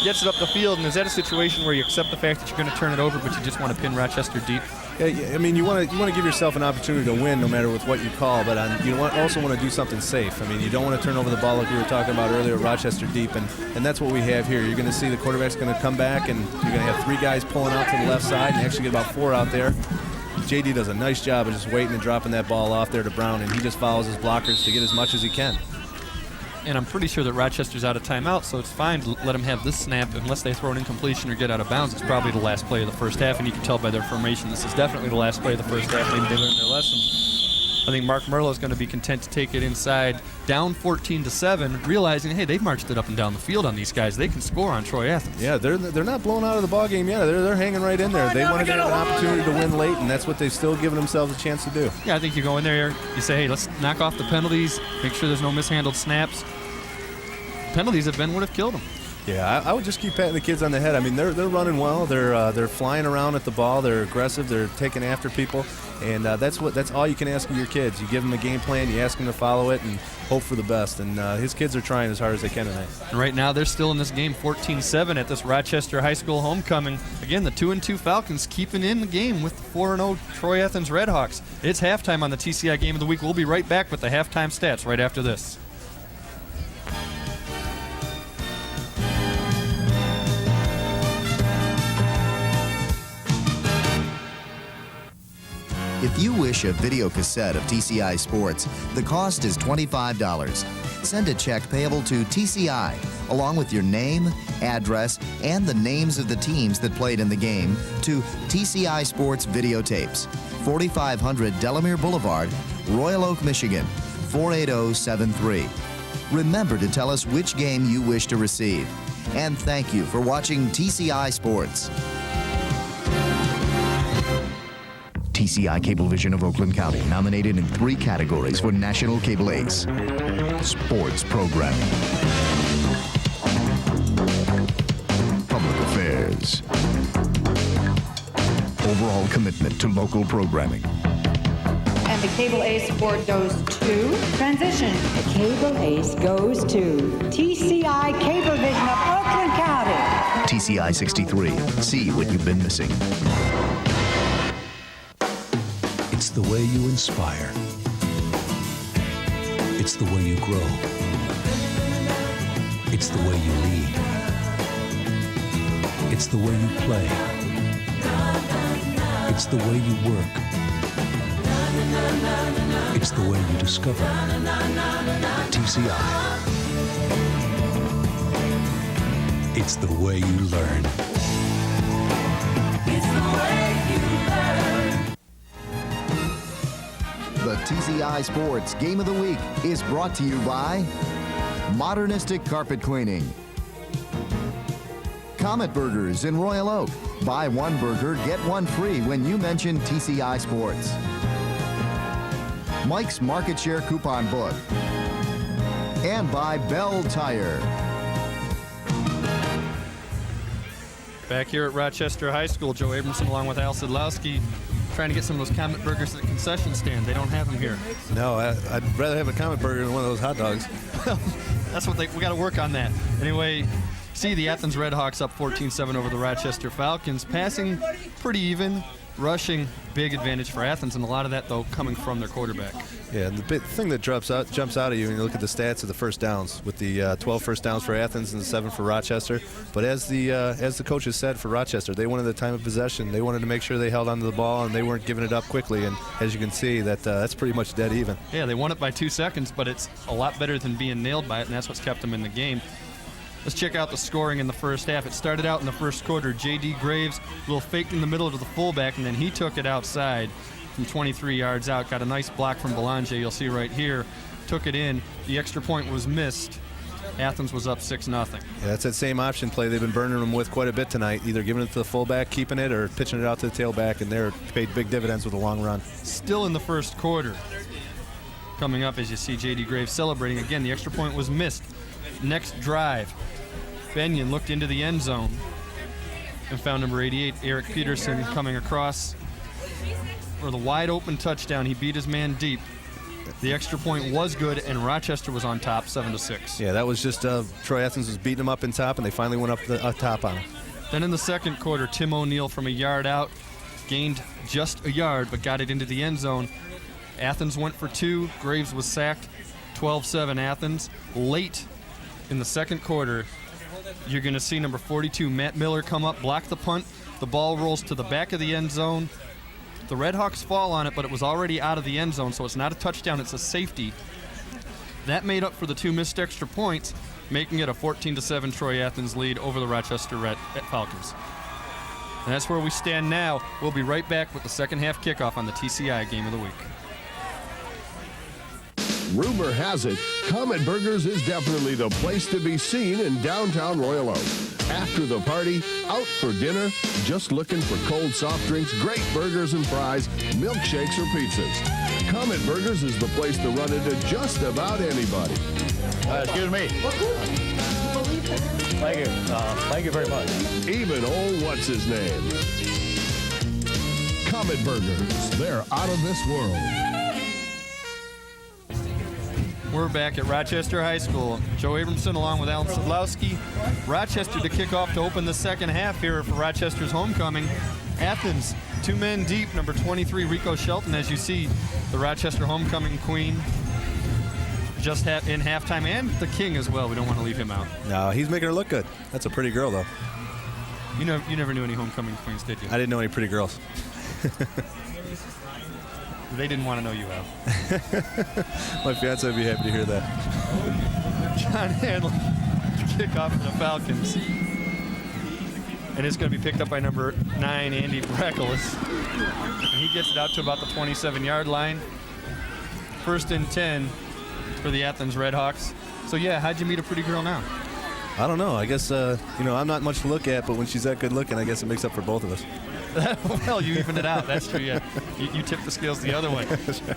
gets it up the field. And is that a situation where you accept the fact that you're going to turn it over, but you just want to pin Rochester deep? Yeah, I mean, you want to give yourself an opportunity to win no matter with what you call, but also want to do something safe. I mean, you don't want to turn over the ball like we were talking about earlier, Rochester deep, and that's what we have here. You're going to see the quarterback's going to come back, and you're going to have 3 guys pulling out to the left side, and actually get about 4 out there. JD does a nice job of just waiting and dropping that ball off there to Brown, and he just follows his blockers to get as much as he can. And I'm pretty sure that Rochester's out of timeout, so it's fine to let them have this snap unless they throw an incompletion or get out of bounds. It's probably the last play of the first half, and you can tell by their formation this is definitely the last play of the first half. Maybe they learned their lesson. I think Mark Merlo is going to be content to take it inside, down 14-7, realizing, hey, they've marched it up and down the field on these guys. They can score on Troy Athens. Yeah, they're not blown out of the ball game yet. They're hanging right in there. They wanted to have an opportunity to win late, and that's what they've still given themselves a chance to do. Yeah, I think you go in there, you say, hey, let's knock off the penalties, make sure there's no mishandled snaps. Penalties would have killed them. Yeah, I would just keep patting the kids on the head. I mean, they're running well. They're flying around at the ball. They're aggressive. They're taking after people, and that's all you can ask of your kids. You give them a game plan. You ask them to follow it and hope for the best. And his kids are trying as hard as they can tonight. And right now, they're still in this game, 14-7 at this Rochester High School homecoming. Again, the 2-2 Falcons keeping in the game with the 4-0 Troy Athens Redhawks. It's halftime on the TCI Game of the Week. We'll be right back with the halftime stats right after this. If you wish a video cassette of TCI Sports, the cost is $25. Send a check payable to TCI, along with your name, address, and the names of the teams that played in the game, to TCI Sports Videotapes, 4500 Delamere Boulevard, Royal Oak, Michigan, 48073. Remember to tell us which game you wish to receive. And thank you for watching TCI Sports. TCI Cablevision of Oakland County, nominated in 3 categories for National Cable Ace. Sports Programming, Public Affairs, Overall Commitment to Local Programming. And the Cable Ace award goes to Transition. The Cable Ace goes to TCI Cablevision of Oakland County. TCI 63. See what you've been missing. It's the way you inspire. It's the way you grow. It's the way you lead. It's the way you play. It's the way you work. It's the way you discover. TCI. It's the way you learn. It's the way you learn. The TCI Sports Game of the Week is brought to you by Modernistic Carpet Cleaning, Comet Burgers in Royal Oak. Buy 1 burger, get 1 free when you mention TCI Sports. Mike's Market Share Coupon Book. And by Bell Tire. Back here at Rochester High School, Joe Abramson along with Al Sidlowski trying to get some of those Comet Burgers at the concession stand. They don't have them here. No, I'd rather have a Comet Burger than one of those hot dogs. That's what we got to work on that. Anyway, see the Athens Redhawks up 14-7 over the Rochester Falcons. Passing pretty even, rushing big advantage for Athens, and a lot of that though coming from their quarterback. Yeah, and the big thing that jumps out at you when you look at the stats of the first downs, with the 12 first downs for Athens and the 7 for Rochester. But as the coaches said for Rochester, they wanted the time of possession. They wanted to make sure they held onto the ball and they weren't giving it up quickly. And as you can see, that's pretty much dead even. Yeah, they won it by 2 seconds, but it's a lot better than being nailed by it, and that's what's kept them in the game. Let's check out the scoring in the first half. It started out in the first quarter. J.D. Graves, a little faked in the middle to the fullback, and then he took it outside from 23 yards out. Got a nice block from Belanger, you'll see right here. Took it in. The extra point was missed. Athens was up 6-0. Yeah, that's that same option play they've been burning them with quite a bit tonight, either giving it to the fullback, keeping it, or pitching it out to the tailback, and they're paid big dividends with a long run. Still in the first quarter. Coming up as you see J.D. Graves celebrating again. The extra point was missed. Next drive, Benyon looked into the end zone and found number 88, Eric Peterson, coming across for the wide open touchdown. He beat his man deep. The extra point was good, and Rochester was on top, 7-6. Yeah, that was just Troy Athens was beating them up in top, and they finally went up top on them. Then in the second quarter, Tim O'Neill from a yard out gained just a yard, but got it into the end zone. Athens went for 2. Graves was sacked. 12-7 Athens. Late in the second quarter, you're going to see number 42, Matt Miller, come up, block the punt. The ball rolls to the back of the end zone. The Redhawks fall on it, but it was already out of the end zone, so it's not a touchdown, it's a safety. That made up for the 2 missed extra points, making it a 14-7 Troy Athens lead over the Rochester Red Falcons. And that's where we stand now. We'll be right back with the second half kickoff on the TCI Game of the Week. Rumor has it, Comet Burgers is definitely the place to be seen in downtown Royal Oak. After the party, out for dinner, just looking for cold soft drinks, great burgers and fries, milkshakes or pizzas. Comet Burgers is the place to run into just about anybody. Excuse me. Thank you. Thank you very much. Even old what's his name. Comet Burgers, they're out of this world. We're back at Rochester High School. Joe Abramson along with Alan Sadlowski. Rochester to kick off to open the second half here for Rochester's homecoming. Athens, 2 men deep, number 23, Rico Shelton, as you see, the Rochester homecoming queen just in halftime, and the king as well. We don't want to leave him out. No, he's making her look good. That's a pretty girl, though. You never knew any homecoming queens, did you? I didn't know any pretty girls. They didn't want to know you, Al. My fiance would be happy to hear that. John Hanlon to kick off for the Falcons. And it's going to be picked up by number 9, Andy Brackelis. And he gets it out to about the 27-yard line. 1st and 10 for the Athens Redhawks. So, yeah, how'd you meet a pretty girl now? I don't know. I guess, I'm not much to look at, but when she's that good looking, I guess it makes up for both of us. Well, you evened it out. That's true. Yeah. You tipped the scales the other way.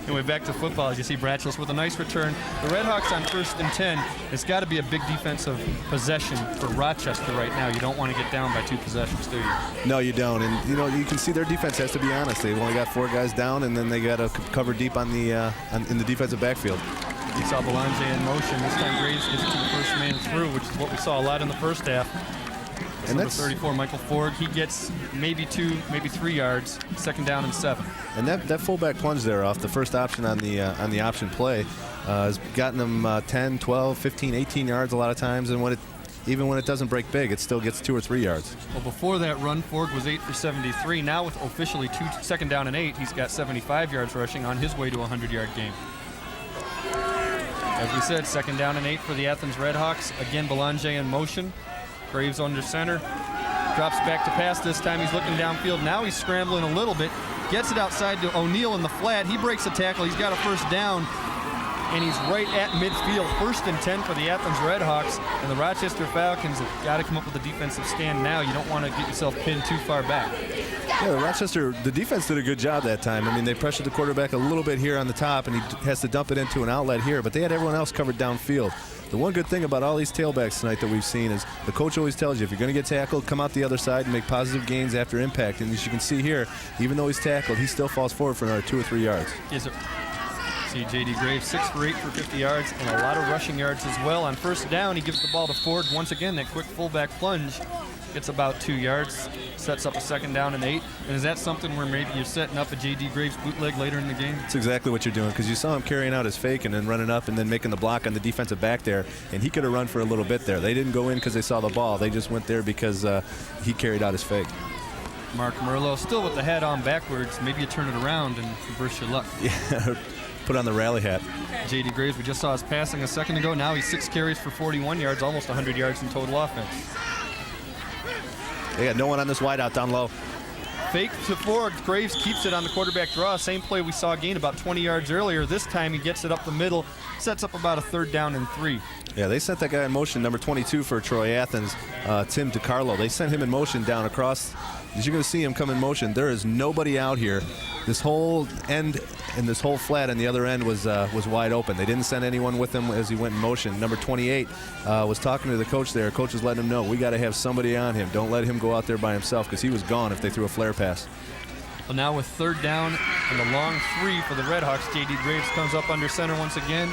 Anyway, back to football. As you see, Brackelis with a nice return. The Redhawks on 1st and 10. It's got to be a big defensive possession for Rochester right now. You don't want to get down by 2 possessions, do you? No, you don't. And, you can see their defense has to be honest. They've only got 4 guys down, and then they got to cover deep on the in the defensive backfield. You saw Belanger in motion. This time Graves gets to the first man through, which is what we saw a lot in the first half. And that's 34, Michael Ford. He gets maybe 2, maybe 3 yards. 2nd down and 7. And that fullback plunge there off the first option on the option play has gotten them 10, 12, 15, 18 yards a lot of times. And even when it doesn't break big, it still gets 2 or 3 yards. Well, before that run, Ford was 8 for 73. Now with officially 2nd down and 8, he's got 75 yards rushing on his way to a 100-yard game. As we said, 2nd down and 8 for the Athens Redhawks. Again, Belanger in motion. Graves under center. Drops back to pass. This time he's looking downfield. Now he's scrambling a little bit. Gets it outside to O'Neill in the flat. He breaks a tackle. He's got a 1st down. And he's right at midfield. 1st and 10 for the Athens Redhawks. And the Rochester Falcons have got to come up with a defensive stand now. You don't want to get yourself pinned too far back. Yeah, the defense did a good job that time. I mean, they pressured the quarterback a little bit here on the top, and he has to dump it into an outlet here. But they had everyone else covered downfield. The one good thing about all these tailbacks tonight that we've seen is the coach always tells you if you're going to get tackled, come out the other side and make positive gains after impact. And as you can see here, even though he's tackled, he still falls forward for another 2 or 3 yards. Yes, sir. See J.D. Graves 6 for 8 for 50 yards and a lot of rushing yards as well. On 1st down, he gives the ball to Ford. Once again, that quick fullback plunge gets about 2 yards, sets up a 2nd down and 8. And is that something where maybe you're setting up a J.D. Graves bootleg later in the game? That's exactly what you're doing, because you saw him carrying out his fake and then running up and then making the block on the defensive back there, and he could have run for a little bit there. They didn't go in because they saw the ball. They just went there because he carried out his fake. Mark Merlo still with the head on backwards. Maybe you turn it around and reverse your luck. Yeah, put on the rally hat. J.D. Graves, we just saw his passing a second ago. Now he's 6 carries for 41 yards, almost 100 yards in total offense. They got no one on this wideout down low. Fake to forward. Graves keeps it on the quarterback draw. Same play we saw gain about 20 yards earlier. This time he gets it up the middle, sets up about a 3rd down and 3. Yeah, they sent that guy in motion, number 22 for Troy Athens, Tim DiCarlo. They sent him in motion down across. As you're going to see him come in motion, there is nobody out here. This whole end and this whole flat on the other end was wide open. They didn't send anyone with him as he went in motion. Number 28 was talking to the coach there. Coach was letting him know, we got to have somebody on him. Don't let him go out there by himself, because he was gone if they threw a flare pass. Well, now with 3rd down and a long 3 for the Redhawks, J.D. Graves comes up under center once again.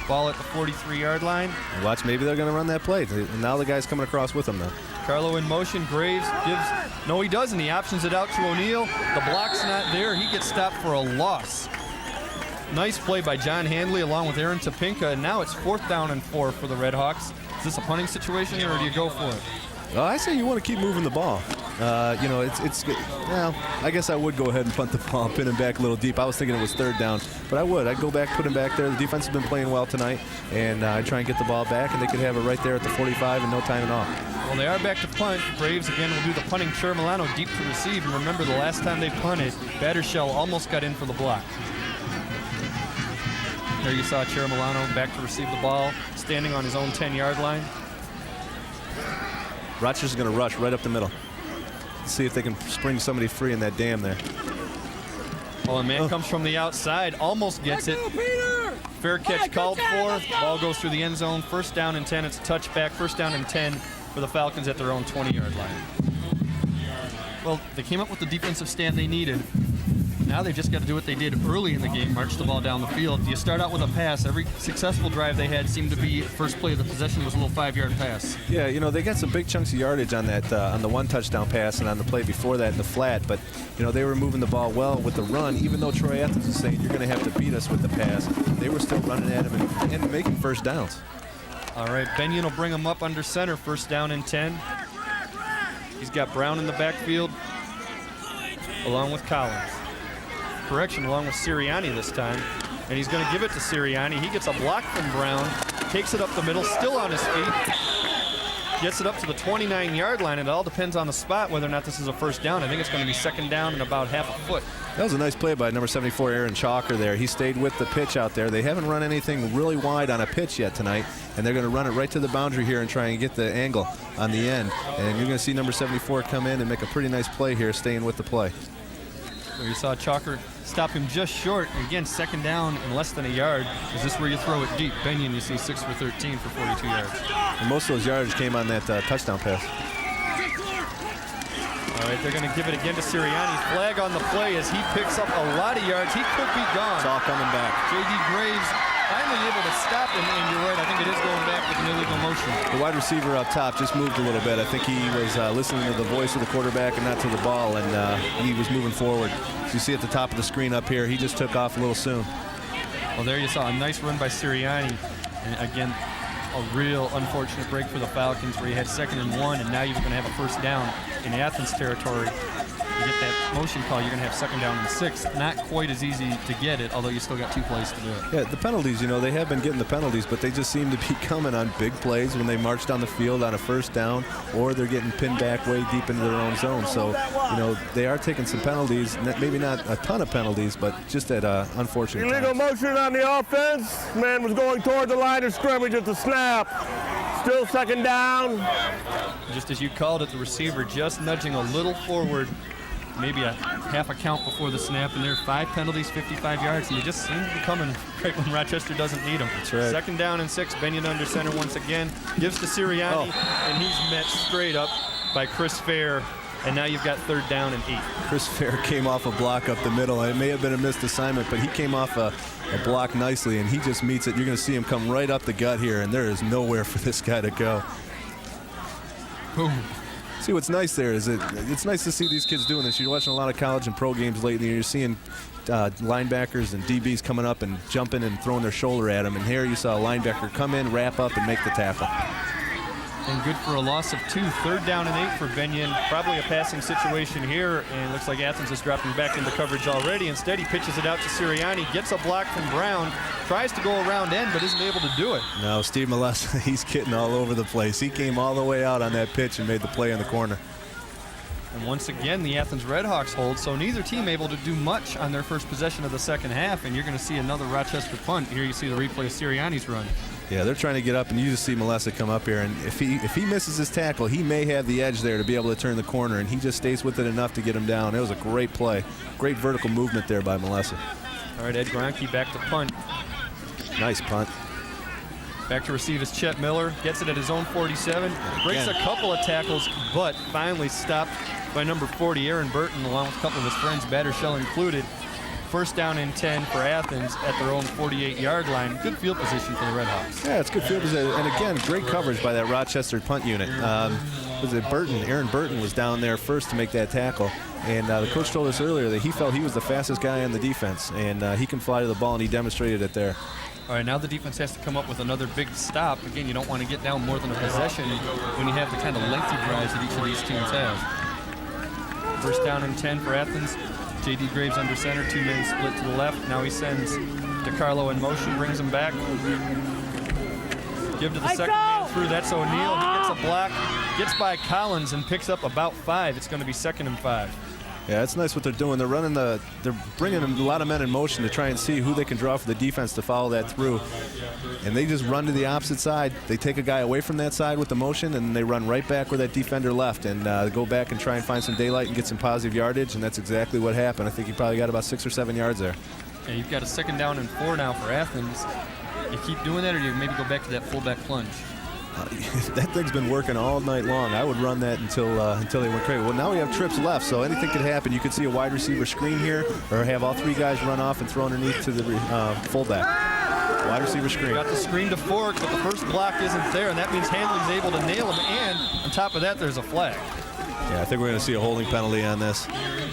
Ball at the 43-yard line. And watch, maybe they're going to run that play. And now the guy's coming across with him now. Carlo in motion. Graves gives. No, he doesn't. He options it out to O'Neal. The block's not there. He gets stopped for a loss. Nice play by John Handley along with Aaron Topinka. And now it's 4th down and 4 for the Redhawks. Is this a punting situation here, or do you go for it? Well, I say you want to keep moving the ball. You know, it's well, I guess I would go ahead and punt the ball, pin him back a little deep. I was thinking it was 3rd down, but I would. I'd go back, put him back there. The defense has been playing well tonight, and I'd try and get the ball back, and they could have it right there at the 45 in no time at all. Well, they are back to punt. Graves again will do the punting. Milano deep to receive, and remember the last time they punted, Battershell almost got in for the block. There you saw Milano back to receive the ball, standing on his own 10-yard line. Rochester's going to rush right up the middle. See if they can spring somebody free in that dam there. Well, a man comes from the outside, almost gets it. Fair catch called for. Ball goes through the end zone. 1st down and 10. It's a touchback. 1st down and 10 for the Falcons at their own 20-yard line. Well, they came up with the defensive stand they needed. Now they've just got to do what they did early in the game, march the ball down the field. You start out with a pass. Every successful drive they had seemed to be first play of the possession was a little 5-yard pass. Yeah, you know, they got some big chunks of yardage on that, on the 1 touchdown pass and on the play before that in the flat. But, you know, they were moving the ball well with the run, even though Troy Athens is saying you're going to have to beat us with the pass. They were still running at him and making 1st downs. All right, Benyon will bring him up under center, 1st down and 10. He's got Brown in the backfield, along with Collins. Correction, along with Sirianni this time. And he's going to give it to Sirianni. He gets a block from Brown, takes it up the middle, still on his feet. Gets it up to the 29-yard line. It all depends on the spot whether or not this is a 1st down. I think it's going to be 2nd down and about half a foot. That was a nice play by number 74, Aaron Chalker there. He stayed with the pitch out there. They haven't run anything really wide on a pitch yet tonight, and they're going to run it right to the boundary here and try and get the angle on the end. And you're going to see number 74 come in and make a pretty nice play here, staying with the play. So you saw Chalker stop him just short. Again, 2nd down and less than a yard. Is this where you throw it deep? Benyon, you see 6 for 13 for 42 yards. And most of those yards came on that touchdown pass. All right, they're going to give it again to Sirianni. Flag on the play as he picks up a lot of yards. He could be gone. It's all coming back. J.D. Graves finally able to stop him, and you're right, I think it is going back with an illegal motion. The wide receiver up top just moved a little bit. I think he was listening to the voice of the quarterback and not to the ball, and he was moving forward. As you see at the top of the screen up here, he just took off a little soon. Well, there you saw a nice run by Sirianni. And again, a real unfortunate break for the Falcons where you had 2nd and 1, and now you're going to have a 1st down in Athens territory. You get that motion call, you're going to have 2nd down and 6. Not quite as easy to get it, although you still got 2 plays to do it. Yeah, the penalties, you know, they have been getting the penalties, but they just seem to be coming on big plays when they march down the field on a 1st down, or they're getting pinned back way deep into their own zone. So, you know, they are taking some penalties, maybe not a ton of penalties, but just at unfortunate Illegal times. motion on the offense. Man was going toward the line of scrimmage at the snap. Still 2nd down. Just as you called it, the receiver just nudging a little forward, maybe a half a count before the snap, and there are 5 penalties, 55 yards, and they just seem to be coming right when Rochester doesn't need them. That's right. 2nd down and 6, Benyon under center once again, gives to Sirianni, and he's met straight up by Chris Fair, and now you've got 3rd down and 8. Chris Fair came off a block up the middle. It may have been a missed assignment, but he came off a block nicely, and he just meets it. You're going to see him come right up the gut here, and there is nowhere for this guy to go. Boom. See, what's nice there is it's nice to see these kids doing this. You're watching a lot of college and pro games lately, and you're seeing linebackers and DBs coming up and jumping and throwing their shoulder at them. And here you saw a linebacker come in, wrap up, and make the tackle. And good for a loss of 2. 3rd down and 8 for Benyon. Probably a passing situation here, and it looks like Athens is dropping back into coverage already. Instead, he pitches it out to Sirianni, gets a block from Brown, tries to go around end, but isn't able to do it. No, Steve Molessa, he's getting all over the place. He came all the way out on that pitch and made the play in the corner. And once again, the Athens Redhawks hold, so neither team able to do much on their first possession of the second half, and you're going to see another Rochester punt. Here you see the replay of Sirianni's run. Yeah, they're trying to get up, and you just see Melissa come up here, and if he misses his tackle, he may have the edge there to be able to turn the corner, and he just stays with it enough to get him down. It was a great play. Great vertical movement there by Melissa. All right, Ed Gronke back to punt. Nice punt. Back to receive is Chet Miller. Gets it at his own 47. Breaks a couple of tackles, but finally stopped by number 40, Aaron Burton, along with a couple of his friends, Battershell included. First down and 10 for Athens at their own 48-yard line. Good field position for the Redhawks. Yeah, it's good field position. And again, great coverage by that Rochester punt unit. Was it Burton? Aaron Burton was down there first to make that tackle. And the coach told us earlier that he felt he was the fastest guy on the defense. And he can fly to the ball, and he demonstrated it there. All right, now the defense has to come up with another big stop. Again, you don't want to get down more than a possession when you have the kind of lengthy drives that each of these teams have. First down and 10 for Athens. J.D. Graves under center, 2 men split to the left. Now he sends DeCarlo in motion, brings him back. Give to the second man through, that's O'Neal. He gets a block, gets by Collins and picks up about 5. It's going to be 2nd and 5. Yeah, that's nice what they're doing. They're bringing a lot of men in motion to try and see who they can draw for the defense to follow that through. And they just run to the opposite side. They take a guy away from that side with the motion, and they run right back where that defender left and go back and try and find some daylight and get some positive yardage, and that's exactly what happened. I think he probably got about 6 or 7 yards there. And you've got a 2nd down and 4 now for Athens. You keep doing that, or you maybe go back to that fullback plunge? That thing's been working all night long. I would run that until they went crazy. Well, now we have trips left, so anything could happen. You could see a wide receiver screen here, or have all 3 guys run off and throw underneath to the fullback. Wide receiver screen. Got the screen to Fork, but the first block isn't there, and that means Hanley's able to nail him, and on top of that, there's a flag. Yeah, I think we're going to see a holding penalty on this.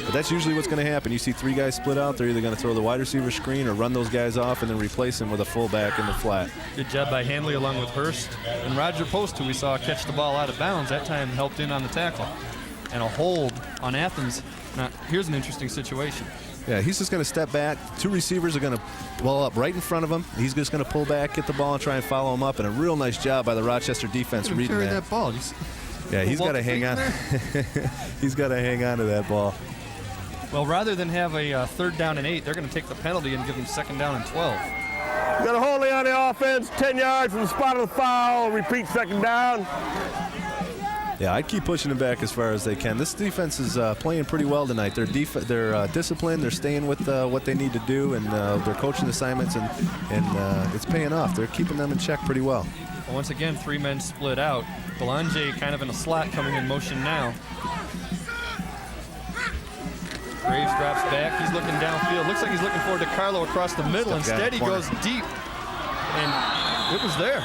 But that's usually what's going to happen. You see 3 guys split out. They're either going to throw the wide receiver screen or run those guys off and then replace them with a fullback in the flat. Good job by Hanley along with Hurst. And Roger Post, who we saw catch the ball out of bounds, that time helped in on the tackle. And a hold on Athens. Now, here's an interesting situation. Yeah, he's just going to step back. 2 receivers are going to ball up right in front of him. He's just going to pull back, get the ball, and try and follow him up. And a real nice job by the Rochester defense reading that. Ball. Yeah, he's got to hang on. He's got to hang on to that ball. Well, rather than have a 3rd down and 8, they're going to take the penalty and give them 2nd down and 12. Got a holding on the offense, 10 yards from the spot of the foul. Repeat 2nd down. Yeah, I'd keep pushing them back as far as they can. This defense is playing pretty well tonight. They're disciplined. They're staying with what they need to do, and they're coaching assignments, and it's paying off. They're keeping them in check pretty well. Once again, 3 men split out. Belanger kind of in a slot coming in motion now. Graves drops back. He's looking downfield. Looks like he's looking for DeCarlo across the middle. Instead, he goes deep. And it was there.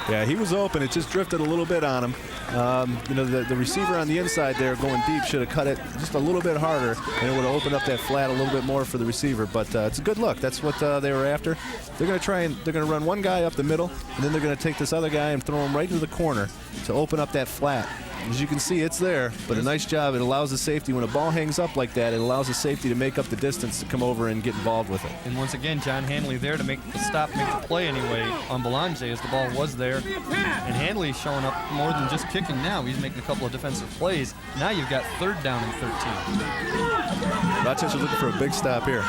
Yeah, he was open. It just drifted a little bit on him. The receiver on the inside there going deep should have cut it just a little bit harder, and it would have opened up that flat a little bit more for the receiver. But it's a good look. That's what they were after. They're going to run one guy up the middle, and then they're going to take this other guy and throw him right into the corner to open up that flat. As you can see, it's there, but a nice job. It allows the safety, when a ball hangs up like that, it allows the safety to make up the distance to come over and get involved with it. And once again, John Hanley there to make the stop, make the play anyway on Belanger as the ball was there. And Hanley showing up more than just kicking now. He's making a couple of defensive plays. Now you've got 3rd down and 13. Rochester's looking for a big stop here.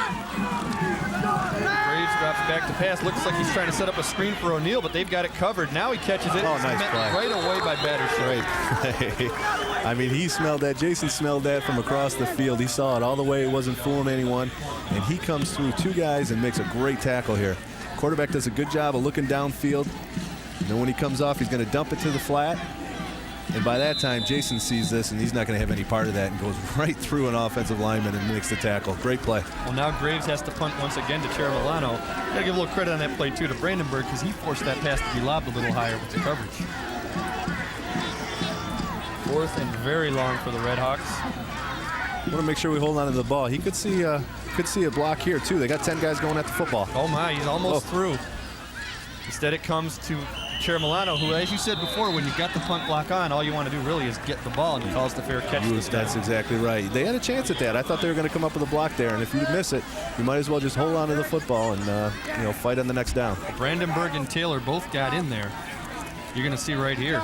Graves drops back to pass. Looks like he's trying to set up a screen for O'Neal, but they've got it covered. Now he catches it. Oh, nice play. Right away by Battershell. I mean, he smelled that. Jason smelled that from across the field. He saw it all the way. It wasn't fooling anyone. And he comes through 2 guys and makes a great tackle here. Quarterback does a good job of looking downfield. And then when he comes off, he's going to dump it to the flat. And by that time, Jason sees this, and he's not going to have any part of that, and goes right through an offensive lineman and makes the tackle. Great play. Well, now Graves has to punt once again to Chair Milano. Got to give a little credit on that play, too, to Brandenburg, because he forced that pass to be lobbed a little higher with the coverage. 4th and very long for the Redhawks. Want to make sure we hold on to the ball. He could see a block here, too. They got 10 guys going at the football. Oh, my. He's almost through. Instead, it comes to Chair Milano, who, as you said before, when you've got the punt block on, all you want to do really is get the ball, and he calls the fair catch. That's exactly right. They had a chance at that. I thought they were going to come up with a block there, and if you miss it, you might as well just hold on to the football and fight on the next down. Brandenburg and Taylor both got in there. You're going to see right here.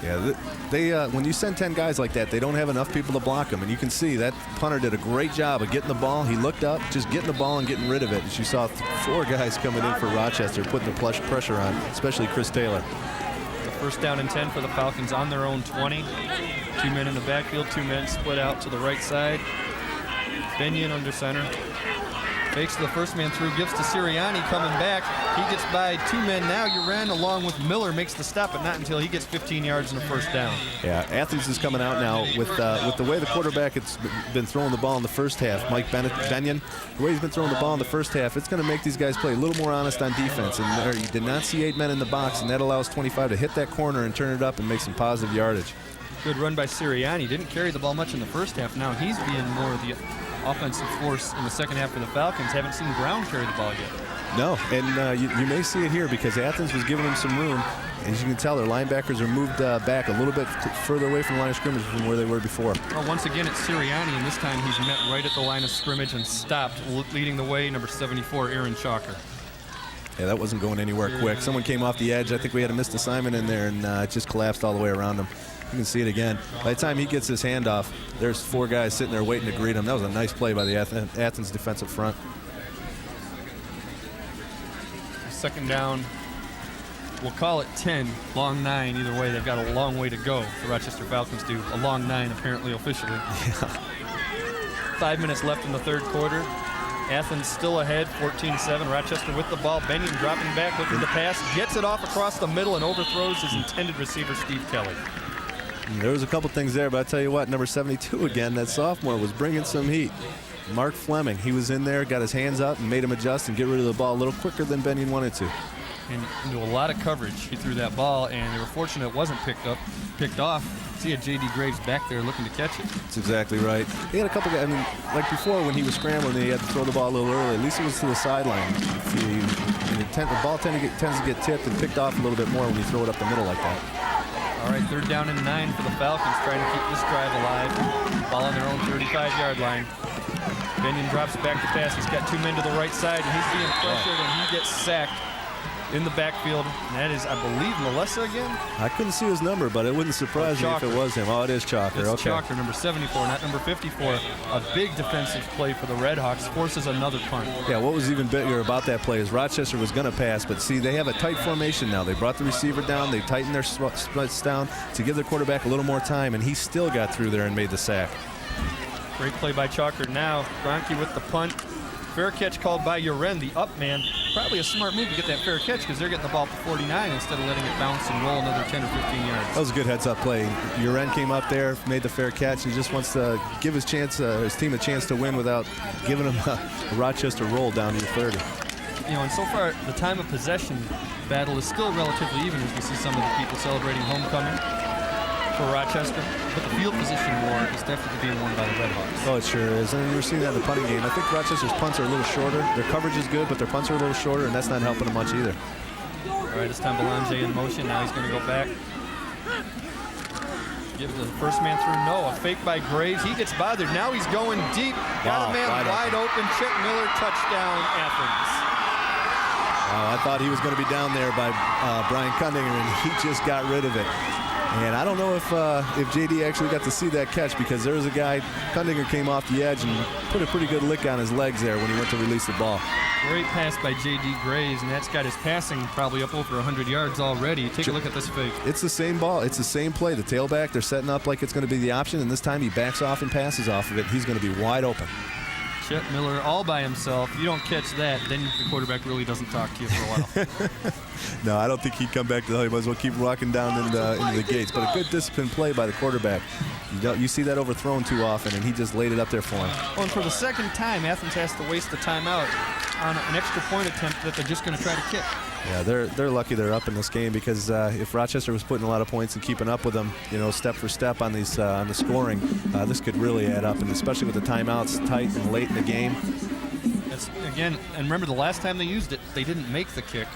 Yeah, they when you send 10 guys like that, they don't have enough people to block them. And you can see that punter did a great job of getting the ball. He looked up, just getting the ball and getting rid of it. And you saw 4 guys coming in for Rochester, putting the pressure on, especially Chris Taylor. The first down and 10 for the Falcons on their own 20. 2 men in the backfield, 2 men split out to the right side. Benyon under center. Fakes the first man through, gives to Sirianni coming back. He gets by 2 men now. Uren along with Miller makes the stop, but not until he gets 15 yards and a first down. Yeah, Athens is coming out now with the way the quarterback has been throwing the ball in the first half. Mike Benyon, the way he's been throwing the ball in the first half, it's going to make these guys play a little more honest on defense. And there, you did not see 8 men in the box, and that allows 25 to hit that corner and turn it up and make some positive yardage. Good run by Sirianni. Didn't carry the ball much in the first half. Now he's being more of the offensive force in the second half for the Falcons. Haven't seen Brown carry the ball yet. No, and you may see it here because Athens was giving them some room. As you can tell, their linebackers are moved back a little bit further away from the line of scrimmage from where they were before. Well, once again, it's Sirianni, and this time he's met right at the line of scrimmage and stopped, leading the way, number 74, Aaron Chalker. Yeah, that wasn't going anywhere quick. Someone came off the edge. I think we had a missed assignment in there, and it just collapsed all the way around him. You can see it again. By the time he gets his handoff, there's 4 guys sitting there waiting to greet him. That was a nice play by the Athens defensive front. Second down, we'll call it 10, long 9. Either way, they've got a long way to go. The Rochester Falcons do. A long 9, apparently, officially. Yeah. 5 minutes left in the third quarter. Athens still ahead, 14-7. Rochester with the ball. Benyon dropping back, looking to pass. Gets it off across the middle and overthrows his intended receiver, Steve Kelly. There was a couple things there, but I tell you what, number 72 again, that sophomore was bringing some heat. Mark Fleming, he was in there, got his hands up and made him adjust and get rid of the ball a little quicker than Benyon wanted to. And into a lot of coverage. He threw that ball, and they were fortunate it wasn't picked off. See a J.D. Graves back there looking to catch it. That's exactly right. He had a couple guys, I mean, like before when he was scrambling, he had to throw the ball a little early. At least it was to the sideline. The ball tends to get tipped and picked off a little bit more when you throw it up the middle like that. All right, 3rd down and 9 for the Falcons, trying to keep this drive alive. Ball on their own 35-yard line. Benyon drops back to pass. He's got 2 men to the right side, and he's being pressured, and he gets sacked in the backfield. And that is, I believe, Melissa again? I couldn't see his number, but it wouldn't surprise me if it was him. Oh, it is Chalker. It's okay. Chalker, number 74, not number 54. A big defensive play for the Redhawks, forces another punt. Yeah, what was even bigger about that play is Rochester was going to pass, but see, they have a tight formation now. They brought the receiver down. They tightened their splits down to give their quarterback a little more time, and he still got through there and made the sack. Great play by Chalker now. Gronke with the punt. Fair catch called by Uren, the up man. Probably a smart move to get that fair catch because they're getting the ball to 49 instead of letting it bounce and roll another 10 or 15 yards. That was a good heads-up play. Uren came up there, made the fair catch. He just wants to give his team a chance to win without giving him a Rochester roll down to the 30. You know, and so far, the time of possession battle is still relatively even as we see some of the people celebrating homecoming for Rochester, but the field position war is definitely being won by the Redhawks. Oh, it sure is. And we're seeing that in the punting game. I think Rochester's punts are a little shorter. Their coverage is good, but their punts are a little shorter, and that's not helping them much either. All right, it's time Belanger in motion. Now he's going to go back. Gives the first man through. No, a fake by Graves. He gets bothered. Now he's going deep. Got a man wide open. Chet Miller, touchdown, Athens. I thought he was going to be down there by Brian Kundinger, and he just got rid of it. And I don't know if J.D. actually got to see that catch because there was a guy, Kundinger came off the edge and put a pretty good lick on his legs there when he went to release the ball. Great pass by J.D. Graves, and that's got his passing probably up over 100 yards already. Take a look at this fake. It's the same ball. It's the same play. The tailback, they're setting up like it's going to be the option, and this time he backs off and passes off of it. He's going to be wide open. Chet Miller all by himself. If you don't catch that, then the quarterback really doesn't talk to you for a while. No, I don't think he'd come back to the He might as well keep rocking down into the gates. But a good disciplined play by the quarterback. You see that overthrown too often, and he just laid it up there for him. Oh, and for the second time, Athens has to waste the timeout on an extra point attempt that they're just going to try to kick. Yeah, they're lucky they're up in this game because if Rochester was putting a lot of points and keeping up with them, you know, step for step on these on the scoring, this could really add up, and especially with the timeouts tight and late in the game. Again, and remember the last time they used it, they didn't make the kick.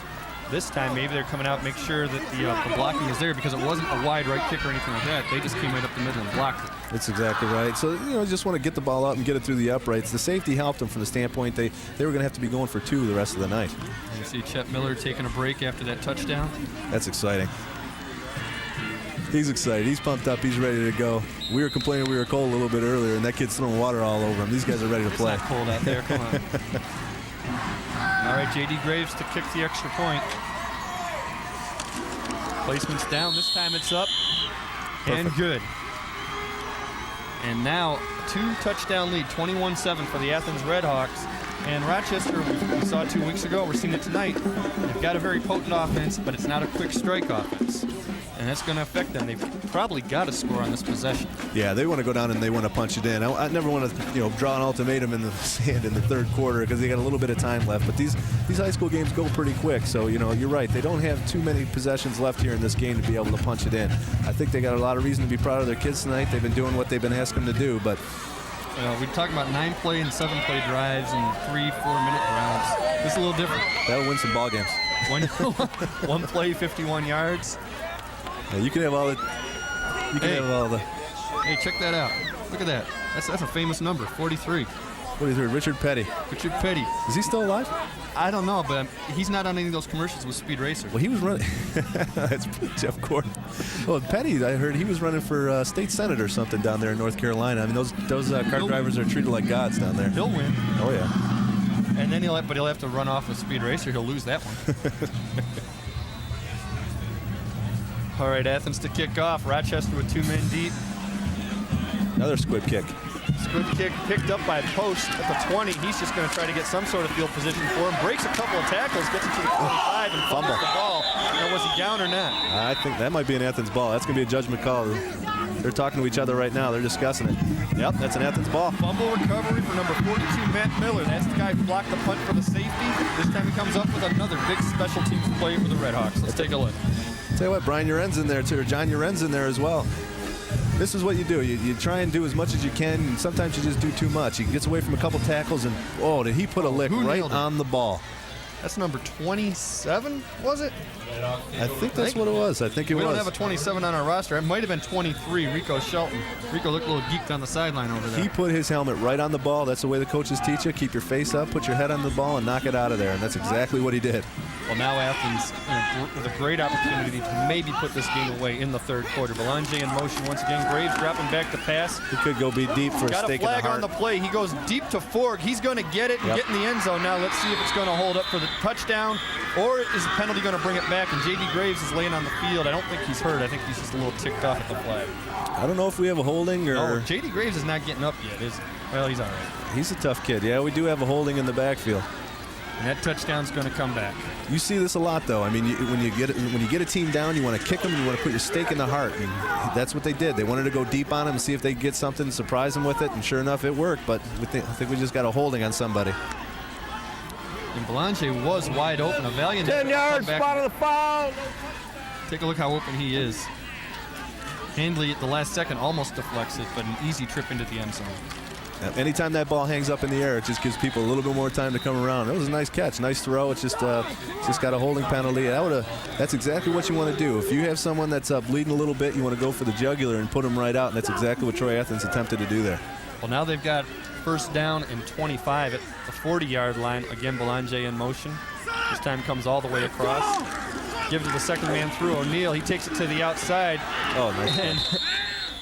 This time, maybe they're coming out, make sure that the blocking is there because it wasn't a wide right kick or anything like that. They just came right up the middle and blocked it. That's exactly right. So, you know, just want to get the ball out and get it through the uprights. The safety helped them from the standpoint they were going to have to be going for 2 the rest of the night. You see Chet Miller taking a break after that touchdown. That's exciting. He's excited. He's pumped up. He's ready to go. We were complaining we were cold a little bit earlier, and that kid's throwing water all over him. These guys are ready to play. It's not cold out there. Come on. All right, J.D. Graves to kick the extra point. Placement's down. This time it's up. And good. And now a 2-touchdown lead, 21-7 for the Athens Redhawks. And Rochester, we saw it 2 weeks ago, we're seeing it tonight. They've got a very potent offense, but it's not a quick strike offense. And that's going to affect them. They've probably got to score on this possession. Yeah, they want to go down and they want to punch it in. I never want to, draw an ultimatum in the sand in the third quarter because they got a little bit of time left. But these high school games go pretty quick. So, you're right. They don't have too many possessions left here in this game to be able to punch it in. I think they got a lot of reason to be proud of their kids tonight. They've been doing what they've been asking them to do. But we're talking about 9-play and 7-play drives and 3-4-minute drives. This is a little different. That'll win some ball games. One play, 51 yards. Yeah, you can have all the. Hey, check that out. Look at that. That's a famous number, 43. 43. Richard Petty. Richard Petty. Is he still alive? I don't know, but he's not on any of those commercials with Speed Racer. Well, he was running. That's Jeff Gordon. Well, Petty, I heard he was running for state senate or something down there in North Carolina. I mean, those car drivers are treated like gods down there. He'll win. Oh yeah. And then he'll have to run off with Speed Racer. He'll lose that one. All right, Athens to kick off. Rochester with 2 men deep. Another squib kick. Squib kick picked up by Post at the 20. He's just going to try to get some sort of field position for him. Breaks a couple of tackles, gets it to the 45, and fumbles the ball. Now, was he down or not? I think that might be an Athens ball. That's going to be a judgment call. They're talking to each other right now. They're discussing it. Yep, that's an Athens ball. Fumble recovery for number 42, Matt Miller. That's the guy who blocked the punt for the safety. This time he comes up with another big special teams play for the Redhawks. Let's take a look. Tell you what, Brian Uren's in there too, or John Uren's in there as well. This is what you do. You try and do as much as you can, and sometimes you just do too much. He gets away from a couple tackles, and did he put a lick right on the ball. That's number 27, was it? I think that's what it was. I think it was. We don't have a 27 on our roster. It might have been 23, Rico Shelton. Rico looked a little geeked on the sideline over there. He put his helmet right on the ball. That's the way the coaches teach you. Keep your face up, put your head on the ball, and knock it out of there. And that's exactly what he did. Well, now Athens with a great opportunity to maybe put this game away in the third quarter. Belanger in motion once again. Graves dropping back to pass. He could go be deep for a stake in the heart. Got a flag on the play. He goes deep to Forg. He's going to get it and get in the end zone. Now let's see if it's going to hold up for the touchdown, or is the penalty going to bring it back? And J.D. Graves is laying on the field. I don't think he's hurt. I think he's just a little ticked off at the flag. I don't know if we have a holding or. No, J.D. Graves is not getting up yet, is he? Well, he's all right. He's a tough kid. Yeah, we do have a holding in the backfield. And that touchdown's going to come back. You see this a lot, though. I mean, when you get a team down, you want to kick them, you want to put your stake in the heart. And that's what they did. They wanted to go deep on them and see if they could get something, surprise them with it. And sure enough, it worked. But I think we just got a holding on somebody. And Belanger was wide open. A valiant 10 yards, spot of the foul. Take a look how open he is. Handley at the last second almost deflects it, but an easy trip into the end zone. Anytime that ball hangs up in the air, it just gives people a little bit more time to come around. It was a nice catch, nice throw. It's just got a holding penalty. That's exactly what you want to do. If you have someone that's bleeding a little bit, you want to go for the jugular and put them right out, and that's exactly what Troy Athens attempted to do there. Well, now they've got first down and 25 at the 40-yard line. Again, Belanger in motion. This time comes all the way across. Gives it the second man through O'Neal. He takes it to the outside. Oh, nice. And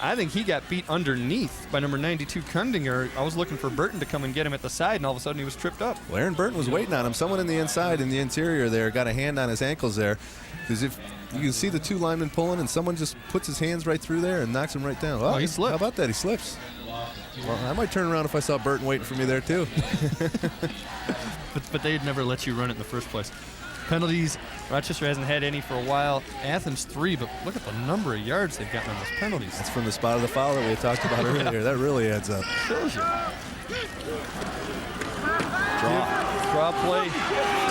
I think he got beat underneath by number 92, Kundinger. I was looking for Burton to come and get him at the side, and all of a sudden he was tripped up. Well, Aaron Burton was waiting on him. Someone in the inside, in the interior there, got a hand on his ankles there. Because if you can see the two linemen pulling, and someone just puts his hands right through there and knocks him right down. Oh, he slipped. How about that? He slips. Well, I might turn around if I saw Burton waiting for me there, too. but they'd never let you run it in the first place. Penalties, Rochester hasn't had any for a while. Athens 3, but look at the number of yards they've gotten on those penalties. That's from the spot of the foul that we had talked about earlier. That really adds up. Shows you. Draw play.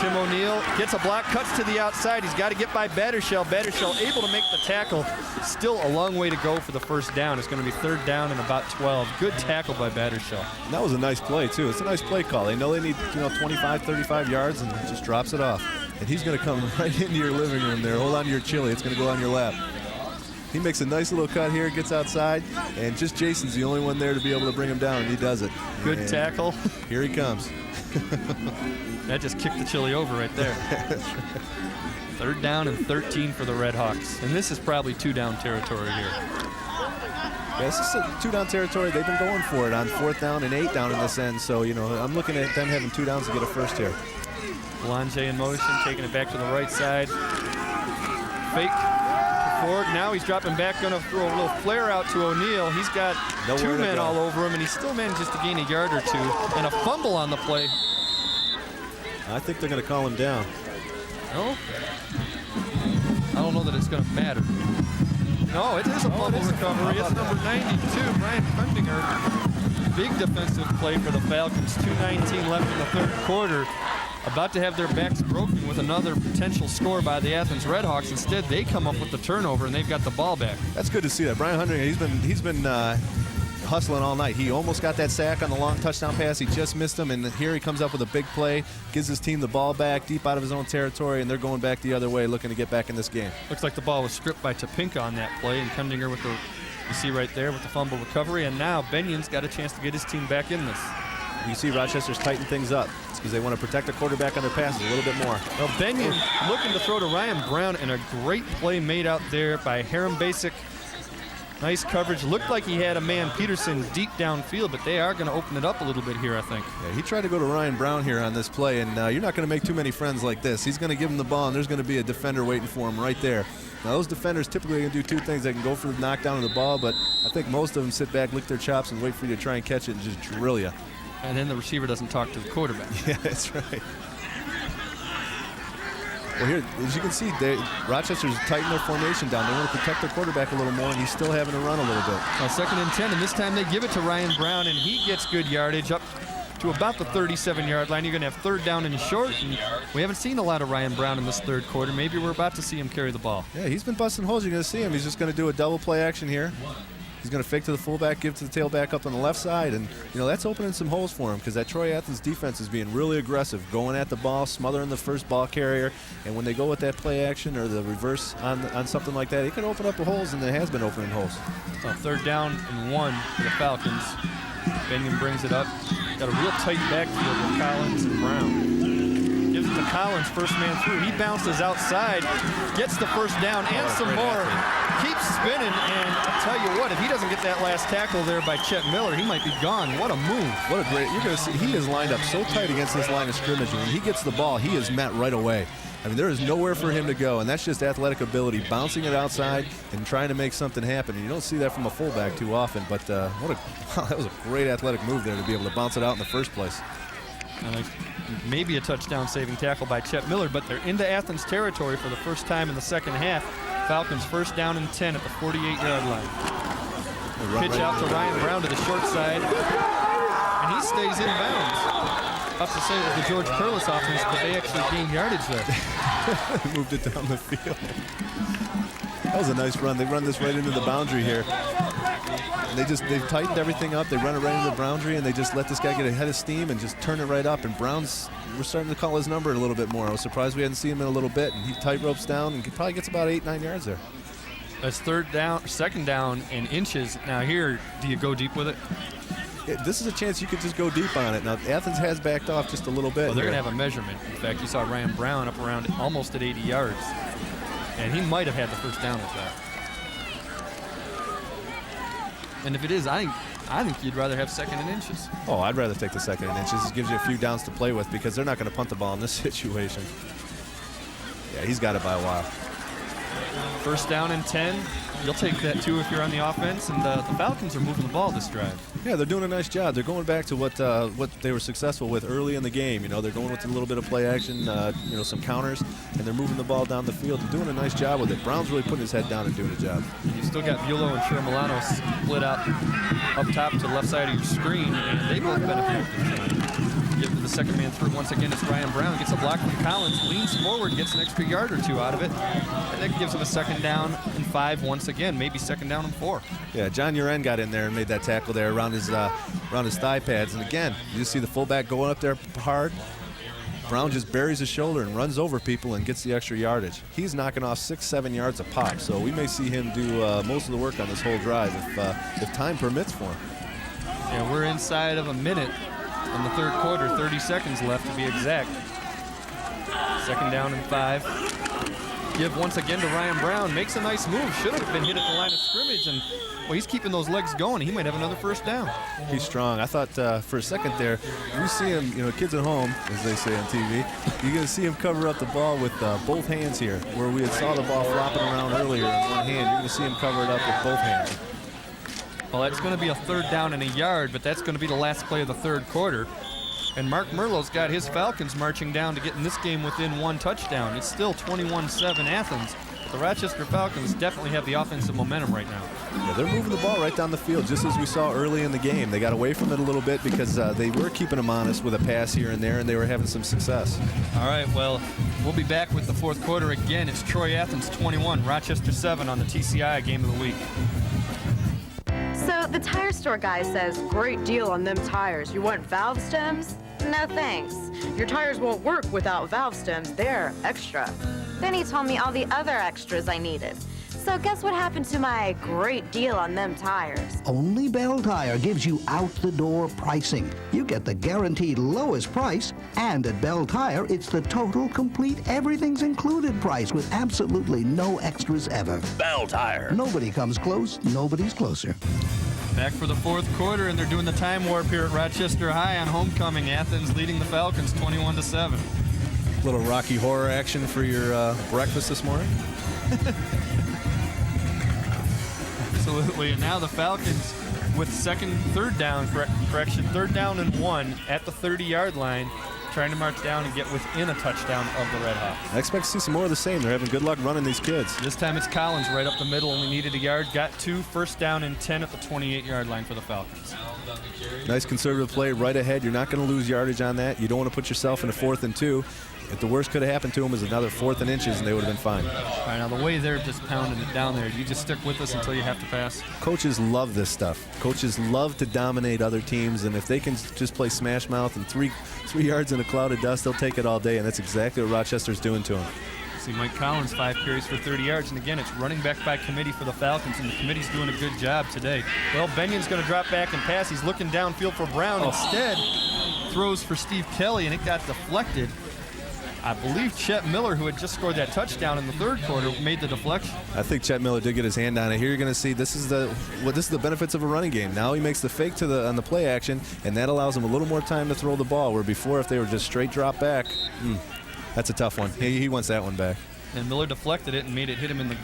Tim O'Neal gets a block, cuts to the outside. He's got to get by Battershell. Battershell able to make the tackle. Still a long way to go for the first down. It's going to be third down and about 12. Good tackle by Battershell. That was a nice play, too. It's a nice play call. They know they need 25, 35 yards, and just drops it off. And he's going to come right into your living room there. Hold on to your chili. It's going to go on your lap. He makes a nice little cut here, gets outside, and just Jason's the only one there to be able to bring him down, and he does it. Good tackle. Here he comes. That just kicked the chili over right there. 3rd down and 13 for the Red Hawks. And this is probably 2-down territory here. Yeah, this is 2-down territory. They've been going for it on 4th down and 8 down in this end. So, you know, I'm looking at them having 2 downs to get a first here. Belanger in motion, taking it back to the right side. Fake forward. Now he's dropping back, going to throw a little flare out to O'Neal. He's got two men all over him, and he still manages to gain a yard or 2. And a fumble on the play. I think they're going to call him down. No? I don't know that it's going to matter. No, it is a fumble recovery. It's number 92, Brian Kundinger. Big defensive play for the Falcons. 2:19 left in the 3rd quarter. About to have their backs broken with another potential score by the Athens Red Hawks. Instead, they come up with the turnover, and they've got the ball back. That's good to see that. Brian Hunter, he's been hustling all night. He almost got that sack on the long touchdown pass. He just missed him, and here he comes up with a big play, gives his team the ball back deep out of his own territory, and they're going back the other way, looking to get back in this game. Looks like the ball was stripped by Topinka on that play, and Kundinger with the, you see right there, with the fumble recovery, and now Benyon's got a chance to get his team back in this. You see Rochester's tighten things up. It's because they want to protect the quarterback on their passes a little bit more. Well, Benyon looking to throw to Ryan Brown, and a great play made out there by Hiram Basic. Nice coverage. Looked like he had a man, Peterson, deep downfield, but they are going to open it up a little bit here, I think. Yeah, he tried to go to Ryan Brown here on this play, and you're not going to make too many friends like this. He's going to give him the ball, and there's going to be a defender waiting for him right there. Now, those defenders typically can do 2 things. They can go for the knockdown of the ball, but I think most of them sit back, lick their chops, and wait for you to try and catch it and just drill you. And then the receiver doesn't talk to the quarterback. Yeah, that's right. Well, here, as you can see, Rochester's tightened their formation down. They want to protect their quarterback a little more, and he's still having to run a little bit. Well, 2nd and 10, and this time they give it to Ryan Brown, and he gets good yardage up to about the 37-yard line. You're going to have 3rd down and short, and we haven't seen a lot of Ryan Brown in this 3rd quarter. Maybe we're about to see him carry the ball. Yeah, he's been busting holes. You're going to see him. He's just going to do a double play action here. He's going to fake to the fullback, give to the tailback up on the left side, and you know that's opening some holes for him because that Troy Athens defense is being really aggressive, going at the ball, smothering the first ball carrier, and when they go with that play action or the reverse on something like that, it can open up the holes, and it has been opening holes. So 3rd down and 1 for the Falcons. Benyon brings it up. Got a real tight backfield with Collins and Brown. Gives it to Collins, first man through. He bounces outside, gets the 1st down and some more. Keeps spinning, and I'll tell you what, if he doesn't get that last tackle there by Chet Miller, he might be gone. What a move. What a great, you're going to see, he is lined up so tight against this line of scrimmage. When he gets the ball, he is met right away. I mean, there is nowhere for him to go, and that's just athletic ability, bouncing it outside and trying to make something happen. And you don't see that from a fullback too often, but that was a great athletic move there to be able to bounce it out in the first place. Maybe a touchdown-saving tackle by Chet Miller, but they're into Athens territory for the first time in the 2nd half. Falcons 1st down and 10 at the 48-yard line. Pitch out to Ryan Brown to the short side, and he stays in bounds. Tough to say it was the George Curlis offense, but they actually gained yardage there. Moved it down the field. That was a nice run. They run this right into the boundary here. And they've tightened everything up. They run it right into the boundary, and they just let this guy get a head of steam and just turn it right up. And we're starting to call his number a little bit more. I was surprised we hadn't seen him in a little bit. And he tight ropes down and probably gets about 8-9 yards there. That's 2nd down and inches. Now here, do you go deep with it? This is a chance you could just go deep on it. Now, Athens has backed off just a little bit. Well, they're going to have a measurement. In fact, you saw Ryan Brown up around almost at 80 yards. And he might have had the 1st down with that. And if it is, I think you'd rather have 2nd and inches. Oh, I'd rather take the 2nd and inches. It gives you a few downs to play with because they're not going to punt the ball in this situation. Yeah, he's got it by a while. 1st down and 10. You'll take that too if you're on the offense, and the Falcons are moving the ball this drive. Yeah, they're doing a nice job. They're going back to what they were successful with early in the game. You know, they're going with a little bit of play action, some counters, and they're moving the ball down the field and doing a nice job with it. Brown's really putting his head down and doing a job. You've still got Bulow and Shermilano split out up top to the left side of your screen, and they both benefit from time. Give to the 2nd man through. Once again, it's Ryan Brown. Gets a block from Collins, leans forward, gets an extra yard or 2 out of it. And that gives him a 2nd down and 5 once again, maybe 2nd down and 4. Yeah, John Uren got in there and made that tackle there around his thigh pads. And again, you just see the fullback going up there hard. Brown just buries his shoulder and runs over people and gets the extra yardage. He's knocking off 6-7 yards a pop, so we may see him do most of the work on this whole drive if time permits for him. Yeah, we're inside of a minute in the 3rd quarter, 30 seconds left to be exact. 2nd down and 5. give once again to Ryan Brown. Makes a nice move. Should have been hit at the line of scrimmage, and well, he's keeping those legs going. He might have another first down. He's strong. I thought for a second there, you see him, kids at home, as they say on TV, you're going to see him cover up the ball with both hands here, where we had saw the ball flopping around earlier in one hand. You're going to see him cover it up with both hands. Well, that's going to be a 3rd down and a yard, but that's going to be the last play of the 3rd quarter. And Mark Merlot's got his Falcons marching down to get in this game within 1 touchdown. It's still 21-7 Athens, but the Rochester Falcons definitely have the offensive momentum right now. Yeah, they're moving the ball right down the field, just as we saw early in the game. They got away from it a little bit because they were keeping them honest with a pass here and there, and they were having some success. All right, well, we'll be back with the 4th quarter again. It's Troy Athens 21, Rochester 7 on the TCI Game of the Week. So the tire store guy says, great deal on them tires. You want valve stems? No thanks. Your tires won't work without valve stems. They're extra. Then he told me all the other extras I needed. So guess what happened to my great deal on them tires? Only Bell Tire gives you out-the-door pricing. You get the guaranteed lowest price, and at Bell Tire, it's the total, complete, everything's-included price with absolutely no extras ever. Bell Tire. Nobody comes close, nobody's closer. Back for the 4th quarter, and they're doing the time warp here at Rochester High on homecoming. Athens leading the Falcons 21-7. Little Rocky Horror action for your breakfast this morning. Absolutely, and now the Falcons with 3rd down, 3rd down and 1 at the 30-yard line, trying to march down and get within a touchdown of the Red Hawks. I expect to see some more of the same. They're having good luck running these kids. This time it's Collins right up the middle, only needed a yard, got 2, 1st down and 10 at the 28-yard line for the Falcons. Nice conservative play right ahead. You're not going to lose yardage on that. You don't want to put yourself in a 4th and 2. If the worst could have happened to them is another 4th and inches, and they would have been fine. All right, now the way they're just pounding it down there, you just stick with us until you have to pass. Coaches love this stuff. Coaches love to dominate other teams, and if they can just play smash mouth and 3 yards in a cloud of dust, they'll take it all day, and that's exactly what Rochester's doing to them. See Mike Collins, 5 carries for 30 yards, and again, it's running back by committee for the Falcons, and the committee's doing a good job today. Well, Benyon's going to drop back and pass. He's looking downfield for Brown. Instead, throws for Steve Kelly, and it got deflected. I believe Chet Miller, who had just scored that touchdown in the 3rd quarter, made the deflection. I think Chet Miller did get his hand on it. Here you're going to see this is the benefits of a running game. Now he makes the fake on the play action, and that allows him a little more time to throw the ball, where before if they were just straight drop back, that's a tough one. He wants that one back. And Miller deflected it and made it hit him in the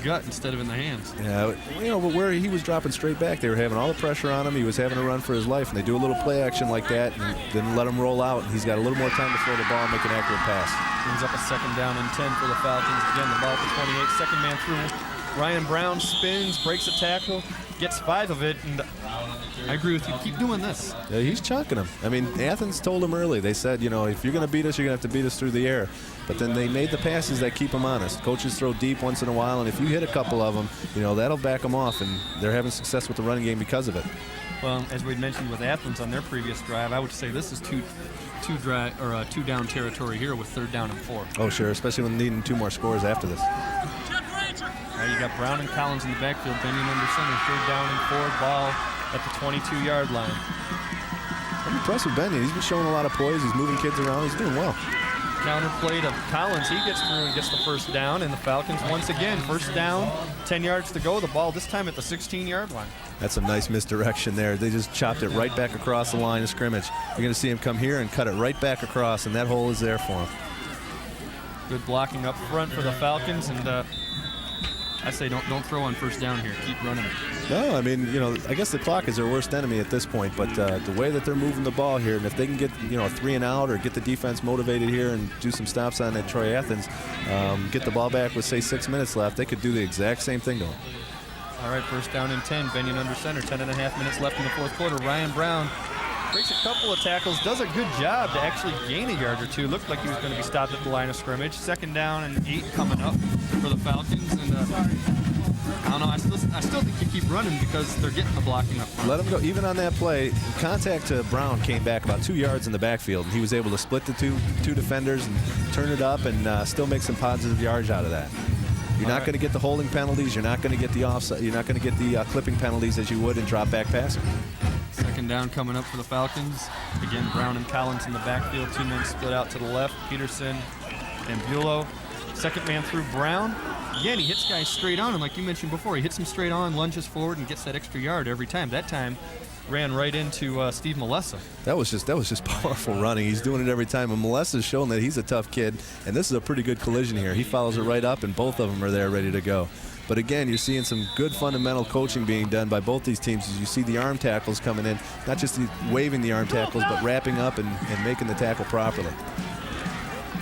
gut instead of in the hands. Yeah, but where he was dropping straight back, they were having all the pressure on him. He was having to run for his life, and they do a little play action like that and didn't let him roll out. And he's got a little more time to throw the ball and make an accurate pass. Brings up a 2nd down and 10 for the Falcons. Again, the ball at the 28. Second man through. Ryan Brown spins, breaks a tackle, gets 5 of it, and I agree with you. Keep doing this. Yeah, he's chunking them. I mean, Athens told him early. They said, if you're going to beat us, you're going to have to beat us through the air. But then they made the passes that keep them honest. Coaches throw deep once in a while, and if you hit a couple of them, that'll back them off, and they're having success with the running game because of it. Well, as we mentioned with Athens on their previous drive, I would say this is two down territory here with 3rd down and 4. Oh, sure, especially when needing 2 more scores after this. You got Brown and Collins in the backfield, Benyon under center, 3rd down and 4, ball at the 22-yard line. I'm impressed with Benyon. He's been showing a lot of poise. He's moving kids around. He's doing well. Counter play to Collins. He gets through and gets the 1st down, and the Falcons once again, 1st down, 10 yards to go. The ball this time at the 16-yard line. That's some nice misdirection there. They just chopped it right back across the line of scrimmage. You're going to see him come here and cut it right back across, and that hole is there for him. Good blocking up front for the Falcons, and I say don't throw on 1st down here. Keep running it. No, I mean, I guess the clock is their worst enemy at this point, but the way that they're moving the ball here, and if they can get, a 3 and out or get the defense motivated here and do some stops on that Troy Athens, get the ball back with, say, 6 minutes left, they could do the exact same thing to them. All right, 1st down and 10. Benyon under center, 10.5 minutes left in the 4th quarter. Ryan Brown breaks a couple of tackles, does a good job to actually gain a yard or 2. Looked like he was going to be stopped at the line of scrimmage. 2nd down and 8 coming up for the Falcons. And I don't know, I still think you keep running because they're getting the blocking up front. Let him go. Even on that play, contact to Brown came back about 2 yards in the backfield, and he was able to split the two defenders and turn it up and still make some positive yards out of that. You're not going to get the holding penalties. You're not going to get the offside. You're not going to get the clipping penalties as you would in drop back passing. 2nd down coming up for the Falcons. Again, Brown and Collins in the backfield. 2 men split out to the left. Peterson and Bulow. Second man through Brown. Again, he hits guys straight on, and like you mentioned before, he hits them straight on, lunges forward, and gets that extra yard every time. That time, ran right into Steve Melessa. That was just powerful running. He's doing it every time, and Melessa's shown that he's a tough kid, and this is a pretty good collision here. He follows it right up, and both of them are there ready to go. But again, you're seeing some good fundamental coaching being done by both these teams as you see the arm tackles coming in, not just waving the arm tackles, but wrapping up and making the tackle properly.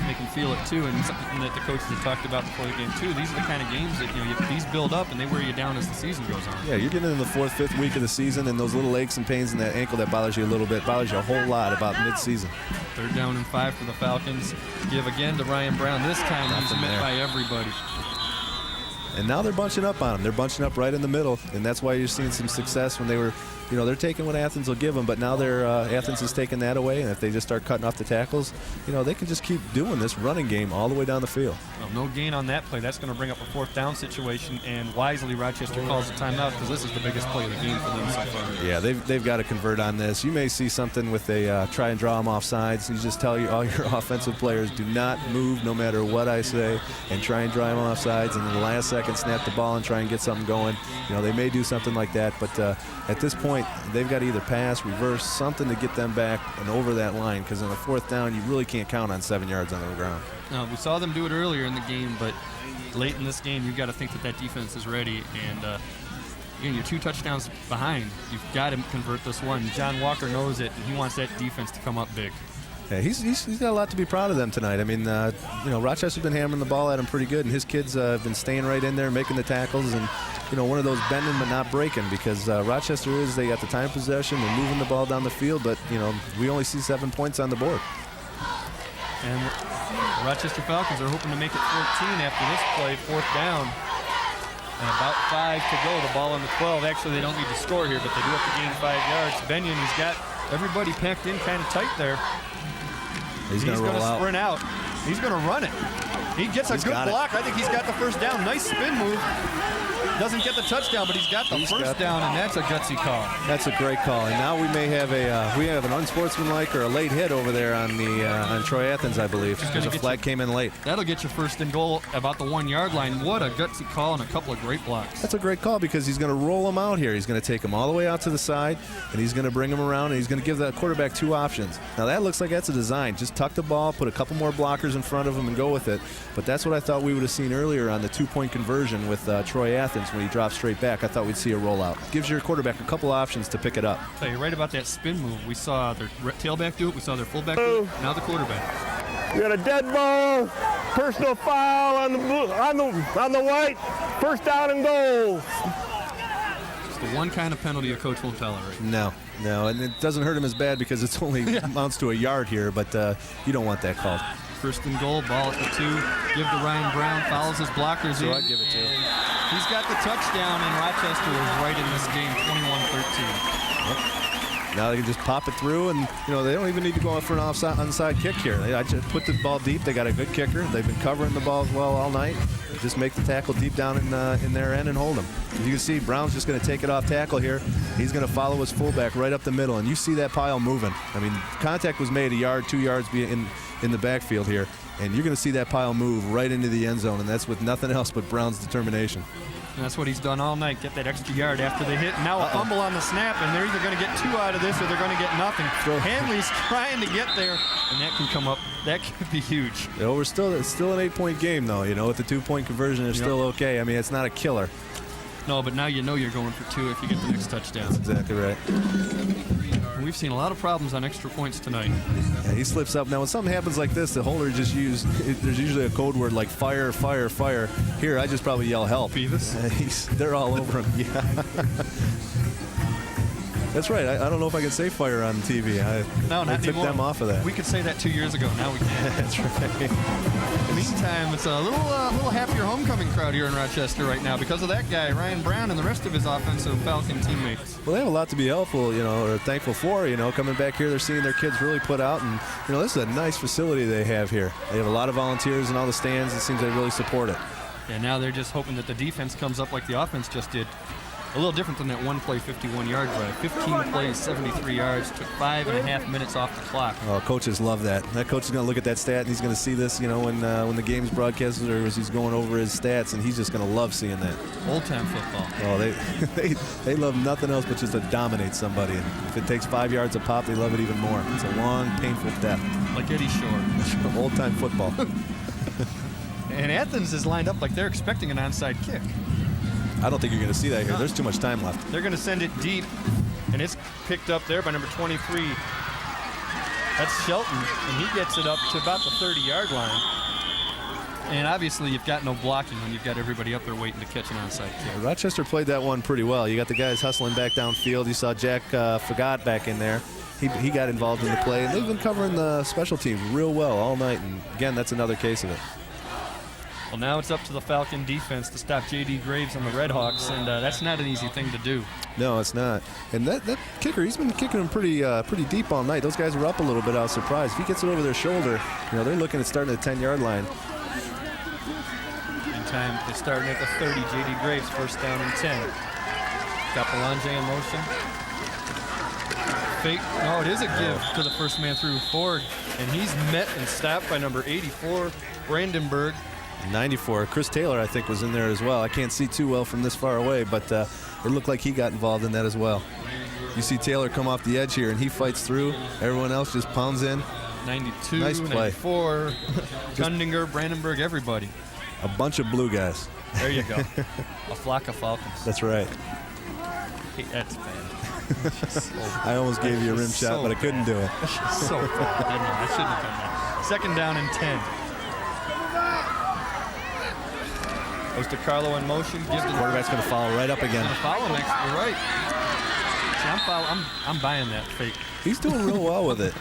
They can feel it too, and something that the coaches have talked about before the game too. These are the kind of games that these build up and they wear you down as the season goes on. Yeah, you're getting in the 4th, 5th week of the season, and those little aches and pains in that ankle that bothers you a little bit bothers you a whole lot about mid-season. 3rd down and 5 for the Falcons. Give again to Ryan Brown. This time he's met by everybody. And now they're bunching up on him. They're bunching up right in the middle, and that's why you're seeing some success when they were, they're taking what Athens will give them, but now Athens is taking that away, and if they just start cutting off the tackles, they can just keep doing this running game all the way down the field. Well, no gain on that play. That's going to bring up a 4th down situation, and wisely Rochester calls a timeout because this is the biggest play of the game for them so far. Yeah, they've got to convert on this. You may see something with a try and draw them off sides. You just tell all your offensive players, do not move no matter what I say, and try and draw them off sides, and in the last second snap the ball and try and get something going. They may do something like that, but at this point, they've got to either pass, reverse, something to get them back and over that line, because on a 4th down, you really can't count on 7 yards on the ground. We saw them do it earlier in the game, but late in this game, you've got to think that defense is ready. And you're 2 touchdowns behind. You've got to convert this one. John Walker knows it, and he wants that defense to come up big. Yeah, he's got a lot to be proud of them tonight. I mean, Rochester's been hammering the ball at him pretty good, and his kids have been staying right in there, making the tackles, and one of those bending but not breaking, because Rochester they got the time of possession, they're moving the ball down the field, but we only see 7 points on the board. And the Rochester Falcons are hoping to make it 14 after this play, 4th down. And about 5 to go, the ball on the 12. Actually, they don't need to score here, but they do have to gain 5 yards. Benyon, he's got everybody packed in kind of tight there. He's going to sprint out. He's going to run it. He gets a good block. I think he's got the first down. Nice spin move. Doesn't get the touchdown, but he's got the first down, and that's a gutsy call. That's a great call. And now we may have an unsportsmanlike or a late hit over there on Troy Athens, I believe, because the flag came in late. That'll get you 1st and goal about the 1 yard line. What a gutsy call and a couple of great blocks. That's a great call because he's going to roll him out here. He's going to take him all the way out to the side, and he's going to bring him around, and he's going to give that quarterback 2 options. Now that looks like that's a design. Just tuck the ball, put a couple more blockers in front of him, and go with it. But that's what I thought we would have seen earlier on the 2-point conversion with Troy Athens when he dropped straight back. I thought we'd see a rollout. Gives your quarterback a couple options to pick it up. Hey, you're right about that spin move. We saw their tailback do it. We saw their fullback do it. Now the quarterback. We got a dead ball, personal foul on the white, 1st down and goal. It's the one kind of penalty a coach won't tolerate. No, and it doesn't hurt him as bad because it's only amounts to a yard here, but you don't want that called. 1st and goal, ball at the 2. Give to Ryan Brown, follows his blockers so in. I'd give it to him. He's got the touchdown, and Rochester is right in this game, 21-13. Now they can just pop it through, and they don't even need to go out for an onside kick here. They just put the ball deep. They got a good kicker. They've been covering the ball well all night. Just make the tackle deep down in their end and hold them. You can see Brown's just going to take it off tackle here. He's going to follow his fullback right up the middle, and you see that pile moving. I mean, contact was made a yard, 2 yards in the backfield here, and you're going to see that pile move right into the end zone, and that's with nothing else but Brown's determination. And that's what he's done all night, get that extra yard after they hit. Now a fumble on the snap, and they're either going to get 2 out of this or they're going to get nothing. Hanley's trying to get there, and that can come up. That could be huge. It's still an 8-point game, though. With the 2-point conversion, it's still okay. I mean, it's not a killer. No, but now you know you're going for 2 if you get the next touchdown. That's exactly right. And we've seen a lot of problems on extra points tonight. Yeah, he slips up. Now, when something happens like this, the holder just there's usually a code word like fire, fire, fire. Here, I just probably yell help. Beavis? They're all over him. Yeah. That's right. I don't know if I can say fire on TV. I took them off of that. We could say that 2 years ago. Now we can't. That's right. In the meantime, it's a little happier homecoming crowd here in Rochester right now because of that guy, Ryan Brown, and the rest of his offensive Falcon teammates. Well, they have a lot to be helpful, or thankful for. Coming back here, they're seeing their kids really put out, and this is a nice facility they have here. They have a lot of volunteers in all the stands. It seems they really support it. And now they're just hoping that the defense comes up like the offense just did. A little different than that one play 51-yard drive. 15 plays, 73 yards, took 5.5 minutes off the clock. Oh, coaches love that. That coach is going to look at that stat and he's going to see this, when the game's broadcasted or as he's going over his stats, and he's just going to love seeing that. Old-time football. Oh, they love nothing else but just to dominate somebody. And if it takes 5 yards a pop, they love it even more. It's a long, painful death. Like Eddie Shore. Old-time football. And Athens is lined up like they're expecting an onside kick. I don't think you're going to see that here. There's too much time left. They're going to send it deep, and it's picked up there by number 23. That's Shelton, and he gets it up to about the 30-yard line. And obviously, you've got no blocking when you've got everybody up there waiting to catch an onside kick. Rochester played that one pretty well. You got the guys hustling back downfield. You saw Jack Fagot back in there. He got involved in the play, and they've been covering the special teams real well all night. And again, that's another case of it. Well, now it's up to the Falcon defense to stop J.D. Graves on the Redhawks, and that's not an easy thing to do. No, it's not. And that kicker, he's been kicking them pretty deep all night. Those guys were up a little bit. I was surprised. If he gets it over their shoulder, they're looking at starting at the 10-yard line. Time they're starting at the 30. J.D. Graves first down and 10. Got Belanger in motion. Fake. No, it is a give to the first man through Ford, and he's met and stopped by number 84, Brandenburg. 94. Chris Taylor, I think, was in there as well. I can't see too well from this far away, but it looked like he got involved in that as well. You see Taylor come off the edge here, and he fights through. Everyone else just pounds in. 92, nice play. 94, Gundinger, Brandenburg, everybody. A bunch of blue guys. There you go. A flock of Falcons. That's right. Hey, that's bad. So I almost gave you a rim shot, but I couldn't do it. So bad. I shouldn't have done that. Second down and 10. Goes to Carlo in motion. Gives the quarterback's going to follow right up again. Going to follow next. You're right. See, I'm buying that fake. He's doing real well with it.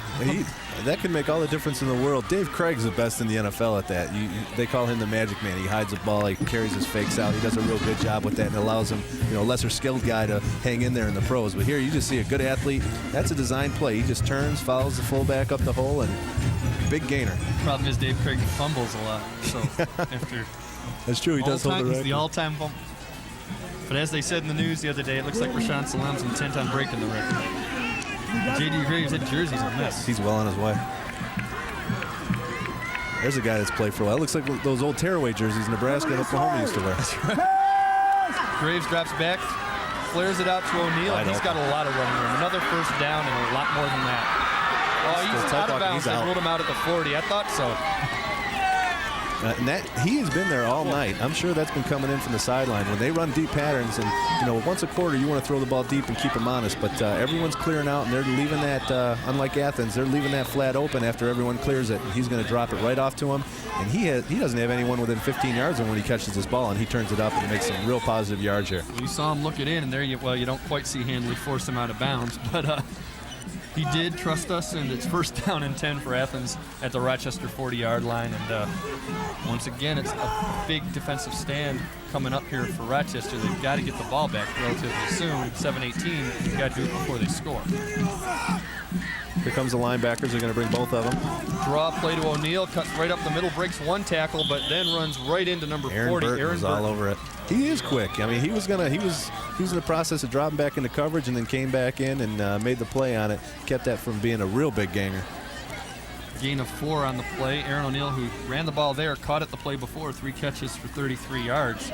That can make all the difference in the world. Dave Craig's the best in the NFL at that. They call him the magic man. He hides the ball. He carries his fakes out. He does a real good job with that and allows him, a lesser skilled guy to hang in there in the pros. But here you just see a good athlete. That's a design play. He just turns, follows the fullback up the hole, and big gainer. Problem is Dave Craig fumbles a lot. So after that's true. He does hold the record. He's the all-time fumble. But as they said in the news the other day, it looks like Rashawn Salam's intent on breaking the record. J.D. Graves, that jersey's a mess. He's well on his way. There's a guy that's played for a while. It looks like those old tearaway jerseys Nebraska and Oklahoma used to wear. Graves drops back, flares it out to O'Neal, and he's got a lot of running room. Another first down and a lot more than that. Oh, he's out of bounds. They ruled him out at the 40. I thought so. And he has been there all night. I'm sure that's been coming in from the sideline. When they run deep patterns, and once a quarter you want to throw the ball deep and keep them honest, but everyone's clearing out, and they're leaving that, unlike Athens, they're leaving that flat open after everyone clears it, and he's going to drop it right off to him. And he doesn't have anyone within 15 yards of him when he catches this ball, and he turns it up and makes some real positive yards here. You saw him look it in, and there you don't quite see Handley force him out of bounds, but he did trust us, and it's first down and 10 for Athens at the Rochester 40-yard line. And once again, it's a big defensive stand coming up here for Rochester. They've got to get the ball back relatively soon. 7-18, they've got to do it before they score. Here comes the linebackers. They're going to bring both of them. Draw play to O'Neal, cuts right up the middle, breaks one tackle, but then runs right into number 40. Aaron was all over it. He is quick. I mean, he was in the process of dropping back into coverage and then came back in and made the play on it. Kept that from being a real big gainer. Gain of 4 on the play. Aaron O'Neal, who ran the ball there, caught it the play before, 3 catches for 33 yards.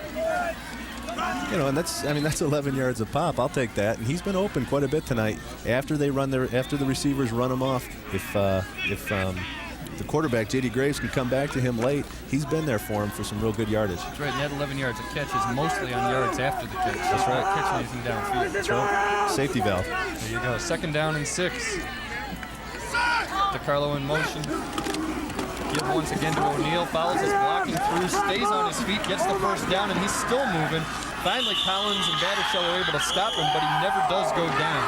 And that's 11 yards a pop. I'll take that. And he's been open quite a bit tonight. After the receivers run him off, if the quarterback J.D. Graves can come back to him late, he's been there for him for some real good yardage. That's right. And that 11 yards of catch is mostly on yards after the catch. That's right. Not catching anything downfield. That's right. Safety valve. There you go. Second down and 6. DeCarlo in motion. Give once again to O'Neal, follows his blocking through, stays on his feet, gets the first down, and he's still moving. Finally, Collins and Battershell are able to stop him, but he never does go down.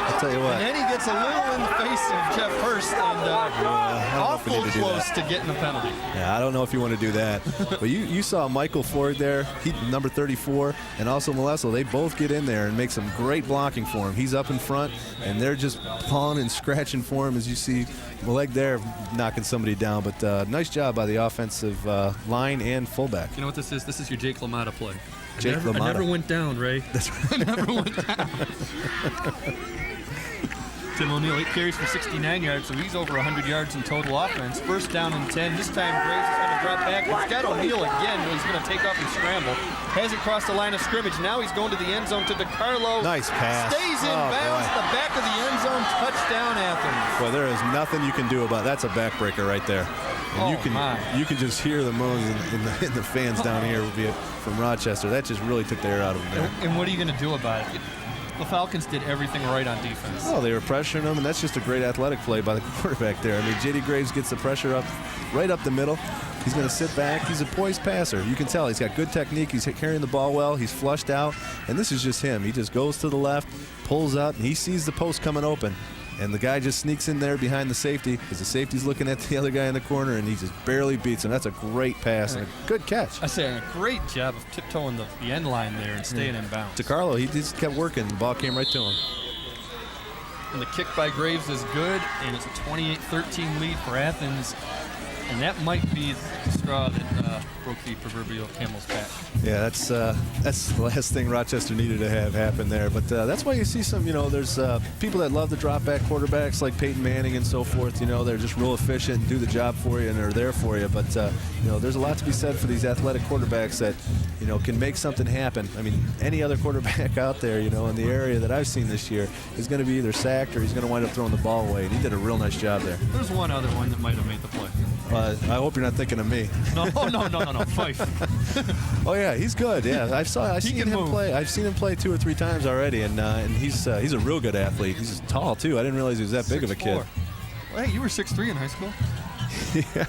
I'll tell you what. And then he gets a little in the face of Jeff Hurst and awful close to getting a penalty. Yeah, I don't know if you want to do that. But you saw Michael Ford there, number 34, and also Molesso. They both get in there and make some great blocking for him. He's up in front, and they're just pawing and scratching for him as you see Maleg there knocking somebody down. But nice job by the offensive line and fullback. You know what this is? This is your Jake LaMotta play. Jake LaMotta. I never went down, Ray. That's right. I never went down. Tim O'Neill, 8 carries for 69 yards, so he's over 100 yards in total offense. First down and 10. This time Graves is going to drop back. He's got O'Neill again. He's going to take off and scramble. Hasn't crossed the line of scrimmage. Now he's going to the end zone to DeCarlo. Nice pass. Stays in bounds. Boy. The back of the end zone. Touchdown, Athens. Boy, there is nothing you can do about it. That's a backbreaker right there. And you can just hear the moans in the fans down here from Rochester. That just really took the air out of them there. And what are you going to do about it? The Falcons did everything right on defense. Oh, they were pressuring him, and that's just a great athletic play by the quarterback there. I mean, J.D. Graves gets the pressure up, right up the middle. He's going to sit back. He's a poised passer. You can tell he's got good technique. He's carrying the ball well. He's flushed out, and this is just him. He just goes to the left, pulls up, and he sees the post coming open. And the guy just sneaks in there behind the safety because the safety's looking at the other guy in the corner, and he just barely beats him. That's a great pass and a good catch. I say a great job of tiptoeing the end line there and staying in bounds. DeCarlo, he just kept working. The ball came right to him. And the kick by Graves is good, and it's a 28-13 lead for Athens. And that might be the straw that broke the proverbial camel's back. Yeah, that's the last thing Rochester needed to have happen there. But that's why you see some, there's people that love the drop back quarterbacks like Peyton Manning and so forth. They're just real efficient and do the job for you and they're there for you. But, there's a lot to be said for these athletic quarterbacks that, can make something happen. I mean, any other quarterback out there, in the area that I've seen this year is going to be either sacked or he's going to wind up throwing the ball away. And he did a real nice job there. There's one other one that might have made the play. I hope you're not thinking of me. No, Fife. Oh yeah, he's good. Yeah, I've seen him play. I've seen him play 2 or 3 times already, and he's a real good athlete. He's tall too. I didn't realize he was that big of a kid. Well, hey, you were 6'3" in high school. Yeah.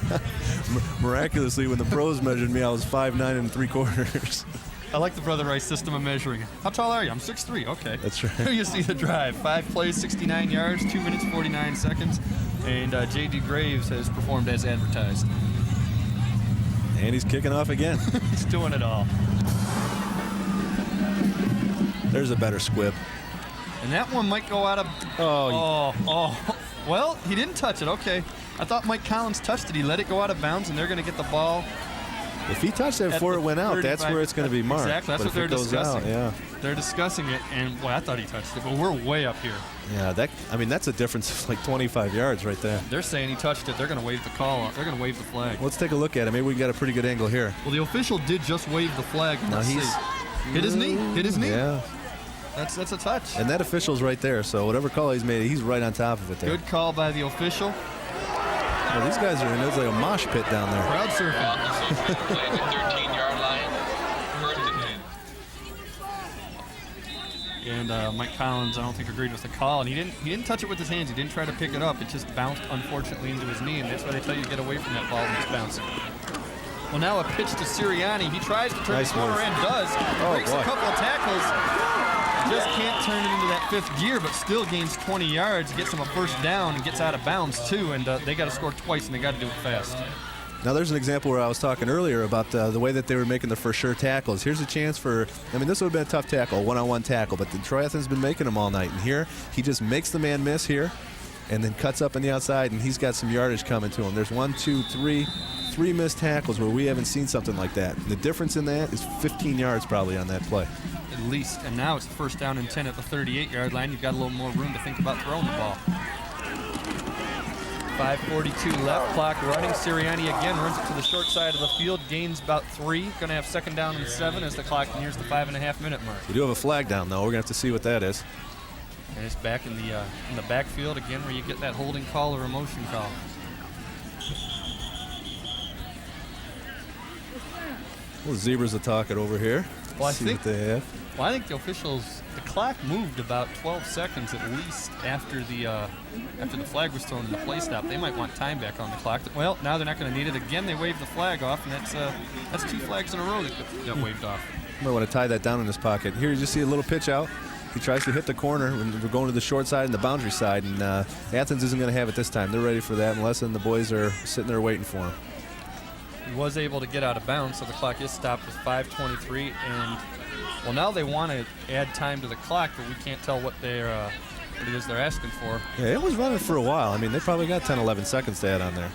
Miraculously, when the pros measured me, I was 5'9"3/4. I like the Brother Rice system of measuring. How tall are you? I'm 6'3". Okay. That's right. Here you see the drive. 5 plays, 69 yards, 2 minutes, 49 seconds. And J.D. Graves has performed as advertised. And he's kicking off again. He's doing it all. There's a better squib. And that one might go out of... Oh. Well, he didn't touch it. Okay. I thought Mike Collins touched it. He let it go out of bounds, and they're going to get the ball. If he touched it before it went out, that's where it's going to be marked. Exactly. That's what they're discussing. Yeah. They're discussing it, and I thought he touched it, but we're way up here. Yeah, that's a difference of like 25 yards right there. They're saying he touched it. They're going to wave the call. They're going to wave the flag. Let's take a look at it. Maybe we got a pretty good angle here. Well, the official did just wave the flag. Let's see. Hit his knee. Hit his knee. Yeah. That's a touch. And that official's right there, so whatever call he's made, he's right on top of it there. Good call by the official. Well, these guys are in. It's like a mosh pit down there. Crowd surfing. And Mike Collins, I don't think, agreed with the call. And he didn't touch it with his hands. He didn't try to pick it up. It just bounced, unfortunately, into his knee. And that's why they tell you to get away from that ball when it's bouncing. Well, now a pitch to Sirianni. He tries to turn the corner and does. Breaks a couple of tackles. Just can't turn it into that 5th gear, but still gains 20 yards, gets him a first down, and gets out of bounds, too. And they got to score twice, and they got to do it fast. Now, there's an example where I was talking earlier about the way that they were making the for sure tackles. Here's a chance for, this would have been a tough tackle, one-on-one tackle, but Troy Athens has been making them all night. And here, he just makes the man miss here and then cuts up on the outside, and he's got some yardage coming to him. There's 3 missed tackles where we haven't seen something like that. And the difference in that is 15 yards probably on that play. At least. And now it's first down and 10 at the 38-yard line. You've got a little more room to think about throwing the ball. 5:42 left, clock running. Sirianni again runs it to the short side of the field, gains about 3. Going to have 2nd down and 7 as the clock nears the 5.5-minute mark. We do have a flag down, though. We're going to have to see what that is. And it's back in the backfield again, where you get that holding call or a motion call. Well, zebras will talk it over here. Well, see what they have. Well, I think the officials, the clock moved about 12 seconds at least after the flag was thrown in the play stop. They might want time back on the clock. Well, now they're not going to need it again. They waved the flag off, and that's 2 flags in a row that got waved off. Might want to tie that down in his pocket. Here you just see a little pitch out. He tries to hit the corner, and we're going to the short side and the boundary side, and Athens isn't going to have it this time. They're ready for that, unless the boys are sitting there waiting for him. He was able to get out of bounds, so the clock is stopped with 5:23, and well, now they want to add time to the clock, but we can't tell what it is they're asking for. Yeah, it was running for a while. They probably got 10, 11 seconds to add on there.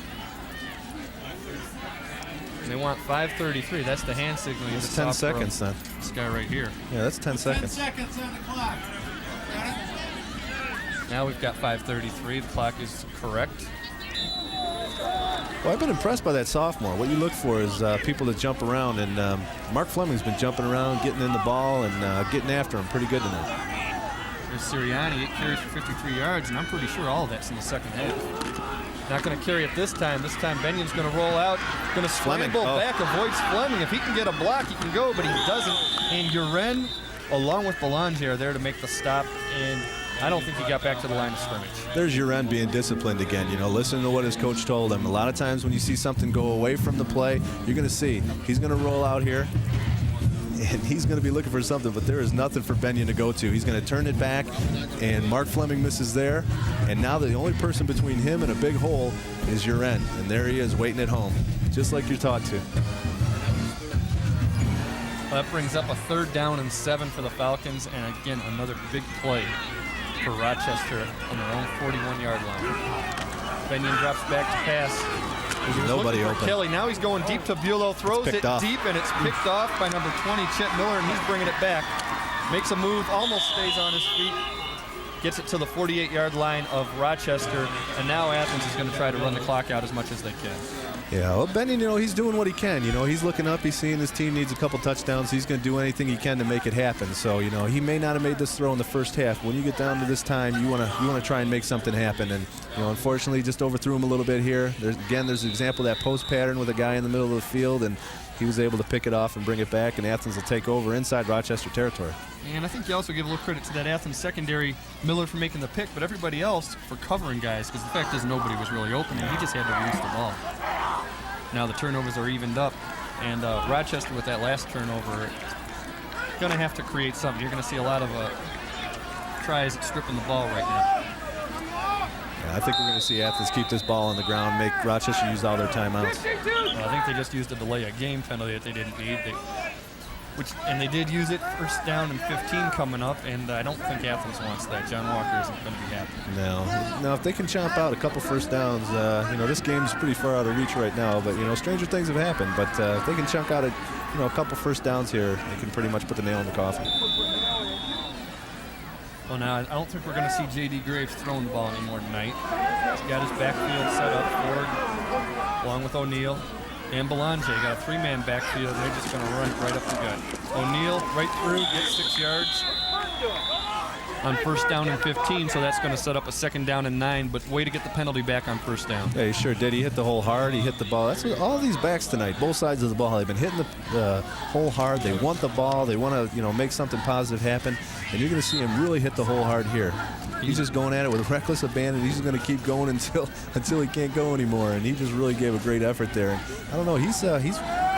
and they want 5:33. That's the hand signal. That's 10 seconds then. This guy right here. Yeah, that's 10 seconds. 10 seconds on the clock. Now we've got 5:33. The clock is correct. Well, I've been impressed by that sophomore. What you look for is people that jump around, and Mark Fleming's been jumping around, getting in the ball, and getting after him pretty good tonight. There's Sirianni, 8 carries for 53 yards, and I'm pretty sure all of that's in the second half. Not going to carry it this time. This time Benyon's going to roll out, going to scramble back, avoids Fleming. If he can get a block, he can go, but he doesn't. And Uren, along with Belanger, are there to make the stop, and I don't think he got back to the line of scrimmage. There's Uren being disciplined again. You know, listen to what his coach told him. A lot of times when you see something go away from the play, you're going to see he's going to roll out here, and he's going to be looking for something, but there is nothing for Benyon to go to. He's going to turn it back, and Mark Fleming misses there, and now the only person between him and a big hole is Uren, and there he is waiting at home, just like you're taught to. Well, that brings up a 3rd down and 7 for the Falcons, and again, another big play for Rochester on their own 41-yard line. Benyon drops back to pass. There's nobody open. Kelly, now he's going deep to Bulow, throws it deep, and it's picked off by number 20, Chet Miller, and he's bringing it back. Makes a move, almost stays on his feet, gets it to the 48-yard line of Rochester, and now Athens is going to try to run the clock out as much as they can. Yeah, well, Benyon, you know, he's doing what he can. You know, he's looking up, he's seeing his team needs a couple touchdowns. He's going to do anything he can to make it happen. So, you know, he may not have made this throw in the first half. When you get down to this time, you want to try and make something happen. And, you know, unfortunately, just overthrew him a little bit here. There's an example of that post pattern with a guy in the middle of the field, and he was able to pick it off and bring it back, and Athens will take over inside Rochester territory. And I think you also give a little credit to that Athens secondary, Miller for making the pick, but everybody else for covering guys, because the fact is nobody was really open, and he just had to release the ball. Now the turnovers are evened up, and Rochester with that last turnover, going to have to create something. You're going to see a lot of tries at stripping the ball right now. Yeah, I think we're going to see Athens keep this ball on the ground, make Rochester use all their timeouts. Well, I think they just used a delay a game penalty that they didn't need. And they did use it 1st down and 15 coming up, and I don't think Athens wants that. John Walker isn't going to be happy. No, if they can chomp out a couple 1st downs, you know, this game's pretty far out of reach right now, but, you know, stranger things have happened. But if they can chunk out a couple 1st downs here, they can pretty much put the nail in the coffin. Well, now, I don't think we're going to see J.D. Graves throwing the ball anymore tonight. He's got his backfield set up forward, along with O'Neal and Belanger. Got a 3-man backfield. They're just going to run right up the gut. O'Neal right through, gets 6 yards on 1st down and 15, so that's going to set up a 2nd down and 9, but way to get the penalty back on 1st down. Yeah, he sure did. He hit the hole hard. He hit the ball. That's what all these backs tonight, both sides of the ball, they've been hitting the hole hard. They want the ball. They want to, you know, make something positive happen, and you're going to see him really hit the hole hard here. He's just going at it with reckless abandon. He's just going to keep going until he can't go anymore, and he just really gave a great effort there. And I don't know, he's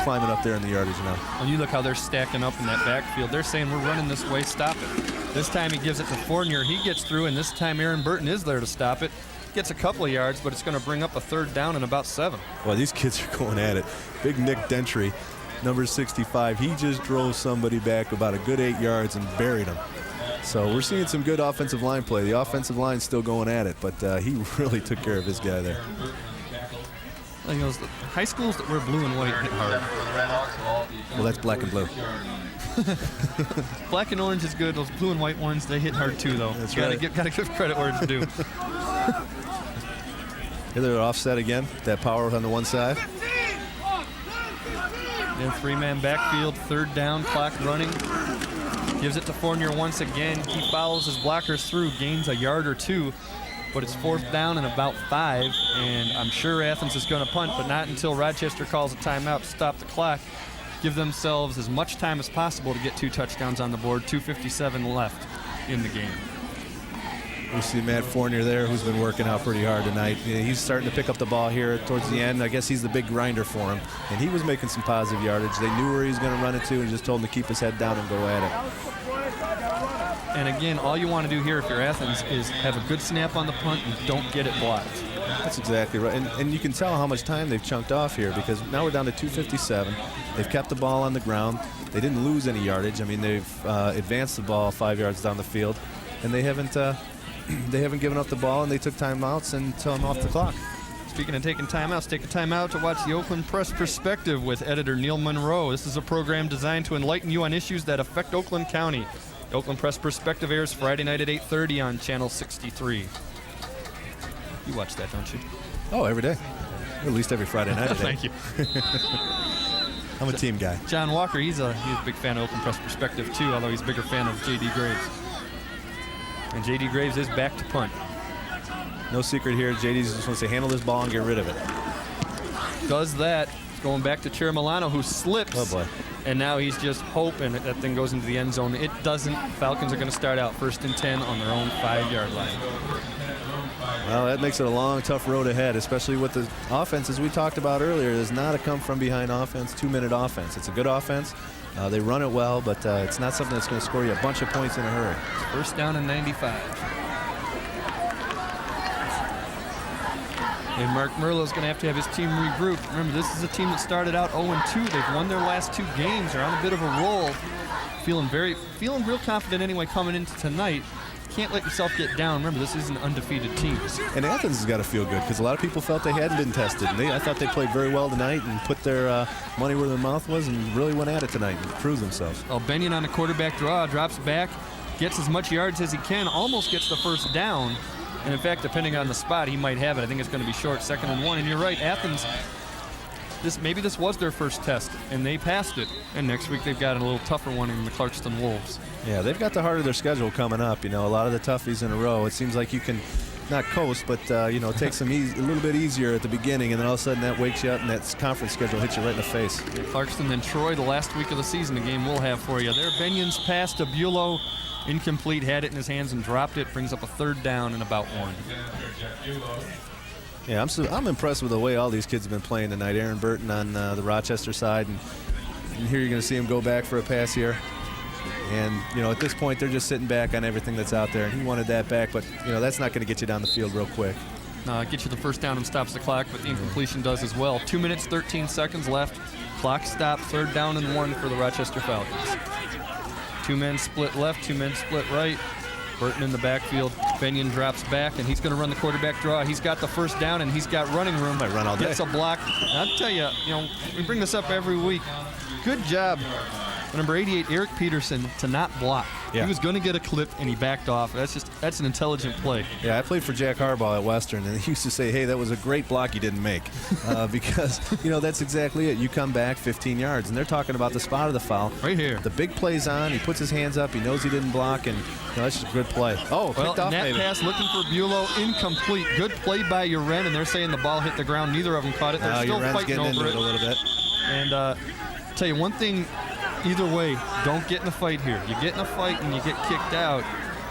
climbing up there in the yardage now. Well, you look how they're stacking up in that backfield. They're saying, we're running this way, stop it. This time he gives it to Fournier. He gets through, and this time Aaron Burton is there to stop it. Gets a couple of yards, but it's going to bring up a 3rd down and about 7. Well, these kids are going at it. Big Nick Dentry, number 65, he just drove somebody back about a good 8 yards and buried him. So we're seeing some good offensive line play. The offensive line's still going at it, but he really took care of his guy there. Well, you know, the high schools that wear blue and white hit hard. Well, that's black and blue. Black and orange is good. Those blue and white ones, they hit hard too, though. That's right. right. Gotta give credit where it's due. Here they're offset again. That power on the one side. Then 3-man backfield, 3rd down, clock running. Gives it to Fournier once again. He follows his blockers through, gains a yard or 2, but it's 4th down and about 5, and I'm sure Athens is going to punt, but not until Rochester calls a timeout to stop the clock. Give themselves as much time as possible to get 2 touchdowns on the board. 2:57 left in the game. We see Matt Fournier there, who's been working out pretty hard tonight. You know, he's starting to pick up the ball here towards the end. I guess he's the big grinder for him, and he was making some positive yardage. They knew where he was going to run it to and just told him to keep his head down and go at it. And again, all you want to do here if you're Athens is have a good snap on the punt and don't get it blocked. That's exactly right. And you can tell how much time they've chunked off here, because now we're down to 2:57. They've kept the ball on the ground. They didn't lose any yardage. I mean, they've advanced the ball 5 yards down the field, and they haven't given up the ball, and they took timeouts and took them off the clock. Speaking of taking time out, let's take a time out to watch the Oakland Press Perspective with editor Neil Monroe. This is a program designed to enlighten you on issues that affect Oakland County. The Oakland Press Perspective airs Friday night at 8:30 on Channel 63. You watch that, don't you? Oh, every day. At least every Friday night. Thank you. I'm a team guy. John Walker, he's a big fan of Oakland Press Perspective too, although he's a bigger fan of J.D. Graves. And J.D. Graves is back to punt. No secret here. JD's just wants to handle this ball and get rid of it. Does that. Going back to Chair Milano, who slips. Oh, boy. And now he's just hoping that thing goes into the end zone. It doesn't. Falcons are going to start out 1st and 10 on their own 5-yard line. Well, that makes it a long, tough road ahead, especially with the offense, as we talked about earlier. It's not a come-from-behind offense, 2-minute offense. It's a good offense. They run it well, but it's not something that's going to score you a bunch of points in a hurry. 1st down and 95. And Mark Merlot's going to have his team regroup. Remember, this is a team that started out 0-2. They've won their last 2 games. They're on a bit of a roll. Feeling real confident anyway coming into tonight. Can't let yourself get down. Remember, this is an undefeated team. And Athens has got to feel good because a lot of people felt they hadn't been tested. And I thought they played very well tonight and put their money where their mouth was and really went at it tonight and proved themselves. Well, Benyon on the quarterback draw, drops back, gets as much yards as he can, almost gets the 1st down. And in fact, depending on the spot, he might have it. I think it's going to be short, 2nd and 1. And you're right, Athens, maybe this was their first test, and they passed it. And next week they've got a little tougher one in the Clarkston Wolves. Yeah, they've got the heart of their schedule coming up. You know, a lot of the toughies in a row. It seems like you can not coast, but it takes them a little bit easier at the beginning, and then all of a sudden that wakes you up, and that conference schedule hits you right in the face. Yeah, Clarkston, then Troy, the last week of the season, the game we'll have for you. There, Benyon's pass to Bulow. Incomplete, had it in his hands and dropped it. Brings up a 3rd down and about 1. Yeah, I'm impressed with the way all these kids have been playing tonight. Aaron Burton on the Rochester side, and here you're going to see him go back for a pass here. And, at this point, they're just sitting back on everything that's out there. And he wanted that back, but, that's not going to get you down the field real quick. Get you the 1st down and stops the clock, but the incompletion does as well. 2 minutes, 13 seconds left. Clock stopped, 3rd down and 1 for the Rochester Falcons. 2 men split left, 2 men split right. Burton in the backfield. Benyon drops back, and he's going to run the quarterback draw. He's got the 1st down, and he's got running room. Might run all day. Gets a block. And I'll tell you, we bring this up every week. Good job, number 88, Eric Peterson, to not block. Yeah. He was going to get a clip, and he backed off. That's an intelligent play. Yeah, I played for Jack Harbaugh at Western, and he used to say, hey, that was a great block you didn't make. Because, that's exactly it. You come back 15 yards, and they're talking about the spot of the foul. Right here. The big play's on. He puts his hands up. He knows he didn't block, and that's just a good play. Oh, picked off net maybe. Pass looking for Bulow, incomplete. Good play by Uren, and they're saying the ball hit the ground. Neither of them caught it. They're still Uren's fighting getting over into it a little bit. And tell you one thing, either way, don't get in a fight here. You get in a fight and you get kicked out.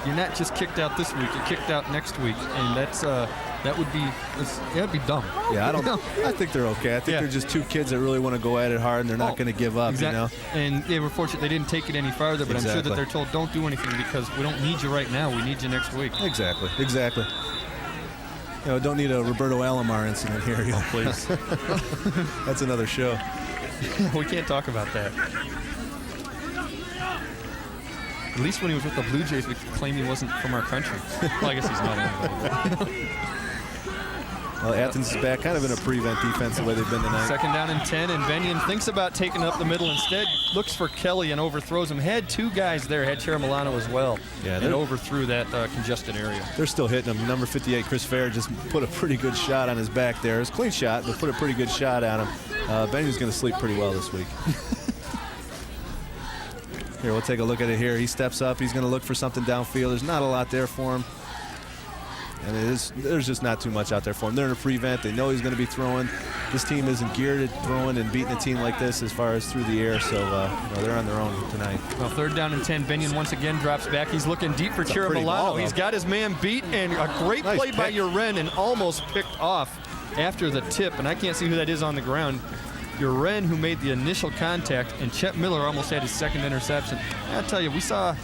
You're not just kicked out this week. You're kicked out next week, and that would be dumb. Yeah, I think they're okay. I think they're just 2 kids that really want to go at it hard, and they're not going to give up. Exactly. And they were fortunate they didn't take it any farther, but I'm sure that they're told don't do anything because we don't need you right now. We need you next week. Exactly. Don't need a Roberto Alomar incident here. Oh, please. That's another show. We can't talk about that. At least when he was with the Blue Jays, we could claim he wasn't from our country. Well, I guess he's not anyway. Well, Athens is back kind of in a prevent defense the way they've been tonight. 2nd down and 10, and Benyon thinks about taking up the middle instead. Looks for Kelly and overthrows him. Had 2 guys there. Had Chair Milano as well. Yeah, and overthrew that congested area. They're still hitting him. Number 58, Chris Fair, just put a pretty good shot on his back there. It's a clean shot, but put a pretty good shot at him. Benyon's going to sleep pretty well this week. Here, we'll take a look at it here. He steps up. He's going to look for something downfield. There's not a lot there for him. And there's just not too much out there for him. They're in a prevent. They know he's going to be throwing. This team isn't geared at throwing and beating a team like this as far as through the air, so they're on their own tonight. Well, 3rd down and 10. Benyon once again drops back. He's looking deep for Chair Milano. He's got his man beat, and a great play by Uren, and almost picked off after the tip. And I can't see who that is on the ground. Uren, who made the initial contact, and Chet Miller almost had his 2nd interception. I tell you, we saw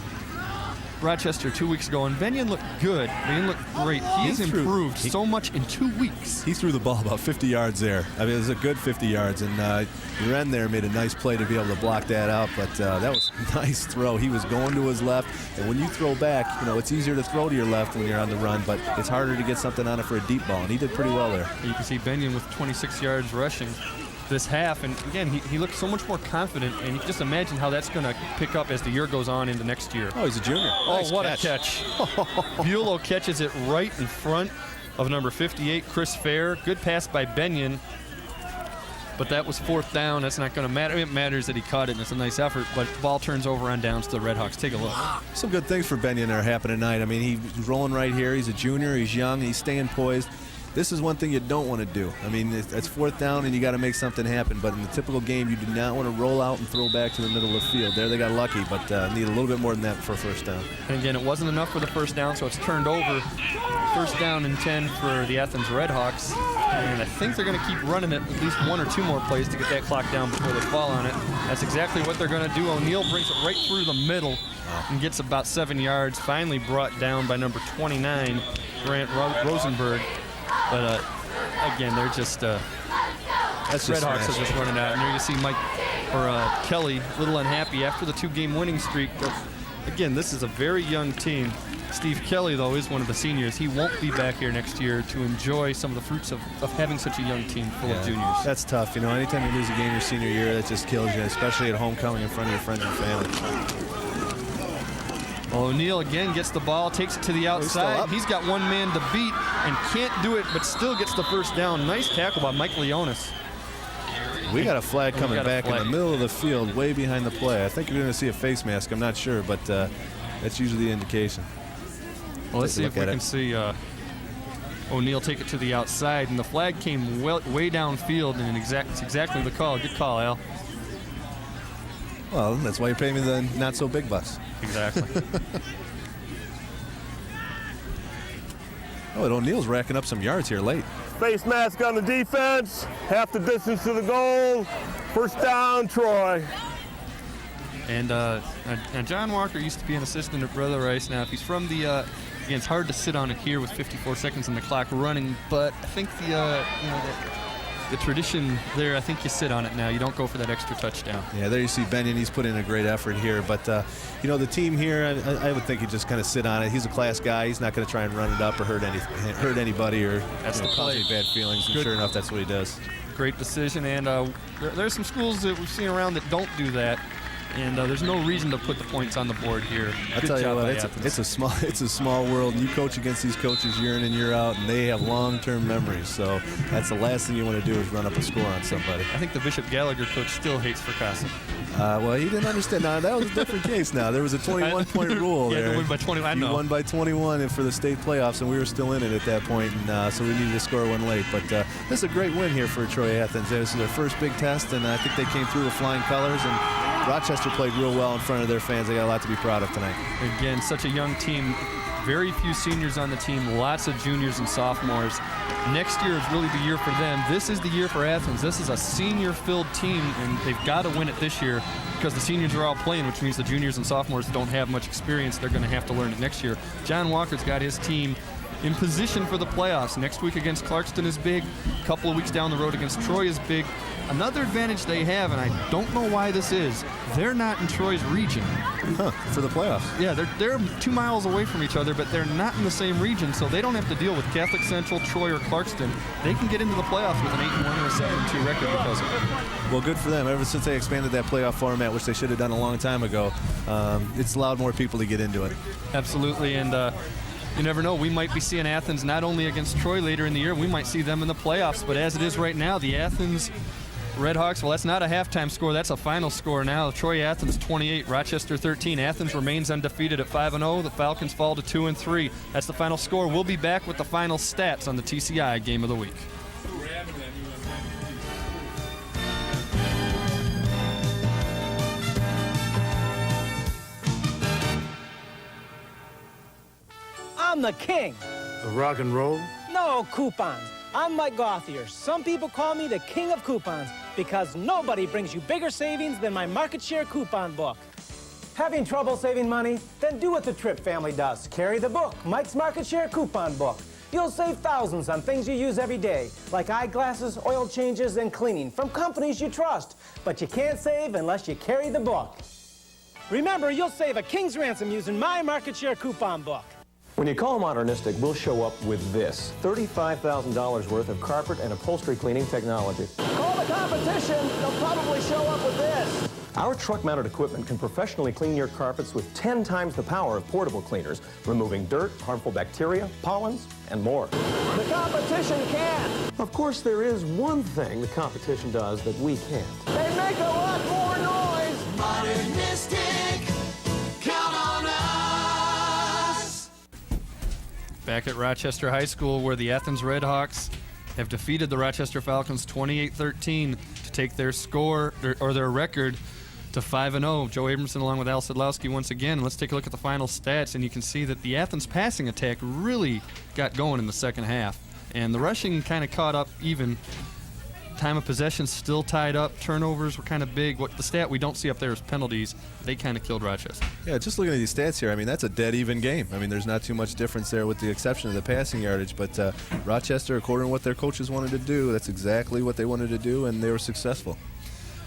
Rochester 2 weeks ago, and Benyon looked good. Benyon looked great. He's improved so much in 2 weeks. He threw the ball about 50 yards there. I mean, it was a good 50 yards, and your end there made a nice play to be able to block that out, but that was a nice throw. He was going to his left, and when you throw back, it's easier to throw to your left when you're on the run, but it's harder to get something on it for a deep ball, and he did pretty well there. You can see Benyon with 26 yards rushing this half, and again, he looked so much more confident, and you can just imagine how that's going to pick up as the year goes on into next year. Oh, he's a junior. Nice what catch. A catch. Buelow catches it right in front of number 58, Chris Fair. Good pass by Benyon, but that was 4th down. That's not going to matter. It matters that he caught it, and it's a nice effort, but the ball turns over on downs to the Redhawks. Take a look. Some good things for Benyon that are happening tonight. I mean, he's rolling right here. He's a junior. He's young. He's staying poised. This is one thing you don't want to do. I mean, it's 4th down, and you got to make something happen. But in the typical game, you do not want to roll out and throw back to the middle of the field. There they got lucky, but need a little bit more than that for a 1st down. And again, it wasn't enough for the 1st down, so it's turned over. 1st down and 10 for the Athens Redhawks. And I think they're going to keep running it at least 1 or 2 more plays to get that clock down before they fall on it. That's exactly what they're going to do. O'Neal brings it right through the middle and gets about 7 yards. Finally brought down by number 29, Grant Rosenberg. But again, they're just Redhawks are just running out. And there you see Kelly a little unhappy after the 2-game winning streak. But again, this is a very young team. Steve Kelly, though, is one of the seniors. He won't be back here next year to enjoy some of the fruits of having such a young team full of juniors. That's tough. Anytime you lose a game your senior year, that just kills you, especially at homecoming in front of your friends and family. O'Neal again gets the ball, takes it to the outside. He's got 1 man to beat and can't do it, but still gets the 1st down. Nice tackle by Mike Leonis. We got a flag coming back in the middle of the field, way behind the play. I think you're going to see a face mask. I'm not sure, but that's usually the indication. Well, let's see if we can see O'Neal take it to the outside, and the flag came way downfield, and it's exactly the call. Good call, Al. Well, that's why you're paying me the not-so-big bucks. Exactly. And O'Neal's racking up some yards here late. Face mask on the defense, half the distance to the goal. 1st down, Troy. And John Walker used to be an assistant at Brother Rice. Now, if he's from the, again, it's hard to sit on it here with 54 seconds on the clock running, but I think the tradition there, I think you sit on it now. You don't go for that extra touchdown. Yeah, there you see Benyon. He's put in a great effort here. But, the team here, I would think he'd just kind of sit on it. He's a class guy. He's not going to try and run it up or hurt anybody or cause any bad feelings. And sure enough, that's what he does. Great decision. And there's some schools that we've seen around that don't do that. And there's no reason to put the points on the board here. I tell you what, it's a small world. You coach against these coaches year in and year out, and they have long-term memories. So that's the last thing you want to do is run up a score on somebody. I think the Bishop Gallagher coach still hates Fracassa. Well, he didn't understand. Now, that was a different case now. There was a 21-point rule there. Yeah, win by 21. I know. He won by 21 for the state playoffs, and we were still in it at that point, and so we needed to score one late. But this is a great win here for Troy Athens. This is their first big test, and I think they came through with flying colors, and Rochester played real well in front of their fans. They got a lot to be proud of tonight. Again, such a young team. Very few seniors on the team, lots of juniors and sophomores. Next year is really the year for them. This is the year for Athens. This is a senior-filled team, and they've got to win it this year because the seniors are all playing, which means the juniors and sophomores don't have much experience. They're going to have to learn it next year. John Walker's got his team in position for the playoffs. Next week against Clarkston is big. A couple of weeks down the road against Troy is big. Another advantage they have, and I don't know why this is, they're not in Troy's region. For the playoffs. Yeah, they're 2 miles away from each other, but they're not in the same region, so they don't have to deal with Catholic Central, Troy, or Clarkston. They can get into the playoffs with an 8-1 or a 7-2 record because of it. Well, good for them. Ever since they expanded that playoff format, which they should have done a long time ago, it's allowed more people to get into it. Absolutely, and you never know. We might be seeing Athens not only against Troy later in the year, we might see them in the playoffs, but as it is right now, the Athens Redhawks, well, that's not a halftime score. That's a final score now. Troy Athens 28, Rochester 13. Athens remains undefeated at 5-0. The Falcons fall to 2-3. That's the final score. We'll be back with the final stats on the TCI Game of the Week. I'm the king. Of rock and roll? No, coupons. I'm Mike Gauthier. Some people call me the king of coupons because nobody brings you bigger savings than my market share coupon book. Having trouble saving money? Then do what the Tripp family does. Carry the book, Mike's Market Share Coupon Book. You'll save thousands on things you use every day, like eyeglasses, oil changes, and cleaning from companies you trust. But you can't save unless you carry the book. Remember, you'll save a king's ransom using my Market Share Coupon Book. When you call Modernistic, we'll show up with this: $35,000 worth of carpet and upholstery cleaning technology. Call the competition. They'll probably show up with this. Our truck-mounted equipment can professionally clean your carpets with 10 times the power of portable cleaners, removing dirt, harmful bacteria, pollens, and more. The competition can't. Of course, there is one thing the competition does that we can't. They make a lot more noise. Modernistic, count on us. Back at Rochester High School, where the Athens Redhawks have defeated the Rochester Falcons 28-13 to take their score, or their record, to 5-0. Joe Abramson along with Al Sedlowski once again. Let's take a look at the final stats, and you can see that the Athens passing attack really got going in the second half. And the rushing kind of caught up even. Time of possession still tied up. Turnovers were kind of big. What the stat we don't see up there is penalties. They kind of killed Rochester. Yeah, just looking at these stats here, I mean, that's a dead even game. I mean, there's not too much difference there with the exception of the passing yardage. But Rochester, according to what their coaches wanted to do, that's exactly what they wanted to do, and they were successful.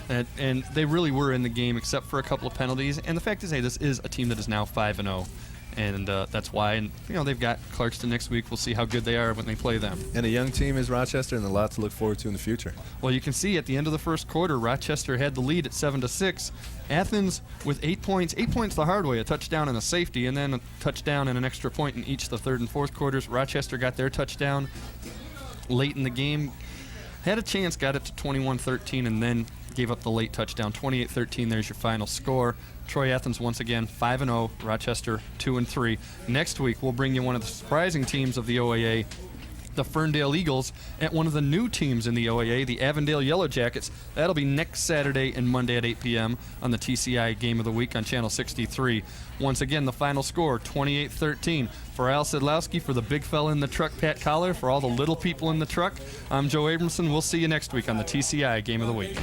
And they really were in the game, except for a couple of penalties. And the fact is, hey, this is a team that is now 5-0. And that's why, and they've got Clarkston next week. We'll see how good they are when they play them. And a young team is Rochester, and a lot to look forward to in the future. Well, you can see at the end of the first quarter, Rochester had the lead at 7-6. Athens with 8 points. 8 points the hard way, a touchdown and a safety, and then a touchdown and an extra point in each of the third and fourth quarters. Rochester got their touchdown late in the game. Had a chance, got it to 21-13, and then gave up the late touchdown. 28-13, there's your final score. Troy Athens once again 5-0, Rochester 2-3. Next week we'll bring you one of the surprising teams of the OAA, the Ferndale Eagles, at one of the new teams in the OAA, the Avondale Yellow Jackets. That'll be next Saturday and Monday at 8 p.m. on the TCI Game of the Week on Channel 63. Once again, the final score, 28-13. For Al Sedlowski, for the big fella in the truck, Pat Collar, for all the little people in the truck, I'm Joe Abramson. We'll see you next week on the TCI Game of the Week.